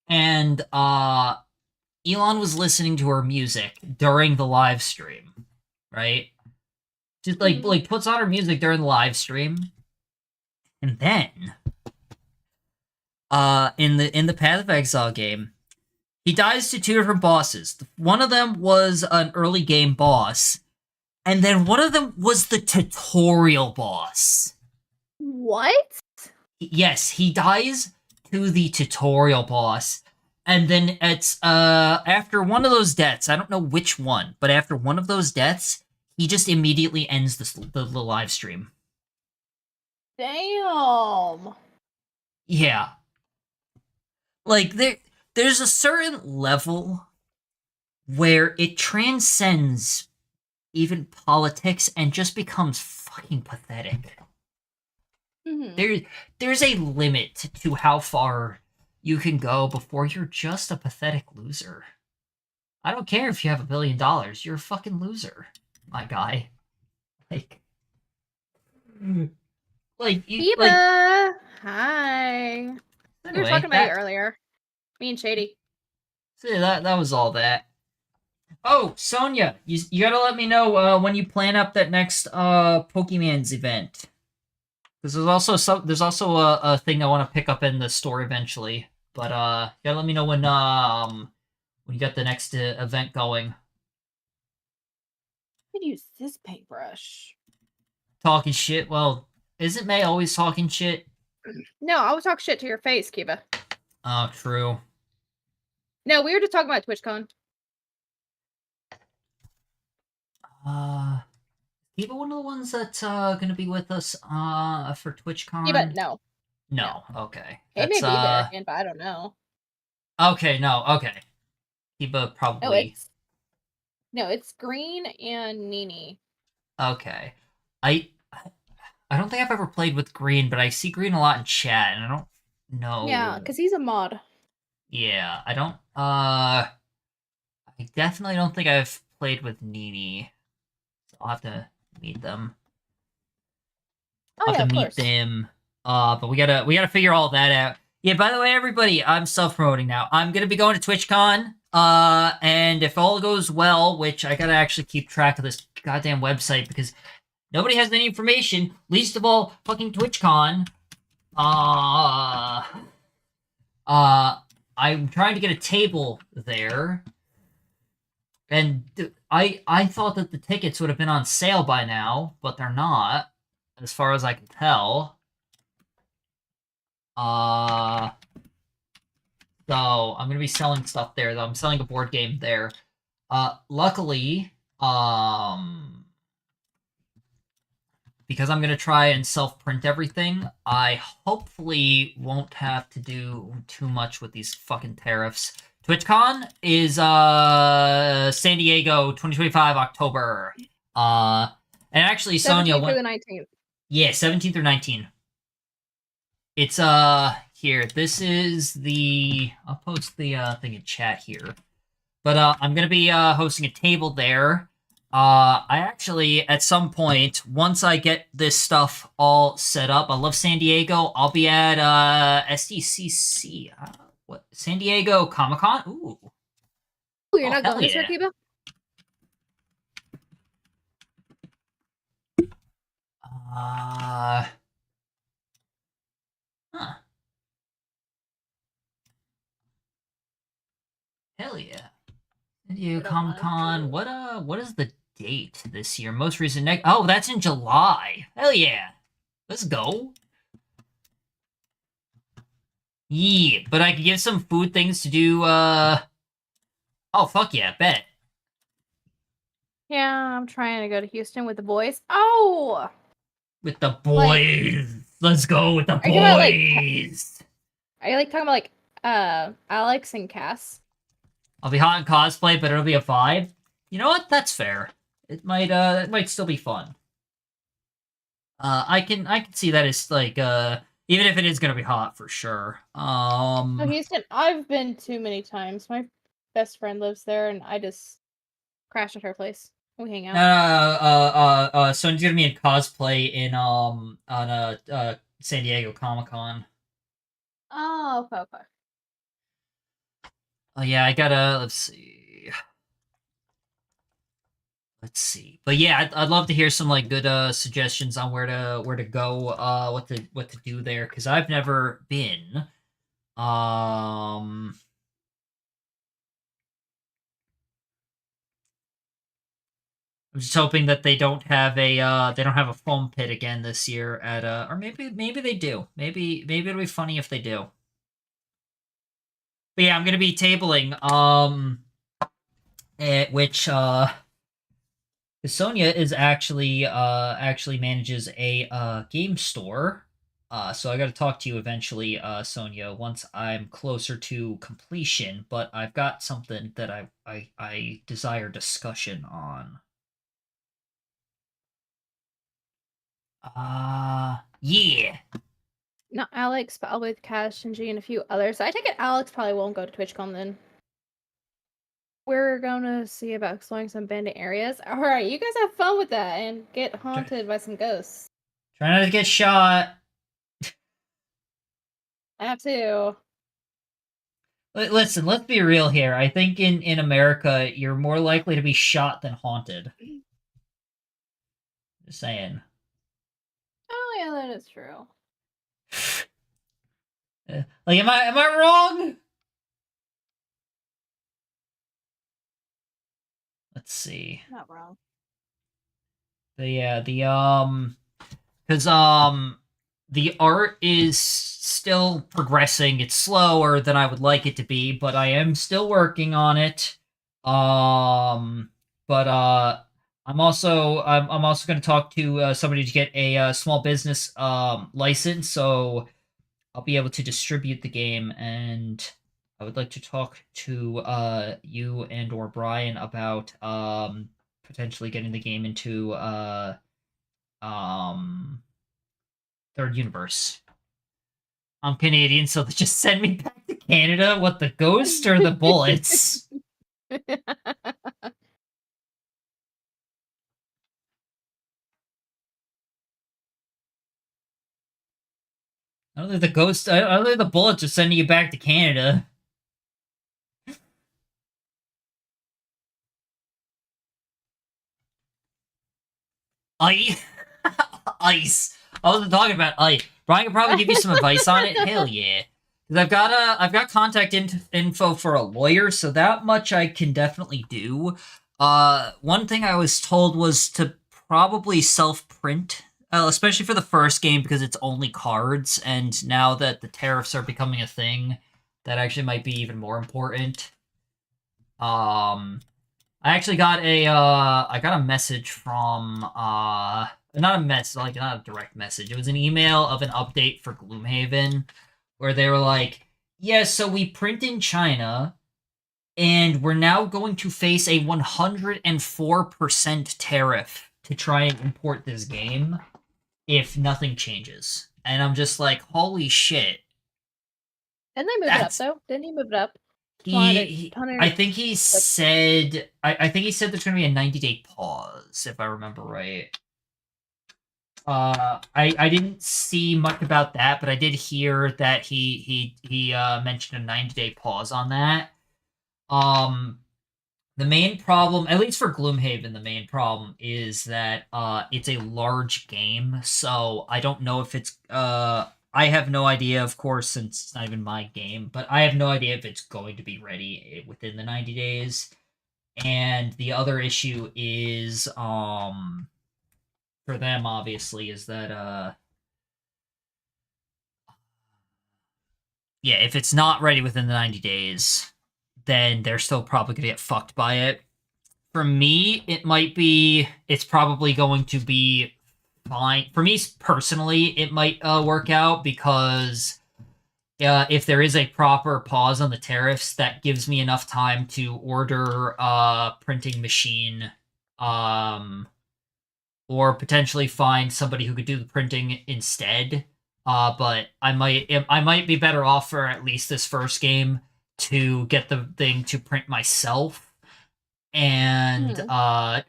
And Elon was listening to her music during the live stream, right? Just like puts on her music during the live stream. And then in the Path of Exile game, he dies to two different bosses. One of them was an early game boss, and then one of them was the tutorial boss. What? Yes, he dies to the tutorial boss, and then it's after one of those deaths, I don't know which one, but after one of those deaths, he just immediately ends the live stream. Damn. Yeah. Like there's a certain level where it transcends even politics and just becomes fucking pathetic. Mm-hmm. There's a limit to how far you can go before you're just a pathetic loser. I don't care if you have $1 billion, you're a fucking loser, my guy. Like you, Eva! Hi. We were talking about you earlier. Me and Shady. See, that was all that. Oh, Sonia, you gotta let me know when you plan up that next Pokemans event. Because there's also a thing I want to pick up in the store eventually. But you gotta let me know when you got the next event going. I could use this paintbrush. Talking shit. Well, isn't May always talking shit? No, I would talk shit to your face, Kiba. Oh, true. No, we were just talking about TwitchCon. Kiba one of the ones that's gonna be with us for TwitchCon? Kiba, no. No. Okay. It may be there again, but I don't know. Okay, no, okay. Kiba probably. No, it's Green and Nini. Okay. I don't think I've ever played with Green, but I see Green a lot in chat, and I don't know. Yeah, because he's a mod. Yeah, I don't. I definitely don't think I've played with Nini. So I'll have to meet them. Oh, yeah, of course. Them. But we gotta figure all that out. Yeah. By the way, everybody, I'm self-promoting now. I'm gonna be going to TwitchCon. And if all goes well, which I gotta actually keep track of this goddamn website because nobody has any information, least of all fucking TwitchCon. I'm trying to get a table there. And I thought that the tickets would have been on sale by now, but they're not, as far as I can tell. So I'm gonna be selling stuff there, though. I'm selling a board game there. Luckily, because I'm gonna try and self-print everything, I hopefully won't have to do too much with these fucking tariffs. TwitchCon is San Diego 2025 October. And actually Sonia 17th through the 19th. Yeah, 17th or 19th. It's here. This is the I'll post the thing in chat here. But I'm going to be hosting a table there. I actually at some point once I get this stuff all set up, I love San Diego. I'll be at SDCC. What? San Diego Comic-Con? Ooh. Oh, you're not going this year, Kiba? Huh. Hell yeah. San Diego I don't mind. Comic-Con. What is the date this year? Most recent oh, that's in July. Hell yeah. Let's go. Yeah, but I could give some food things to do, Oh, fuck yeah, bet. Yeah, I'm trying to go to Houston with the boys. Oh! With the boys. Let's go with the Are you about, like, boys. Are you like talking about like Alex and Cass? I'll be hot in cosplay, but it'll be a 5. You know what? That's fair. It might still be fun. I can see that as like even if it is gonna be hot for sure. Oh, Houston, I've been too many times. My best friend lives there, and I just crash at her place. We hang out. Sonya's gonna be in cosplay in on San Diego Comic-Con. Oh, okay. Oh yeah, I gotta let's see. But yeah, I'd love to hear some like good suggestions on where to go, what to do there, because I've never been. I'm just hoping that they don't have a foam pit again this year at or maybe they do. Maybe it'll be funny if they do. But yeah, I'm gonna be tabling at which Sonya is actually manages a game store. So I got to talk to you eventually, Sonya, once I'm closer to completion. But I've got something that I desire discussion on. Yeah. Not Alex, but I'll be with Cash and G and a few others. I take it Alex probably won't go to TwitchCon then. We're gonna see about exploring some abandoned areas. Alright, you guys have fun with that and get haunted by some ghosts. Try not to get shot. I have to. Listen, let's be real here. I think in America, you're more likely to be shot than haunted. Just saying. Oh yeah, that is true. Like, am I wrong? Let's see. Not wrong. But yeah, because the art is still progressing. It's slower than I would like it to be, but I am still working on it. But I'm also going to talk to somebody to get a small business license, so I'll be able to distribute the game, and I would like to talk to you and or Brian about potentially getting the game into Third Universe. I'm Canadian, so they just send me back to Canada. What, the ghost or the bullets? I don't think the ghost. I don't think the bullets are sending you back to Canada. Ice. I wasn't talking about ice. Brian can probably give you some advice on it. Hell yeah. I've got contact info for a lawyer, so that much I can definitely do. One thing I was told was to probably self-print, especially for the first game because it's only cards, and now that the tariffs are becoming a thing, that actually might be even more important. I actually got a message from not a message, like not a direct message. It was an email of an update for Gloomhaven where they were like, "Yeah, so we print in China and we're now going to face a 104% tariff to try and import this game if nothing changes." And I'm just like, "Holy shit." Didn't they move it up though? Didn't he move it up? I think he said there's going to be a 90-day pause, if I remember right. I didn't see much about that, but I did hear that he mentioned a 90-day pause on that. The main problem, at least for Gloomhaven, the main problem is that it's a large game, so I don't know if it's I have no idea, of course, since it's not even my game, but I have no idea if it's going to be ready within the 90 days. And the other issue is, for them, obviously, is that, yeah, if it's not ready within the 90 days, then they're still probably going to get fucked by it. For me, it's probably going to be fine. For me personally, it might work out because if there is a proper pause on the tariffs, that gives me enough time to order a printing machine, or potentially find somebody who could do the printing instead. But I might be better off for at least this first game to get the thing to print myself and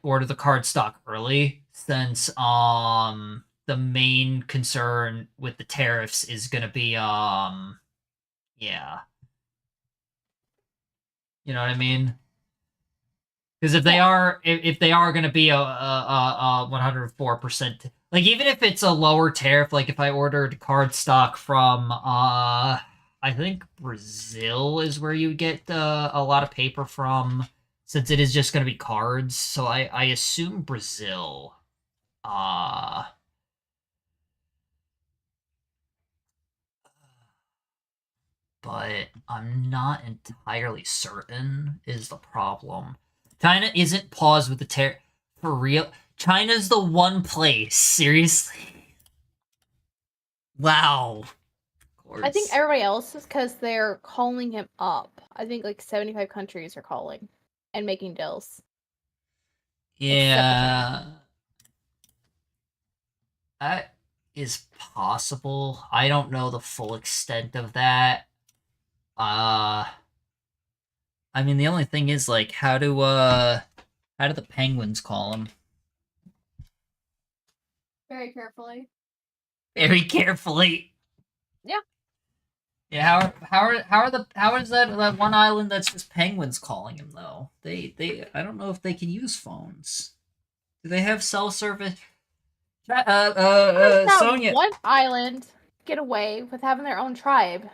order the card stock early, since the main concern with the tariffs is gonna be yeah, you know what I mean? Because if they are going to be a 104%, like even if it's a lower tariff, like if I ordered card stock from I think Brazil is where you get a lot of paper from, since it is just going to be cards. So I assume Brazil. But I'm not entirely certain is the problem. China isn't paused with the tariff. For real? China's the one place. Seriously? Wow. I think everybody else is because they're calling him up. I think like 75 countries are calling and making deals. Yeah. That is possible. I don't know the full extent of that. I mean, the only thing is, like, how do the Penguins call him? Very carefully. Very carefully. Yeah. Yeah. How is that one island that's just penguins calling him though? I don't know if they can use phones. Do they have cell service? Sonia, one island get away with having their own tribe.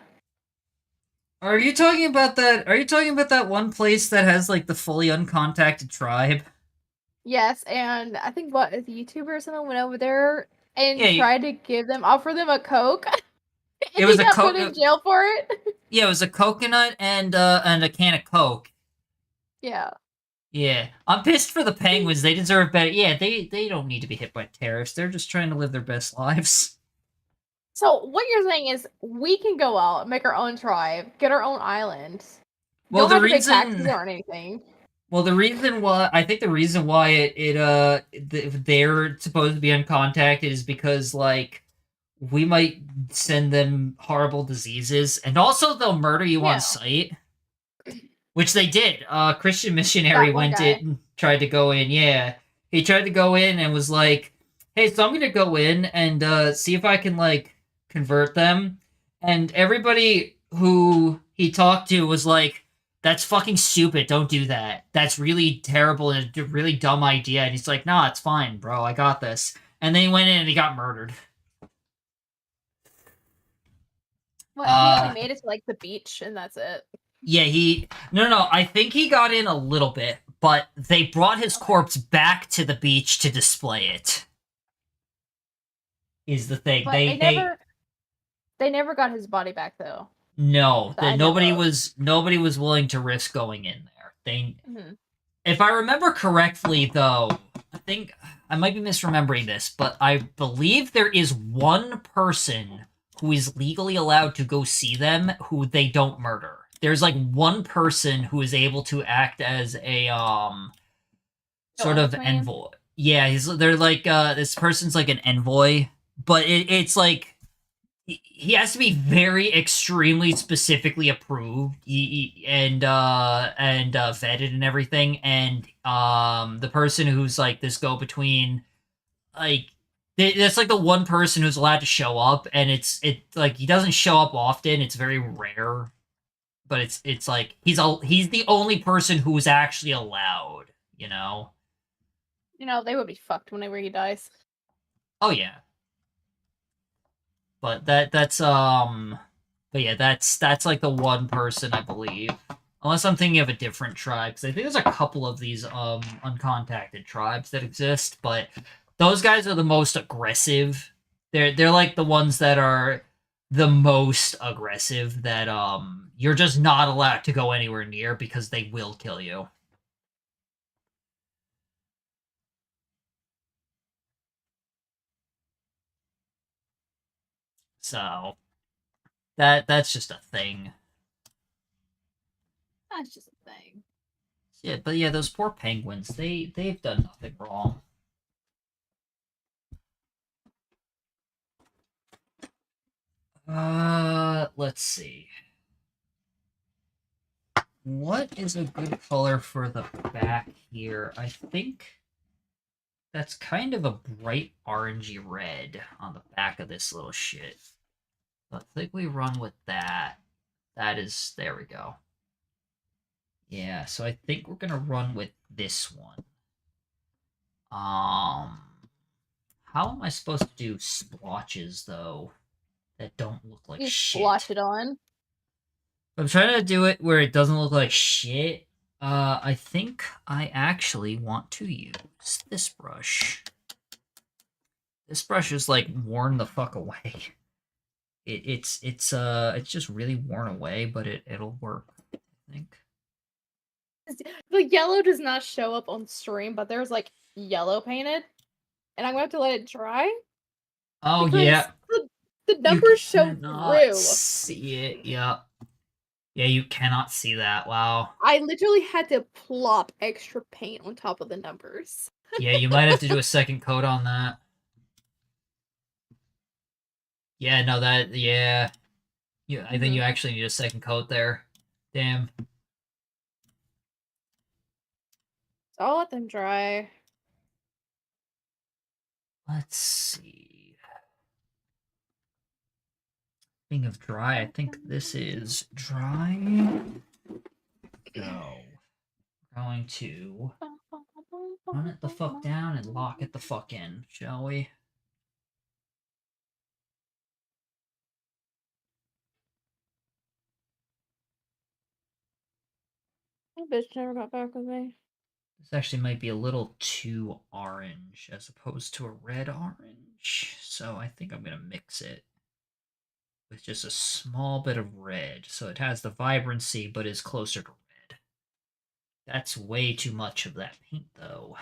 Are you talking about that one place that has like the fully uncontacted tribe? Yes, and I think a YouTuber or something went over there and tried to offer them a Coke. It was he got put in jail for it. Yeah, it was a coconut and a can of Coke. Yeah. Yeah, I'm pissed for the Penguins. They deserve better. Yeah, they don't need to be hit by tariffs. They're just trying to live their best lives. So what you're saying is we can go out, make our own tribe, get our own island. Well, don't have to pay taxes or anything. Well, the reason why they're supposed to be uncontacted is because like we might send them horrible diseases, and also they'll murder you on sight, which they did. Christian missionary went in and tried to go in. Yeah, he tried to go in and was like, "Hey, so I'm gonna go in and see if I can like convert them," and everybody who he talked to was like, "That's fucking stupid. Don't do that. That's really terrible and a really dumb idea." And he's like, "Nah, it's fine, bro. I got this." And then he went in and he got murdered. What, he only made it to like the beach and that's it. Yeah, no. I think he got in a little bit, but they brought his corpse back to the beach to display it. Is the thing. But they never got his body back though. No, nobody was willing to risk going in there. If I remember correctly, though, I think I might be misremembering this, but I believe there is one person who is legally allowed to go see them who they don't murder. There's like one person who is able to act as a sort of envoy. Yeah, they're like this person's like an envoy, but it's like he has to be very extremely specifically approved and vetted and everything. And the person who's like this go-between, like that's like the one person who's allowed to show up, and it's like he doesn't show up often. It's very rare, but it's like he's the only person who is actually allowed. You know, they would be fucked whenever he dies. Oh yeah. But that's but yeah, that's like the one person I believe. Unless I'm thinking of a different tribe, because I think there's a couple of these uncontacted tribes that exist, but those guys are the most aggressive. They're like the ones that are the most aggressive that you're just not allowed to go anywhere near because they will kill you. So that's just a thing. That's just a thing. Yeah, but yeah, those poor penguins, they've done nothing wrong. Let's see. What is a good color for the back here? I think that's kind of a bright orangey red on the back of this little shit. So I think we run with that. That is, there we go. Yeah, so I think we're gonna run with this one. How am I supposed to do splotches though that don't look like You shit? splotch it on. I'm trying to do it where it doesn't look like shit. I think I actually want to use this brush. This brush is like worn the fuck away. It's just really worn away, but it'll work, I think. The yellow does not show up on stream, but there's like yellow painted, and I'm going to have to let it dry. Oh because yeah, the numbers show cannot through. see it. Yeah, yeah, you cannot see that. Wow. I literally had to plop extra paint on top of the numbers. Yeah, you might have to do a second coat on that. Yeah, no, that, yeah. I think you actually need a second coat there. Damn. So I'll let them dry. Let's see. Speaking of dry, I think this is dry. Go. We're going to run it the fuck down and lock it the fuck in, shall we? That bitch never got back with me. This actually might be a little too orange as opposed to a red orange. So I think I'm going to mix it with just a small bit of red. So it has the vibrancy, but is closer to red. That's way too much of that paint, though.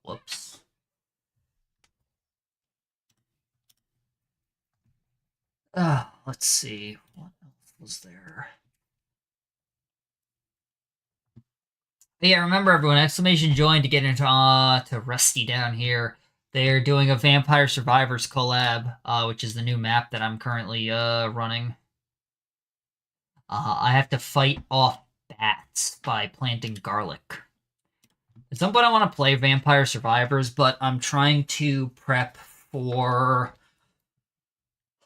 Whoops. Let's see. What else was there? But yeah, remember everyone, exclamation join to get into to Rusty down here. They're doing a Vampire Survivors collab, which is the new map that I'm currently running. I have to fight off bats by planting garlic. At some point I want to play Vampire Survivors, but I'm trying to prep for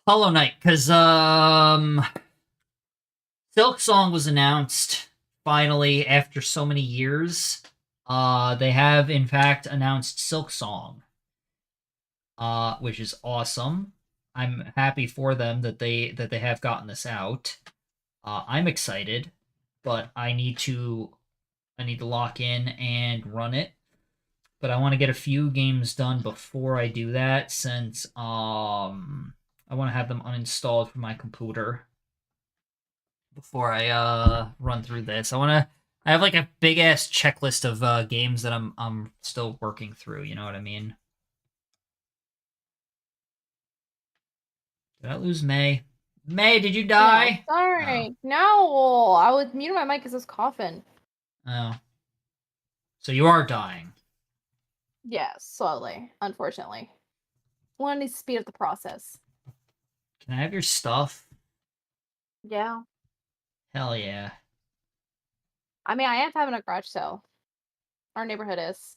Hollow Knight, because Silksong was announced finally after so many years. They have in fact announced Silksong, which is awesome. I'm happy for them that they have gotten this out. I'm excited, but I need to lock in and run it. But I want to get a few games done before I do that, since I want to have them uninstalled from my computer before I run through this. I have like a big ass checklist of games that I'm still working through, you know what I mean? Did I lose May? May, did you die? No, sorry. No, I was muting my mic because I was coughing. Oh. So you are dying. Yeah, slowly, unfortunately. One needs to speed up the process. Can I have your stuff? Yeah. Hell yeah. I mean, I am having a garage sale. Our neighborhood is.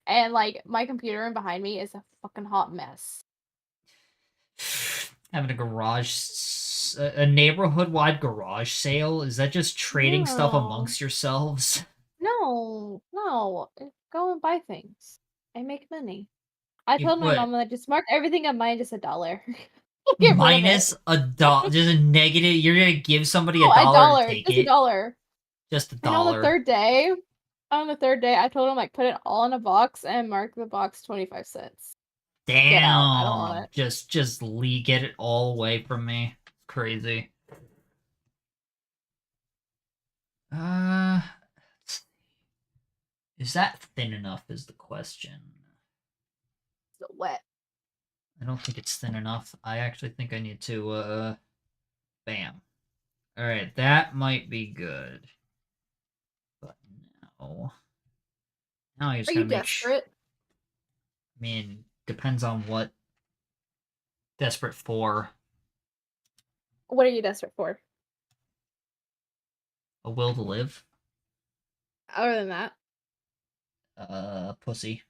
And, like, my computer room behind me is a fucking hot mess. Having a neighborhood-wide garage sale? Is that just trading stuff No. amongst yourselves? No. Go and buy things. And make money. I told my What? mom, like, just mark everything on mine just $1. Get rid of Minus it. $1, just a negative. You're gonna give somebody Oh, $1 to $1. take Just it. $1. Just And on the $1. third day, I told him like put it all in a box and mark the box 25 cents. Get out. I don't want Damn. it. Just get it all away from me. It's crazy. Let's see. Is that thin enough is the question. So wet. I don't think it's thin enough. I actually think I need to, bam. Alright, that might be good. But no. Now I just Are you gotta make sure. desperate? I mean, depends on what desperate for. What are you desperate for? A will to live? Other than that. Pussy.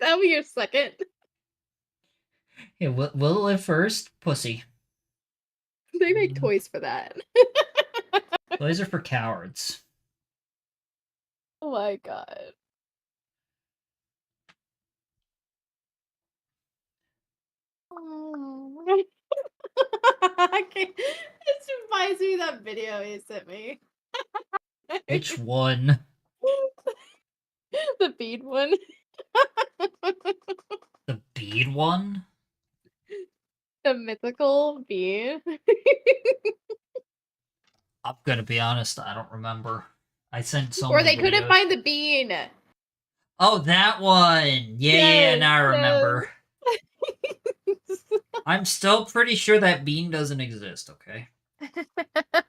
That'll be your second. Yeah, will to live first? Pussy. They make toys for that. Those are for cowards. Oh my god. I can't. This reminds me of that video you sent me. Which one? The bead one. The bead one? The mythical bead. I'm gonna be honest, I don't remember. I sent so Or many they couldn't videos. find the bean. Oh, that one! Yeah, now I remember. I'm still pretty sure that bean doesn't exist, okay?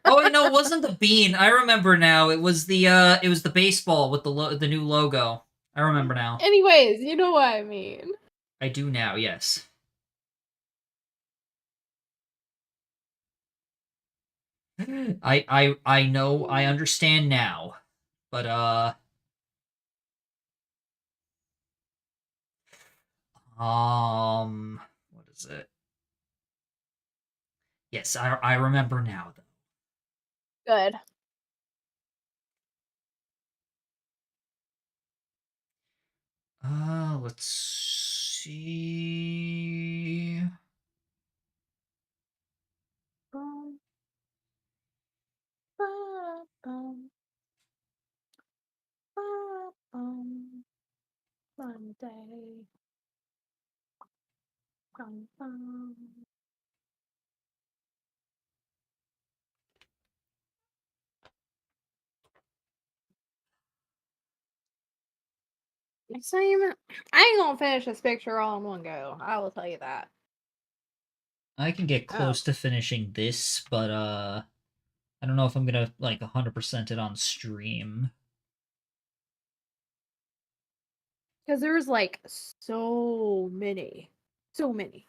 Oh wait, no, it wasn't the bean. I remember now. It was the baseball with the new logo. I remember now. Anyways, you know what I mean. I do now, yes. I know, I understand now. But what is it? Yes, I remember now though. Good. Let's see. Bum, ba, bum, ba, bum. Monday. Bum, bum. Next time, I ain't gonna finish this picture all in one go. I will tell you that. I can get close to finishing this, but I don't know if I'm gonna like 100% it on stream. Because there's like so many. So many.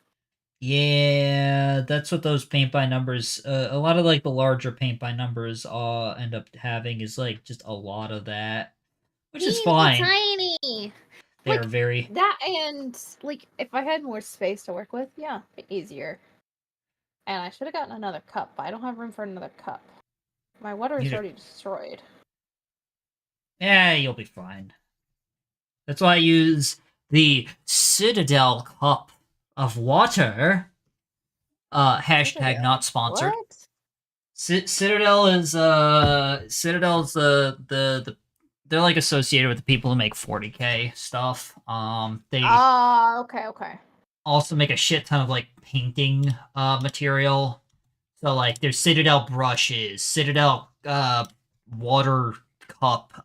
Yeah, that's what those paint by numbers. A lot of like the larger paint by numbers end up having is like just a lot of that, which is fine. Tiny. They're Like, very that, and like if I had more space to work with, yeah, easier. And I should have gotten another cup, but I don't have room for another cup. My water is Neither- already destroyed. Yeah, you'll be fine. That's why I use the Citadel cup of water. Hashtag not sponsored. What? Citadel is Citadel's the they're like associated with the people who make 40K stuff. They Okay. also make a shit ton of like painting material. So like there's Citadel brushes, Citadel water cup.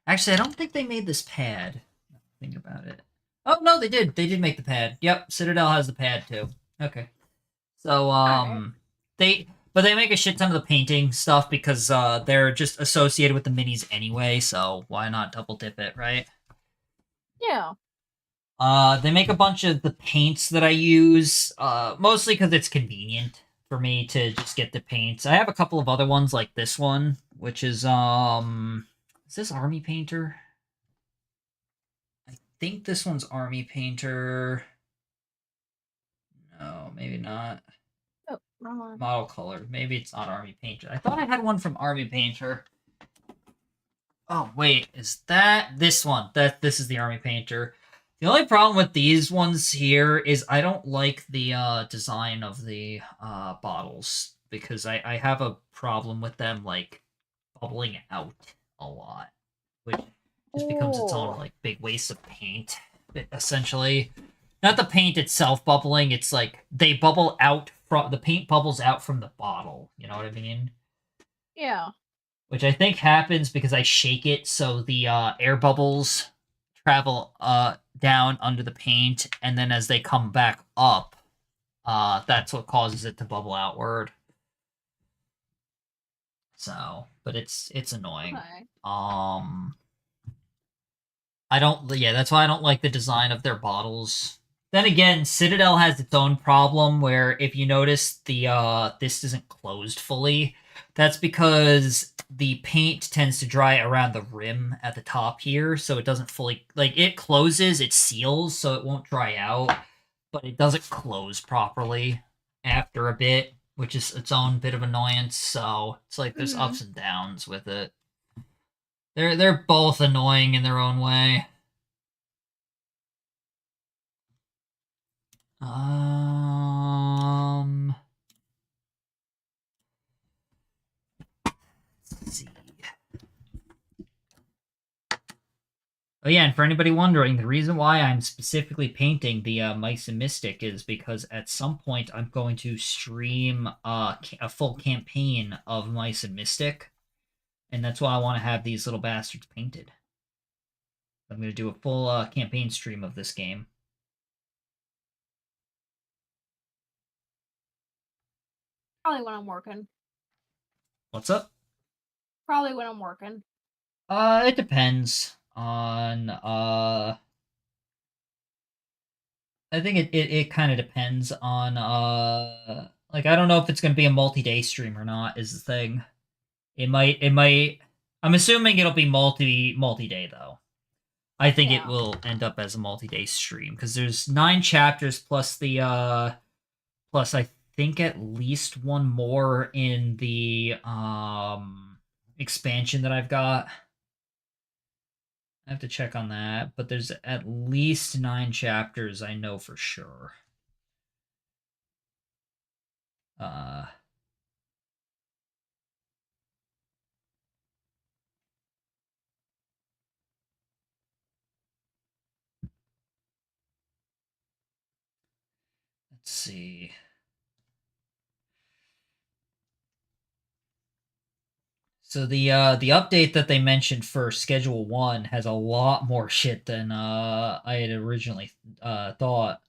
Actually I don't think they made this pad. Think about it. Oh no, they did. They did make the pad. Yep, Citadel has the pad too. Okay. So Alright. they make a shit ton of the painting stuff because they're just associated with the minis anyway, so why not double dip it, right? Yeah. They make a bunch of the paints that I use, mostly because it's convenient for me to just get the paints. I have a couple of other ones like this one, which is this Army Painter? I think this one's Army Painter. No, maybe not. Oh, wrong one. Model color. Maybe it's not Army Painter. I thought I had one from Army Painter. Oh wait, is that this one? This is the army painter. The only problem with these ones here is I don't like the design of the bottles because I have a problem with them like bubbling out a lot, which just becomes its own Oh. like big waste of paint. Essentially, not the paint itself bubbling. It's like they bubble out from the paint bubbles out from the bottle. You know what I mean? Yeah. Which I think happens because I shake it so the air bubbles travel down under the paint, and then as they come back up, that's what causes it to bubble outward. So, but it's annoying. Okay. I don't. Yeah, that's why I don't like the design of their bottles. Then again, Citadel has its own problem where if you notice this isn't closed fully, that's because the paint tends to dry around the rim at the top here, so it doesn't fully like it closes, it seals, so it won't dry out, but it doesn't close properly after a bit, which is its own bit of annoyance. So it's like there's ups and downs with it. They're both annoying in their own way. Let's see. Oh yeah, and for anybody wondering, the reason why I'm specifically painting the Mice and Mystic is because at some point I'm going to stream a full campaign of Mice and Mystic, and that's why I want to have these little bastards painted. I'm going to do a full campaign stream of this game. Probably when I'm working. What's up? Probably when I'm working. It depends on I think it kind of depends on like I don't know if it's gonna be a multi-day stream or not is the thing. It might I'm assuming it'll be multi-day though. I think it will end up as a multi-day stream because there's 9 chapters plus the plus I think at least one more in the expansion that I've got. I have to check on that, but there's at least 9 chapters I know for sure. Let's see. So the update that they mentioned for Schedule 1 has a lot more shit than I had originally thought.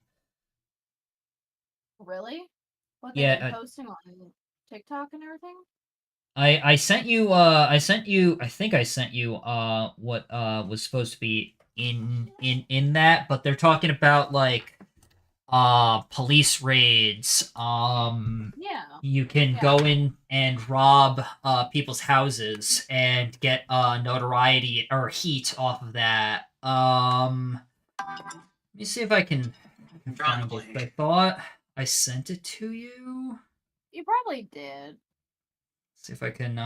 Really? What they've Yeah, been posting on TikTok and everything? I sent you I think I sent you what was supposed to be in that, but they're talking about like police raids. Yeah. You can go in and rob people's houses and get notoriety or heat off of that. Let me see if I can find it. I thought I sent it to you. You probably did. See if I can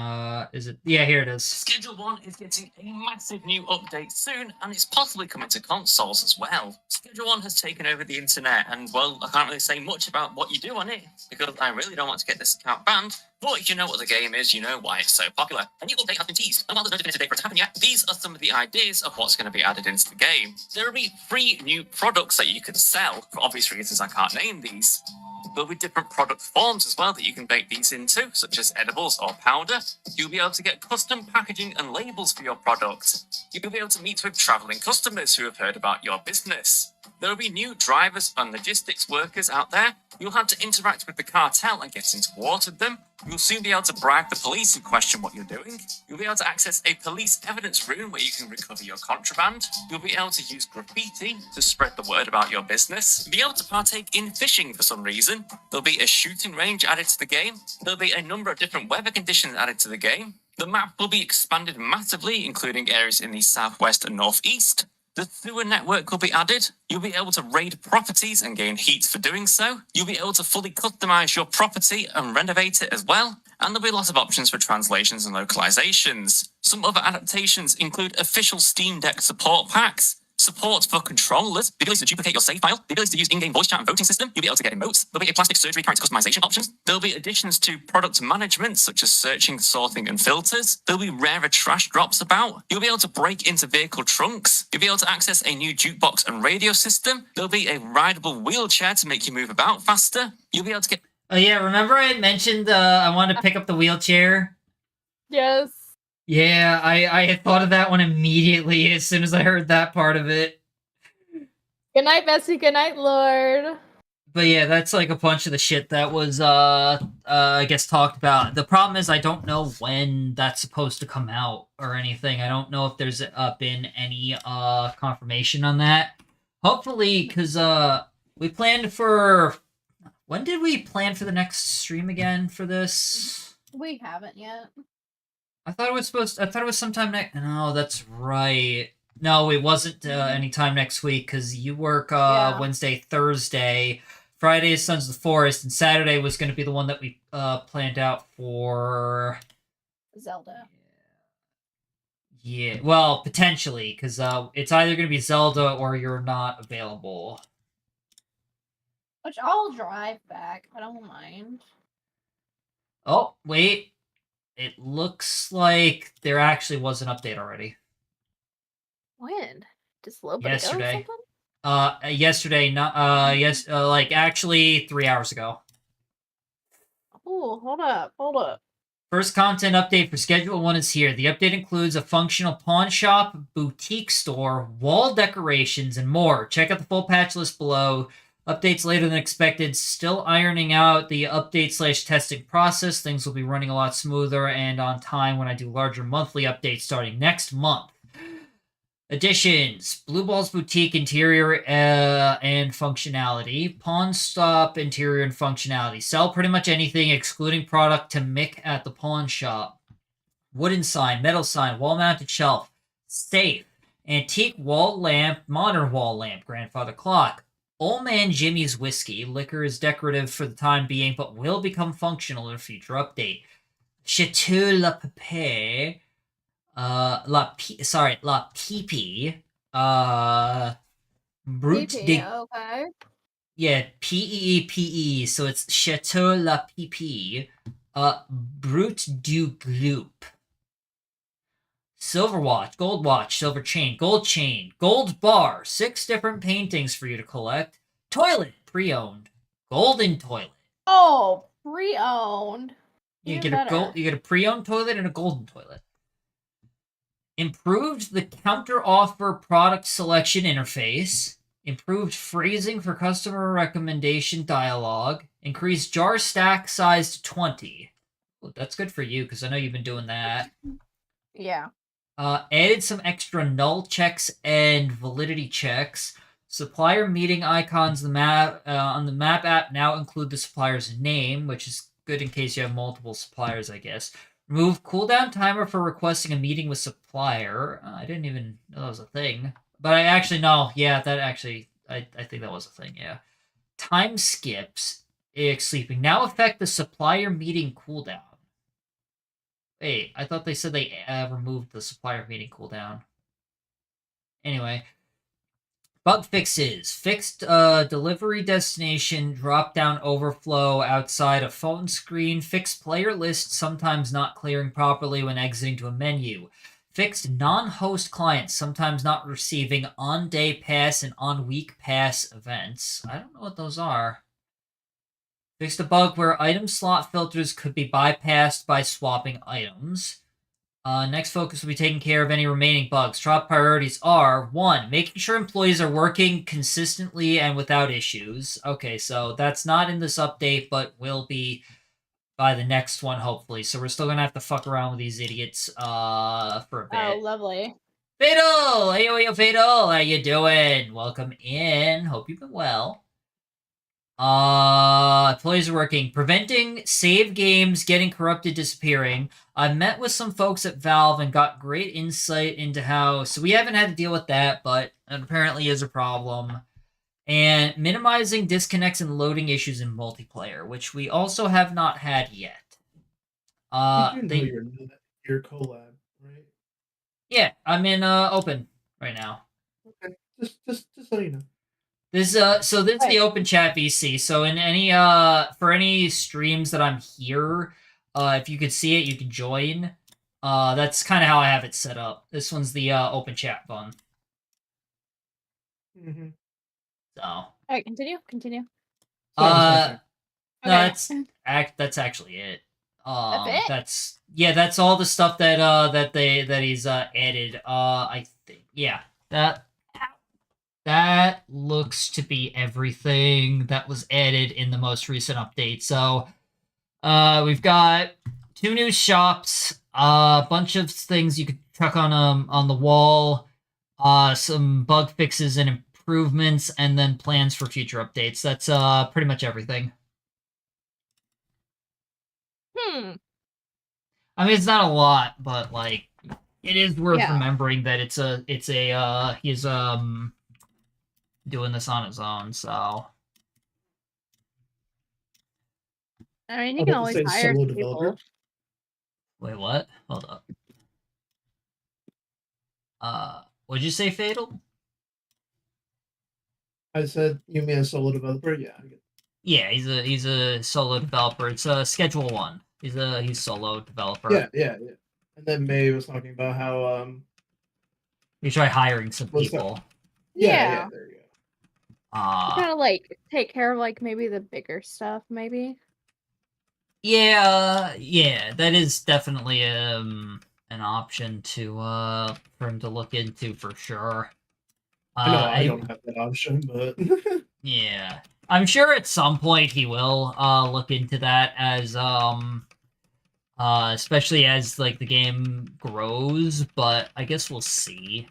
is it yeah, here it is. Schedule 1 is getting a massive new update soon, and it's possibly coming to consoles as well. Schedule 1 has taken over the internet, and well, I can't really say much about what you do on it, because I really don't want to get this account banned, but if you know what the game is, you know why it's so popular. A new update has been teased, and while there's no definitive date for it to happen yet, these are some of the ideas of what's going to be added into the game. There will be 3 new products that you can sell. For obvious reasons, I can't name these. There'll be different product forms as well that you can bake these into, such as edibles or powder. You'll be able to get custom packaging and labels for your product. You'll be able to meet with traveling customers who have heard about your business. There will be new drivers and logistics workers out there. You'll have to interact with the cartel and get into war with them. You'll soon be able to bribe the police and question what you're doing. You'll be able to access a police evidence room where you can recover your contraband. You'll be able to use graffiti to spread the word about your business. You'll be able to partake in fishing for some reason. There'll be a shooting range added to the game. There'll be a number of different weather conditions added to the game. The map will be expanded massively, including areas in the southwest and northeast. The sewer network will be added. You'll be able to raid properties and gain heat for doing so. You'll be able to fully customize your property and renovate it as well. and there'll be lots of options for translations and localizations. Some other adaptations include official Steam Deck support packs, support for controllers, the ability to duplicate your save file, the ability to use in-game voice chat and voting system, you'll be able to get emotes, there'll be a plastic surgery character customization options, there'll be additions to product management such as searching, sorting and filters, there'll be rarer trash drops about, you'll be able to break into vehicle trunks, you'll be able to access a new jukebox and radio system, there'll be a rideable wheelchair to make you move about faster, you'll be able to get... Oh yeah, remember I had mentioned I wanted to pick up the wheelchair? Yes. Yeah, I had thought of that one immediately as soon as I heard that part of it. Good night, Bessie. Good night, Lord. But yeah, that's like a bunch of the shit that was I guess talked about. The problem is I don't know when that's supposed to come out or anything. I don't know if there's been any confirmation on that. Hopefully, because we planned for... When did we plan for the next stream again for this? We haven't yet. I thought it was sometime next... No, that's right. No, it wasn't anytime next week, because you work Wednesday, Thursday. Friday is Sons of the Forest, and Saturday was going to be the one that we planned out for... Zelda. Yeah, well, potentially, because it's either going to be Zelda or you're not available. Which I'll drive back. I don't mind. Oh, wait. It looks like there actually was an update already. When? Just a little bit Yesterday. ago or something? Yesterday, not like actually 3 hours ago. Oh, hold up. First content update for Schedule 1 is here. The update includes a functional pawn shop, boutique store, wall decorations, and more. Check out the full patch list below. Updates later than expected. Still ironing out the update/testing process. Things will be running a lot smoother and on time when I do larger monthly updates starting next month. Additions: Blue Ball's Boutique interior and functionality. Pawn Stop interior and functionality. Sell pretty much anything excluding product to Mick at the pawn shop. Wooden sign, metal sign, wall-mounted shelf. Safe. Antique wall lamp, modern wall lamp, grandfather clock. Old Man Jimmy's Whiskey. Liquor is decorative for the time being, but will become functional in a future update. Chateau La Pepe. La Pipi. Brut PP, de... okay. Yeah, Peepe, so it's Chateau La Pipi. Brut du Gloop. Silver watch, silver chain, gold bar, 6 different paintings for you to collect. Toilet, pre-owned, golden toilet. Oh, pre-owned. You Even get better. you get a pre-owned toilet and a golden toilet. Improved the counter offer product selection interface. Improved phrasing for customer recommendation dialogue. Increased jar stack size to 20. Well, that's good for you because I know you've been doing that. Yeah. Added some extra null checks and validity checks. Supplier meeting icons on the map app now include the supplier's name, which is good in case you have multiple suppliers, I guess. Remove cooldown timer for requesting a meeting with supplier. I didn't even know that was a thing. But I actually know. Yeah, that actually... I think that was a thing, yeah. Time skips. Sleeping. Now affect the supplier meeting cooldown. Wait, I thought they said they removed the supplier meeting cooldown. Anyway. Bug fixes. Fixed delivery destination, drop-down overflow outside a phone screen. Fixed player list sometimes not clearing properly when exiting to a menu. Fixed non-host clients sometimes not receiving on-day pass and on-week pass events. I don't know what those are. Fixed a bug where item slot filters could be bypassed by swapping items. Next focus will be taking care of any remaining bugs. Top priorities are 1. Making sure employees are working consistently and without issues. Okay, so that's not in this update, but will be by the next one, hopefully. So we're still going to have to fuck around with these idiots for a bit. Oh, lovely. Fatal! Hey, yo, Fatal! How you doing? Welcome in. Hope you've been well. Employees are working. Preventing save games getting corrupted, disappearing. I met with some folks at Valve and got great insight into how... So we haven't had to deal with that, but it apparently is a problem. And minimizing disconnects and loading issues in multiplayer, which we also have not had yet. You do know They your collab, right? yeah, I'm in open right now. Okay, just so you know. This so this is the open chat VC. So in any for any streams that I'm here, if you could see it, you can join. That's kind of how I have it set up. This one's the open chat fun. Mm-hmm. So All right, continue. no, Okay. that's actually it. That's it? That's all the stuff that he's added. I think that looks to be everything that was added in the most recent update. So we've got 2 new shops, a bunch of things you could chuck on the wall, some bug fixes and improvements, and then plans for future updates. That's pretty much everything. I mean, it's not a lot, but like it is worth remembering that it's a he's doing this on his own, so I mean, you can always hire solo people. developer. wait, what? Hold up. What'd you say, Fatal? I said you mean a solo developer? Yeah. Yeah, he's a solo developer. It's Schedule 1. He's solo developer. Yeah. And then May was talking about how You try hiring some What's people. yeah, there you go. Kind of like take care of like maybe the bigger stuff, maybe. Yeah, that is definitely an option to for him to look into for sure. I know I don't have that option, but yeah, I'm sure at some point he will look into that as especially as like the game grows, but I guess we'll see.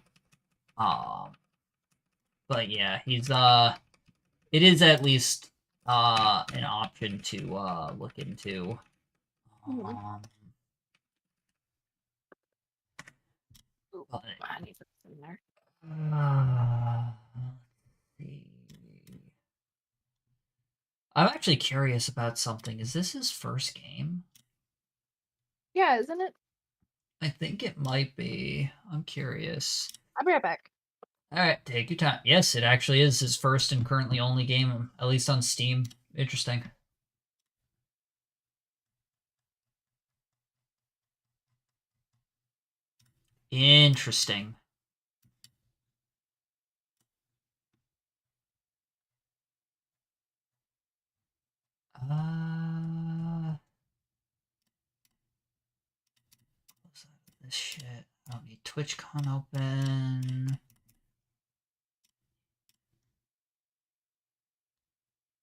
But yeah, he's it is at least an option to look into. But, I need something in there. let's see. I'm actually curious about something. Is this his first game? Yeah, isn't it? I think it might be. I'm curious. I'll be right back. All right, take your time. Yes, it actually is his first and currently only game, at least on Steam. Interesting. Interesting. This shit. I don't need TwitchCon open.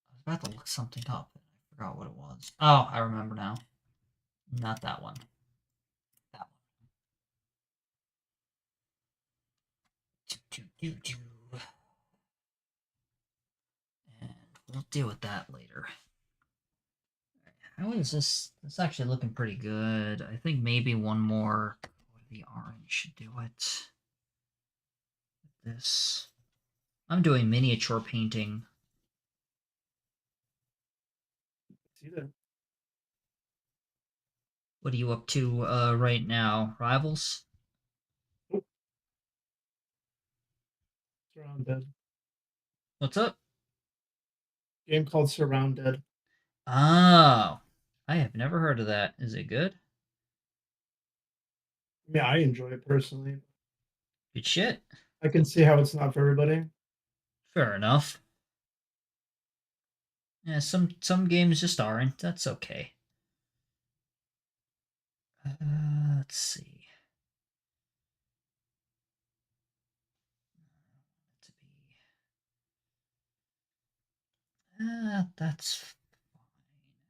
I was about to look something up. I forgot what it was. Oh, I remember now. Not that one. That one. And we'll deal with that later. How is this? It's actually looking pretty good. I think maybe one more. The orange should do it. This. I'm doing miniature painting. see that. What are you up to right now? Rivals? Surrounded. What's up? Game called Surrounded. Oh, I have never heard of that. Is it good? Yeah, I enjoy it personally. Good shit. I can see how it's not for everybody. Fair enough. Yeah, some games just aren't. That's okay. Let's see. To be. That's fine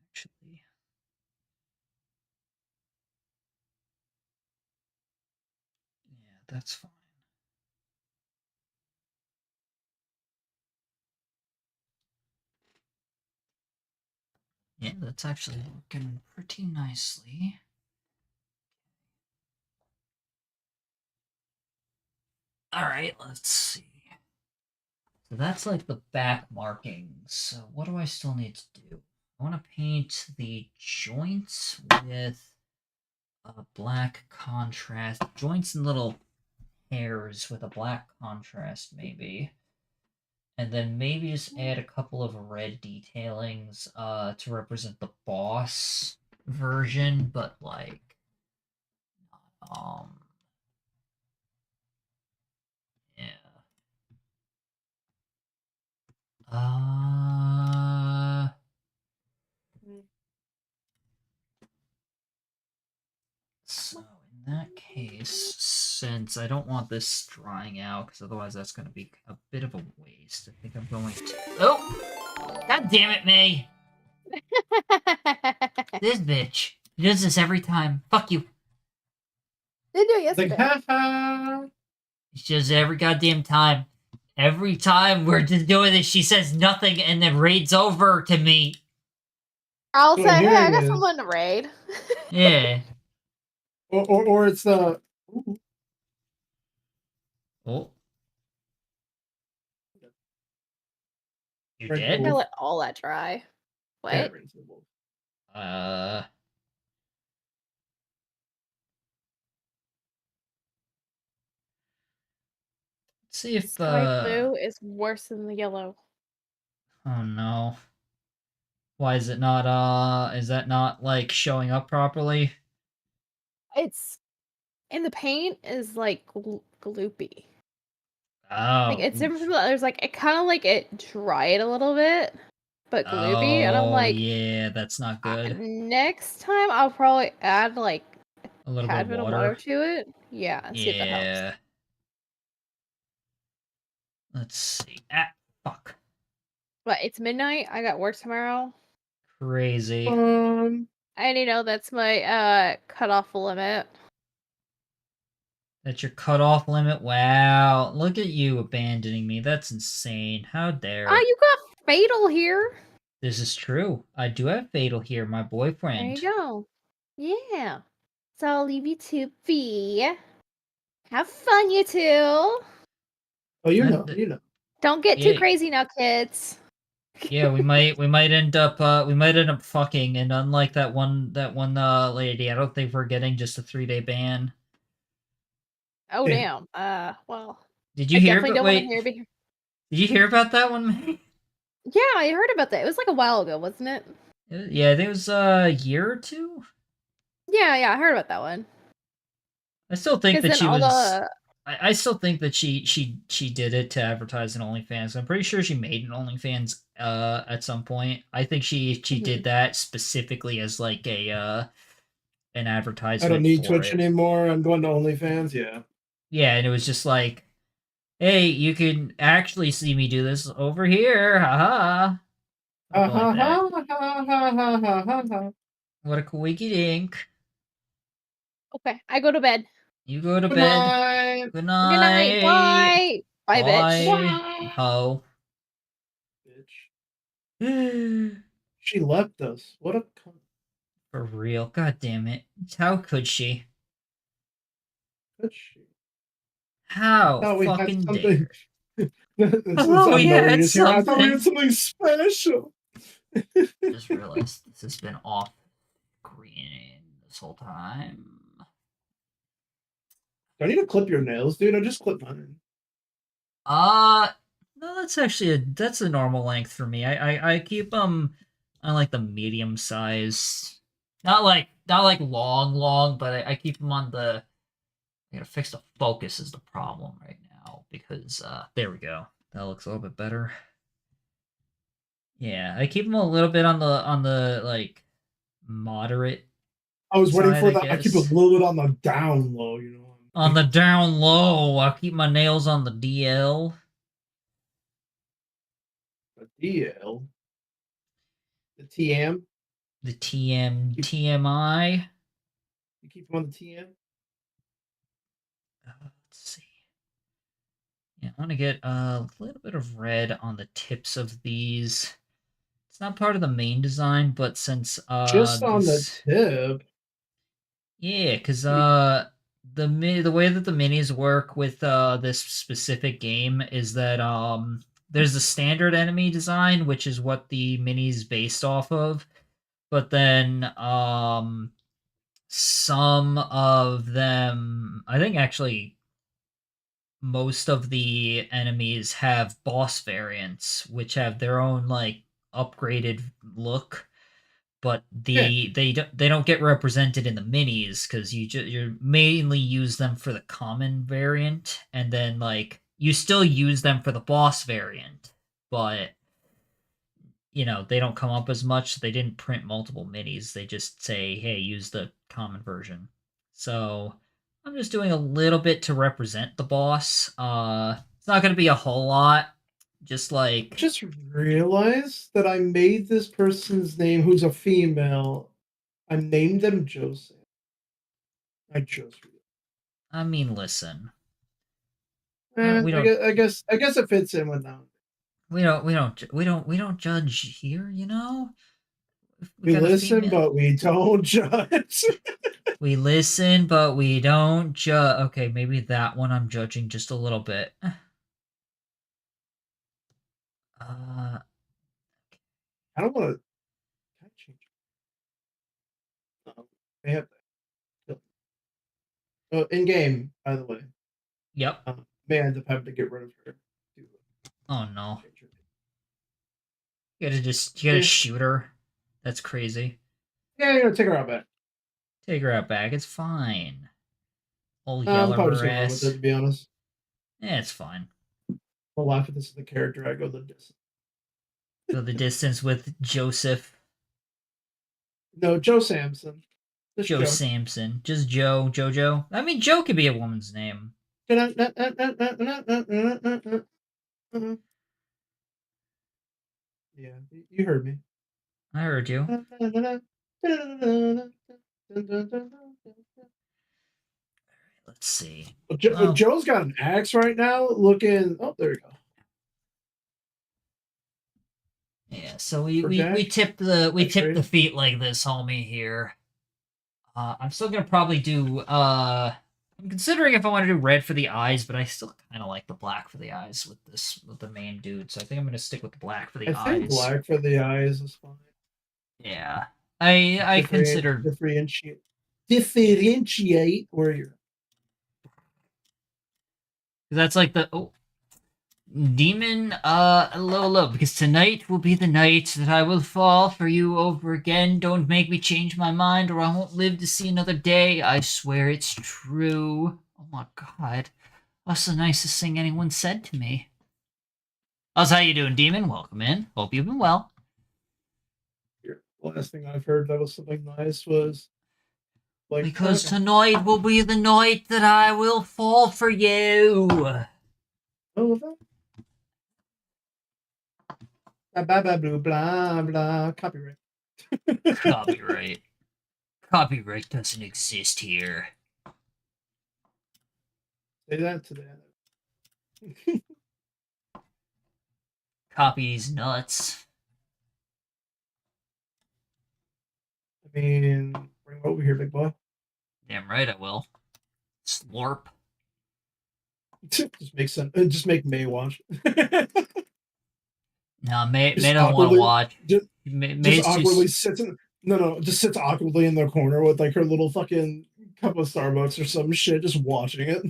actually. Yeah, that's fine. Yeah, that's actually looking pretty nicely. All right, let's see. So that's like the back markings. So what do I still need to do? I want to paint the joints with Black contrast. Joints and little hairs with a black contrast, maybe. And then maybe just add a couple of red detailings to represent the boss version, but like yeah. So in that case, since I don't want this drying out, because otherwise that's going to be a bit of a waste, I think I'm going to... Oh! God damn it, May! This bitch. She does this every time. Fuck you. Didn't do it It's like, yesterday. ha. She does it every goddamn time. Every time we're just doing this, she says nothing and then raids over to me. I'll Well, say, here hey, I it got is. someone to raid. Yeah. Or it's the. Ooh, Oh. You Red dead? I Wolf. let all that dry. What? Yeah, Red Wolf. Let's see if Sky blue is worse than the yellow. oh no. Why is it not is that not like showing up properly? It's in the paint is like gloopy. Oh. Like it's different from the others. Like it kind of like it dried a little bit, but gloopy. And I'm Oh, like, yeah, that's not good. next time I'll probably add like A little tad bit bit of of water water. to it. Yeah, and see if that helps. Yeah. Let's see. Ah, fuck. But it's midnight. I got work tomorrow. Crazy. And you know that's my cutoff limit. That's your cutoff limit? Wow. Look at you abandoning me. That's insane. How dare. Ah, you got Fatal here. This is true. I do have Fatal here, my There boyfriend. you go. Yeah. So I'll leave you to be. Have fun, you two. Oh, you That- know, that- you know. Don't get too Yeah. crazy now, kids. Yeah, we might end up fucking, and unlike that one lady, I don't think we're getting just a 3-day ban. Oh Yeah. damn. Well, Did I you hear definitely about don't want to wait? hear. Did you hear about that one, May? Yeah, I heard about that. It was like a while ago, wasn't it? Yeah, I think it was a year or two. Yeah, I heard about that one. I still think Because that then she all was. the I still think that she did it to advertise an OnlyFans. I'm pretty sure she made an OnlyFans at some point. I think she did that specifically as like a an advertisement. I don't need for Twitch it. anymore. I'm going to OnlyFans. Yeah. Yeah, and it was just like, hey, you can actually see me do this over here. Haha. Something like that. What a quickie dink. okay, I go to bed. You go to Good bed. night. Good Good night. night. Bye. Bye, bitch. Bye. Ho. Bitch. She left us. What a cunt. For real. God damn it. How could she? Could she? How Thought we had fucking something. dare. This Oh, we had I thought we something. had something special. Just realized this has been off screen this whole time. Do I need to clip your nails, dude? I just clipped mine. No, that's actually that's a normal length for me. I keep I like the medium size. Not like long, but I keep them on the. I gotta fix the focus is the problem right now because there we go. That looks a little bit better. Yeah, I keep them a little bit on the like moderate. I was waiting side, for I that. I keep a guess. little bit on the down low, you know. On the down low, I keep my nails on the DL. The DL. The TM. The TMI. You keep them on the TM. Let's see. Yeah, I want to get a little bit of red on the tips of these. It's not part of the main design, but since Just on this... the tip. Yeah, because the way that the minis work with this specific game is that there's a standard enemy design, which is what the minis based off of, but then some of them, I think actually most of the enemies have boss variants, which have their own like upgraded look, but Yeah. they don't get represented in the minis because you mainly use them for the common variant, and then like you still use them for the boss variant, but they don't come up as much. They didn't print multiple minis. They just say, hey, use the common version. So I'm just doing a little bit to represent the boss. It's not going to be a whole lot. Just I like, just realized that I made this person's name, who's a female. I named them Joseph. I chose. I mean, listen. And We don't I guess it fits in with that. we don't judge here, If We got a listen, female. but we don't judge. We listen, but we don't judge. Okay, maybe that one I'm judging just a little bit. I don't want to change. They have in game, by the way. Yep. May end up having to get rid of her. Oh no. Change her. You gotta shoot her. That's crazy. Yeah, you're gonna take her out back. Take her out back. It's fine. Old I'm yeller probably just her gonna run with it, ass. to be honest. Yeah, it's fine. I'll laugh at this as the character. I go the distance. Go the distance with Joseph. No, Joe Samson. Just Joe Joe. Samson. Just Joe. Jojo. I mean, Joe could be a woman's name. Yeah, you heard me. I heard you. Let's see. Joe's got an axe right now looking. Oh, there we go. Yeah, so we tip the feet like this, homie, here. I'm still gonna probably do I'm considering if I want to do red for the eyes, but I still kind of like the black for the eyes with the main dude. So I think I'm gonna stick with the black for the eyes. I think black for the eyes is fine. Yeah, I considered differentiate where you're. That's like the demon. Hello, because tonight will be the night that I will fall for you over again. Don't make me change my mind, or I won't live to see another day. I swear it's true. Oh my god, that's the nicest thing anyone said to me. How's how you doing, demon? Welcome in. Hope you've been well. The last thing I've heard that was something nice was like, because tonight will be the night that I will fall for you. Oh, blah blah blah blah blah. Copyright. Copyright. Copyright doesn't exist here. Say that to that. Copy's nuts. I mean, bring it over here, big boy. Damn right I will. Slorp. Just make sense. Just make May watch. No, May don't want to watch. Just awkwardly sits in. No, just sits awkwardly in the corner with like her little fucking cup of Starbucks or some shit, just watching it.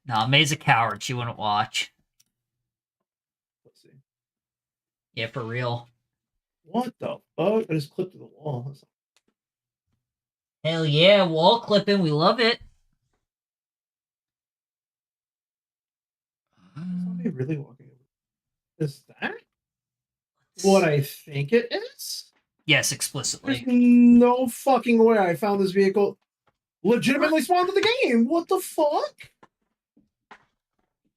No, May's a coward. She wouldn't watch. Let's see. Yeah, for real. What the fuck? I just clipped to the wall. Hell yeah, wall clipping. We love it. Somebody really walking over. Is that what I think it is? Yes, explicitly. There's no fucking way I found this vehicle legitimately spawned in the game. What the fuck?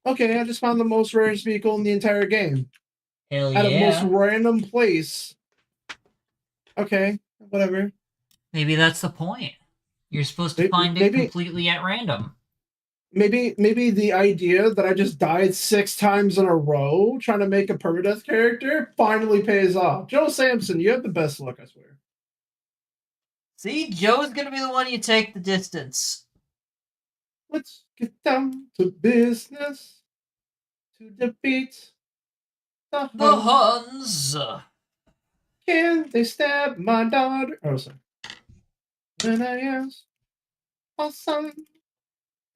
Okay, I just found the most rarest vehicle in the entire game. Hell yeah. At a most random place. Okay, whatever. Maybe that's the point. You're supposed to find it completely at random. Maybe the idea that I just died 6 times in a row trying to make a permadeath character finally pays off. Joe Samson, you have the best luck, I swear. See, Joe's gonna be the one you take the distance. Let's get down to business to defeat the Huns. Can they stab my daughter? Oh, sorry. When I asked awesome.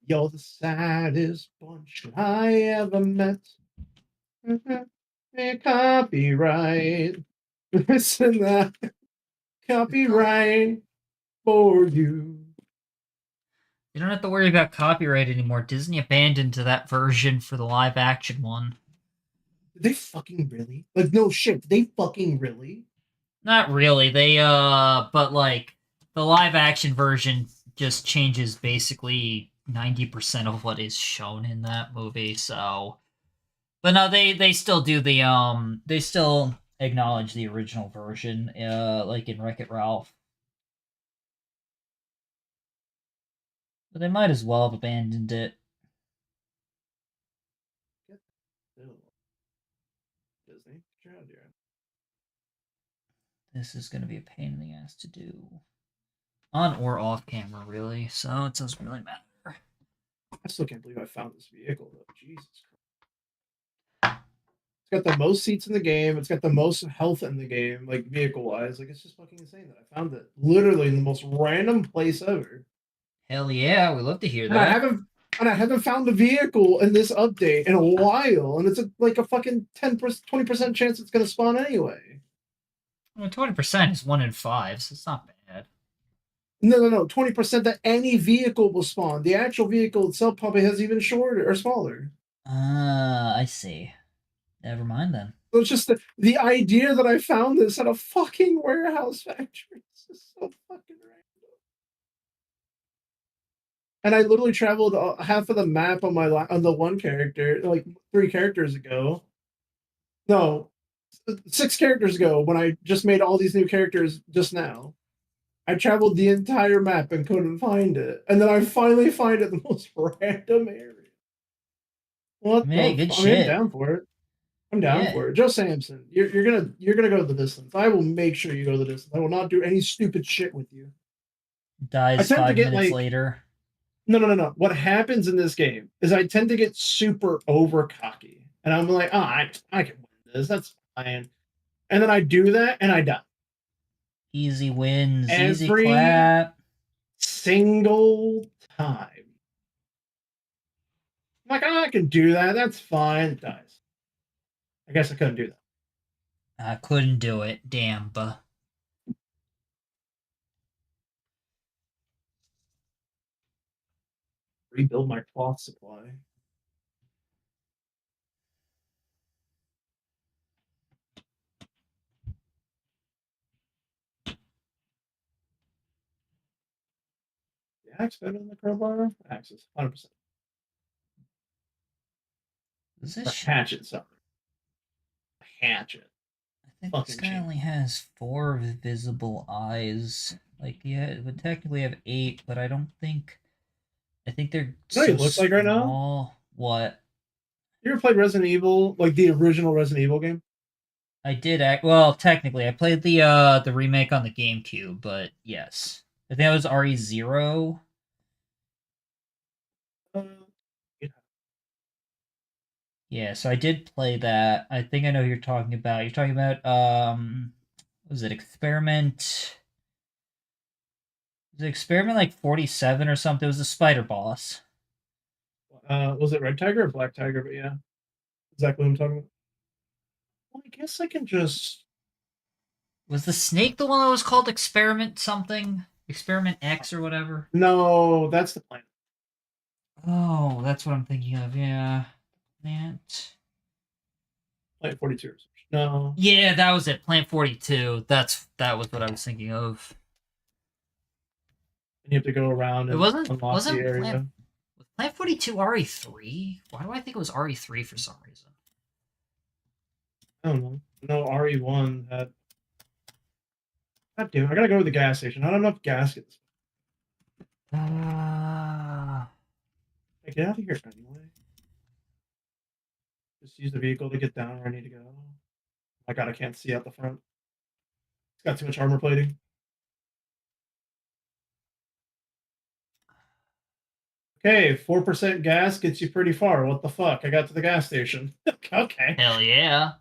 You're the saddest bunch I ever met. Copyright. Listen that. Copyright for you. You don't have to worry about copyright anymore. Disney abandoned that version for the live action one. Did they fucking really? Like, no shit. Did they fucking really? Not really. They but like the live action version just changes basically 90% of what is shown in that movie, so but no, they still do the they still acknowledge the original version, like in Wreck-It Ralph. But they might as well have abandoned it. No. Disney, get your out of here. This is gonna be a pain in the ass to do. On or off camera, really, so it doesn't really matter. I still can't believe I found this vehicle, though. Jesus Christ. It's got the most seats in the game. It's got the most health in the game, like vehicle-wise. Like, it's just fucking insane that I found it literally in the most random place ever. Hell yeah, we love to hear And I that. haven't found a vehicle in this update in a while, and it's like a fucking 20% chance it's gonna spawn anyway. Well, 20% is 1 in 5, so it's not bad. No. 20% that any vehicle will spawn. The actual vehicle itself probably has even shorter or smaller. I see. Never mind then. So it's just the idea that I found this at a fucking warehouse factory. This is so fucking random. And I literally traveled half of the map on on the one character, like 3 characters ago. No, 6 characters ago when I just made all these new characters just now. I traveled the entire map and couldn't find it, and then I finally find it in the most random area. What Hey, the? good I mean, I'm shit. down for it. I'm down Yeah. for it. Joe Samson, you're gonna go the distance. I will make sure you go the distance. I will not do any stupid shit with you. I Dies tend to 5 get, minutes like- later. No. What happens in this game is I tend to get super over cocky, and I'm like, I can win this. That's fine. And then I do that, and I die Easy wins, easy Every- clap. single time. I'm like, I can do that. That's fine. It dies. I guess I couldn't do that. I couldn't do it. Damn, buh. Rebuild my cloth supply. The axe better than the crowbar? Axes, 100%. Is A this sh- hatchet, something. A hatchet. I think fucking this guy cheap. only has 4 visible eyes. Like, yeah, it would technically have 8, but I don't think. I think they're You know what he looks like right now? small. What? You ever played Resident Evil, like the original Resident Evil game? I did act well. Technically, I played the remake on the GameCube, but yes, I think that was RE0. Yeah, so I did play that. I think I know who you're talking about. You're talking about was it Experiment? Was it Experiment like 47 or something? It was a spider boss. Was it Red Tiger or Black Tiger? But yeah, exactly what I'm talking about. Well, I guess I can just. Was the snake the one that was called Experiment something? Experiment X or whatever? No, that's the plan. Oh, that's what I'm thinking of. Yeah. That. Plant 42 or something. No. Yeah, that was it. Plant 42. That was what I was thinking of. And you have to go around and unlock wasn't the area. Was Plant 42 RE3? Why do I think it was RE3 for some reason? I don't know. No, RE1 had. God damn, I gotta go to the gas station. I don't have enough gas. Get out of here anyway. Just use the vehicle to get down where I need to go. My god, I can't see out the front. It's got too much armor plating. Okay, 4% gas gets you pretty far. What the fuck? I got to the gas station. Okay. Hell yeah.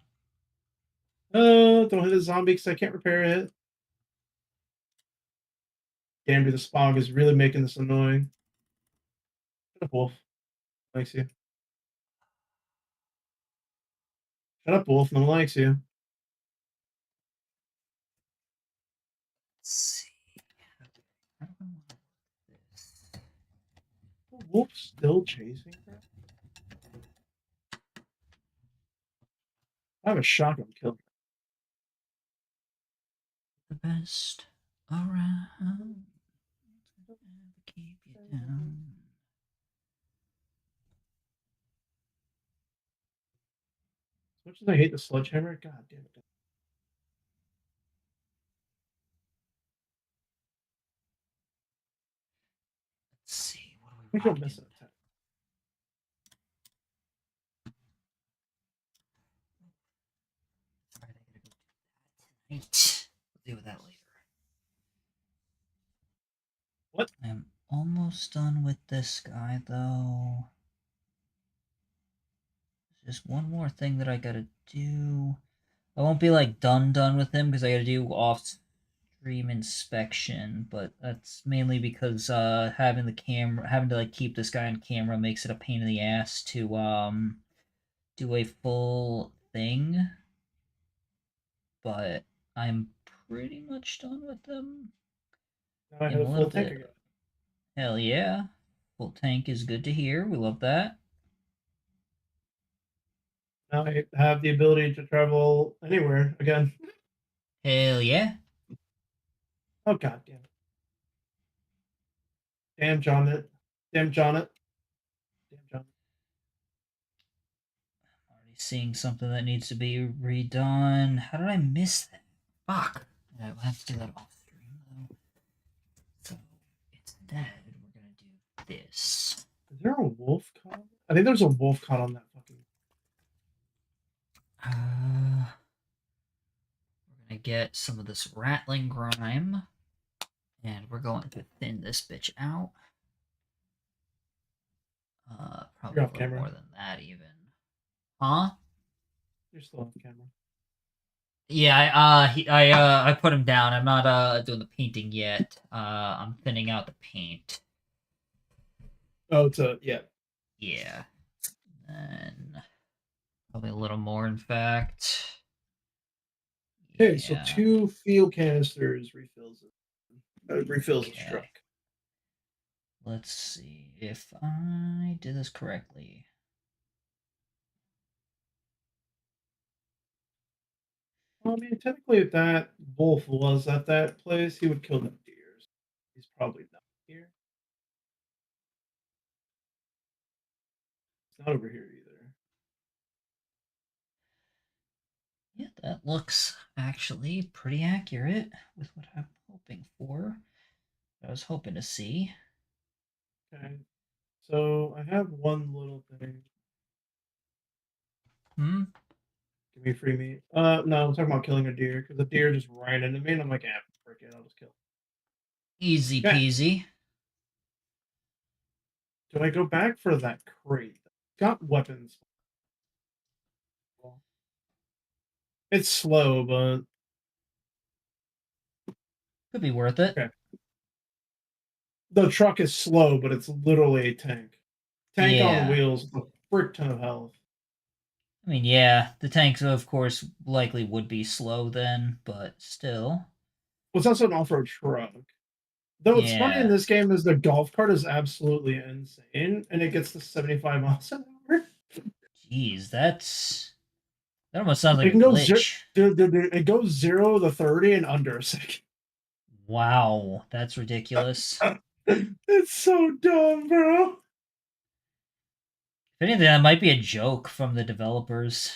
Don't hit a zombie because I can't repair it. damn, dude, the Spog is really making this annoying. Shut up, Wolf. Likes you. Shut up, Wolf. No one likes you. Let's see. How do I want this? Wolf's still chasing her? I have a shotgun kill. The best around. Keep you down. As much as I hate the sledgehammer, god damn it. Let's see. What We do we don't rocking? miss an attack. Alright, I gotta go do that tonight. We'll deal with that later. What? I'm almost done with this guy, though. There's just one more thing that I gotta do. I won't be like done with him because I gotta do off stream inspection, but that's mainly because having to like keep this guy on camera makes it a pain in the ass to do a full thing. But I'm pretty much done with them. Now I In have a a full little tank bit. again. Hell yeah. Full tank is good to hear. We love that. Now I have the ability to travel anywhere again. Hell yeah. Oh god damn it. Damn John it. Damn John it. Damn John. Already seeing something that needs to be redone. How did I miss that? Fuck. Yeah, we'll have to do that off stream though. So instead, we're gonna do this. Is there a wolf con? I think there's a wolf con on that fucking. We're gonna get some of this rattling grime, and we're going to thin this bitch out. Probably a off little camera. more than that, even. Huh? You're still on camera. Yeah, I put him down. I'm not doing the painting yet. I'm thinning out the paint. Oh, it's a yeah. Yeah. And probably a little more, in fact. Okay, so Yeah. 2 fuel canisters refills it. Refills the Okay. truck. Let's see if I did this correctly. Well, I mean, technically, if that wolf was at that place, he would kill the deers. He's probably not here. It's not over here either. Yeah, that looks actually pretty accurate with what I'm hoping for. I was hoping to see. Okay. So I have one little thing. Hmm? Give me free meat. No, I'm talking about killing a deer because the deer just ran into me and I'm like, ah, frick it, I'll just kill it. Easy Okay. peasy. Do I go back for that crate? Got weapons. It's slow, but Could be worth it. okay. The truck is slow, but it's literally a tank. Tank Yeah. on wheels with a frick ton of health. I mean, yeah, the tanks, of course, likely would be slow then, but still. Well, it's also an off-road truck. Though what's funny in Yeah. this game is the golf cart is absolutely insane, and it gets to 75 miles an hour. Jeez, that almost sounds like It a can go glitch. Dude, it goes 0 to 30 in under a second. Wow, that's ridiculous. It's so dumb, bro. If anything, that might be a joke from the developers.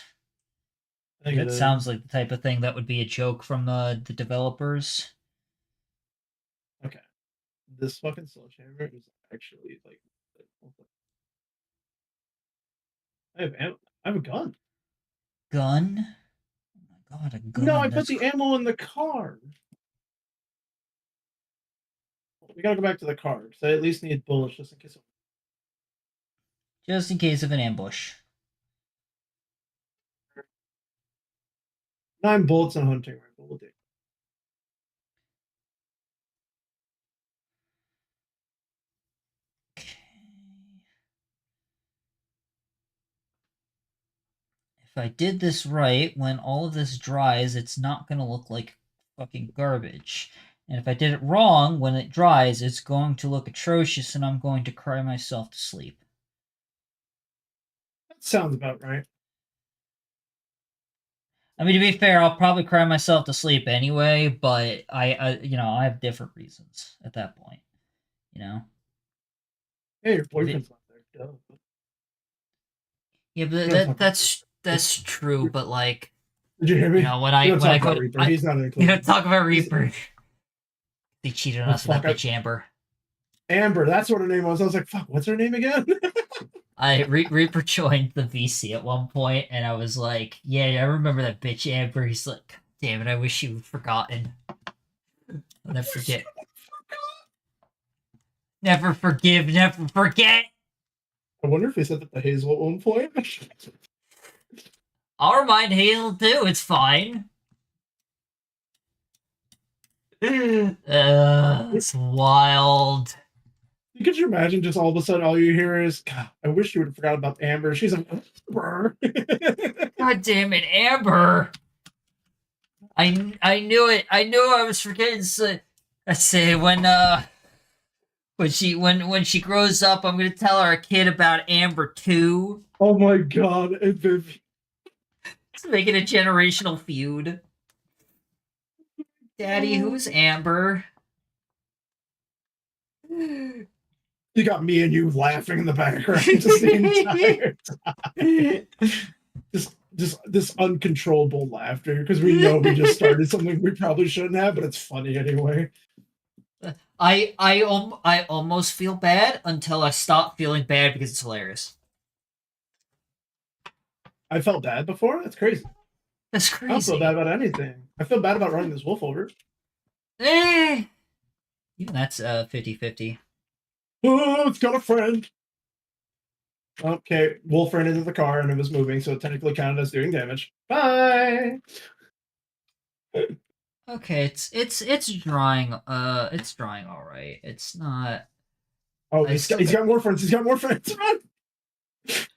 I think That sounds like the type of thing that would be a joke from the developers. okay. This fucking sledgehammer is actually like. I have a gun. Gun? Oh my god, a gun. No, I put That's the ammo in the car. We gotta go back to the car because I at least need bullets just in case. just in case of an ambush. 9 bullets and a hunting rifle will do. if I did this right, when all of this dries, it's not going to look like fucking garbage. And if I did it wrong, when it dries, it's going to look atrocious and I'm going to cry myself to sleep. That sounds about right. I mean, to be fair, I'll probably cry myself to sleep anyway, but I I have different reasons at that point, you know? Hey, your boyfriend's not there. Duh. Yeah, but Yeah, that's true, but like, Did you hear me? you know, when We I don't when I talk go about Reaper. I, He's not you included. know, talk about Reaper. They cheated on Oh, us with that fuck, bitch Amber. Amber, that's what her name was. I was like, fuck, what's her name again? Reaper joined the VC at one point, and I was like, "Yeah, I remember that bitch Amber." He's like, "Damn it, I wish you'd forgotten." I'll never forget. Never forgive, never forget. I wonder if he said that to Hazel at one point. I'll remind Hazel too. It's fine. It's wild. Could you imagine just all of a sudden all you hear is, God, I wish you would have forgot about Amber. She's like, Amber. God damn it, Amber! I knew it. I knew I was forgetting. Let's say when she grows up, I'm gonna tell our kid about Amber too. Oh my God. It's making a generational feud. Daddy, who's Amber? You got me and you laughing in the background just the entire time. Just this uncontrollable laughter because we know we just started something we probably shouldn't have, but it's funny anyway. I almost feel bad until I stop feeling bad because it's hilarious. I felt bad before. That's crazy. That's I don't feel crazy. bad about anything. I feel bad about running this wolf over. Even that's 50-50. Oh, it's got a friend. Okay, wolf ran into the car and it was moving, so it technically counted as doing damage. Bye. Okay, it's drawing. It's drawing all right. It's not. Oh, I he's still got more friends. He's got more friends. Run! it's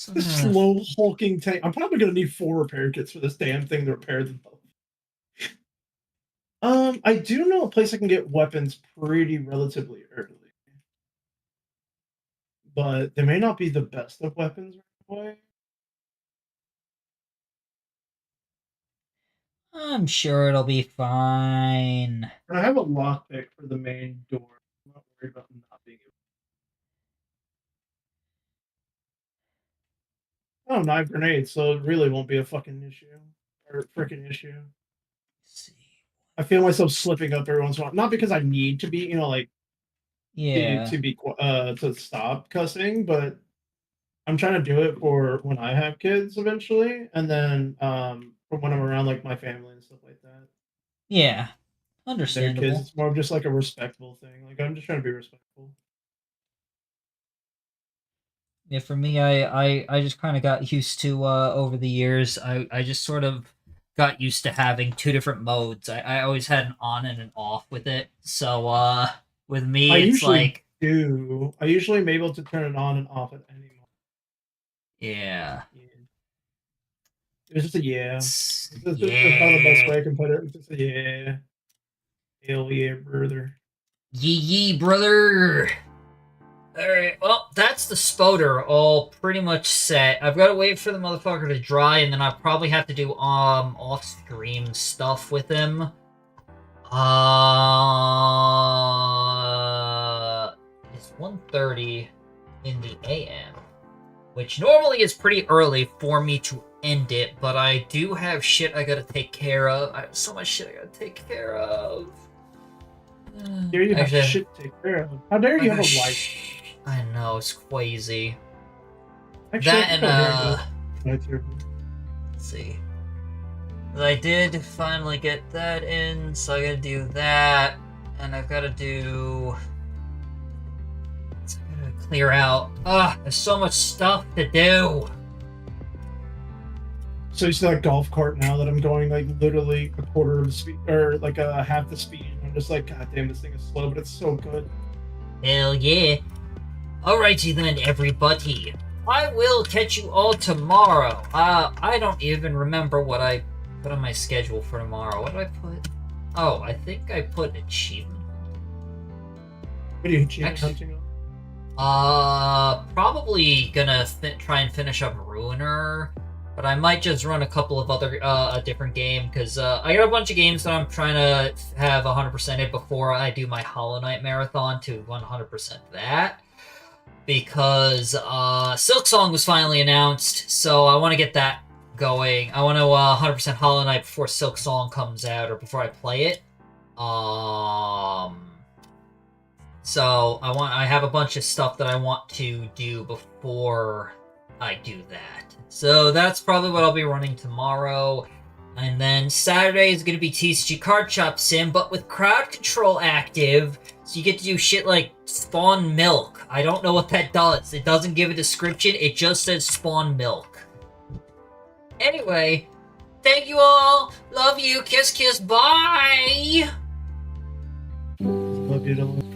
This not- slow hulking tank. I'm probably gonna need 4 repair kits for this damn thing to repair them both. I do know a place I can get weapons pretty relatively early, but they may not be the best of weapons right away. I'm sure it'll be fine. And I have a lockpick for the main door. I'm not worried about not being able. Oh, 9 grenades, so it really won't be a fucking issue or freaking issue. Let's see. I feel myself slipping up every once in a while, not because I need to be, you know, like Yeah. to be to stop cussing, but I'm trying to do it for when I have kids eventually, and then for when I'm around like my family and stuff like that. Yeah. Their Understandable. kids, it's more of just like a respectful thing. Like I'm just trying to be respectful. Yeah, for me, I just kind of got used to over the years. I just sort of got used to having 2 different modes. I always had an on and an off with it. So with me, I it's usually like I usually am able to turn it on and off at any moment. yeah. Yeah. It's just a yeah. It's- That's probably the best yeah. way I can put it. It's just a yeah. Hell yeah, brother. Yee brother. Alright, well, that's the spoder all pretty much set. I've got to wait for the motherfucker to dry, and then I'll probably have to do off-stream stuff with him. It's 1:30 in the AM, which normally is pretty early for me to end it, but I do have shit I gotta take care of. I have so much shit I gotta take care of. Here you have Actually, shit to take care of. How dare you I have a got wife? I know, it's crazy. Actually, That I and think I'll hear it. let's see. I did finally get that in, so I gotta do that, and I've gotta do. I gotta clear out. There's so much stuff to do. So you see that golf cart now that I'm going like literally a quarter of the speed or like a half the speed. I'm just like, God damn, this thing is slow, but it's so good. Hell yeah. Alrighty then, everybody. I will catch you all tomorrow. I don't even remember what I put on my schedule for tomorrow. What did I put? Oh, I think I put achievement. What are you achievement Actually- hunting on? Probably gonna try and finish up Ruiner, but I might just run a couple of other a different game because I got a bunch of games that I'm trying to have 100% it before I do my Hollow Knight marathon to 100% that. Because Silksong was finally announced, so I want to get that going. I want to 100% Hollow Knight before Silksong comes out or before I play it. So I have a bunch of stuff that I want to do before I do that. So that's probably what I'll be running tomorrow. And then Saturday is going to be TCG Card Shop Sim, but with crowd control active, so you get to do shit like spawn milk. I don't know what that does. It doesn't give a description, it just says spawn milk. Anyway, thank you all. Love you. Kiss, kiss. Bye. Love you, Dylan.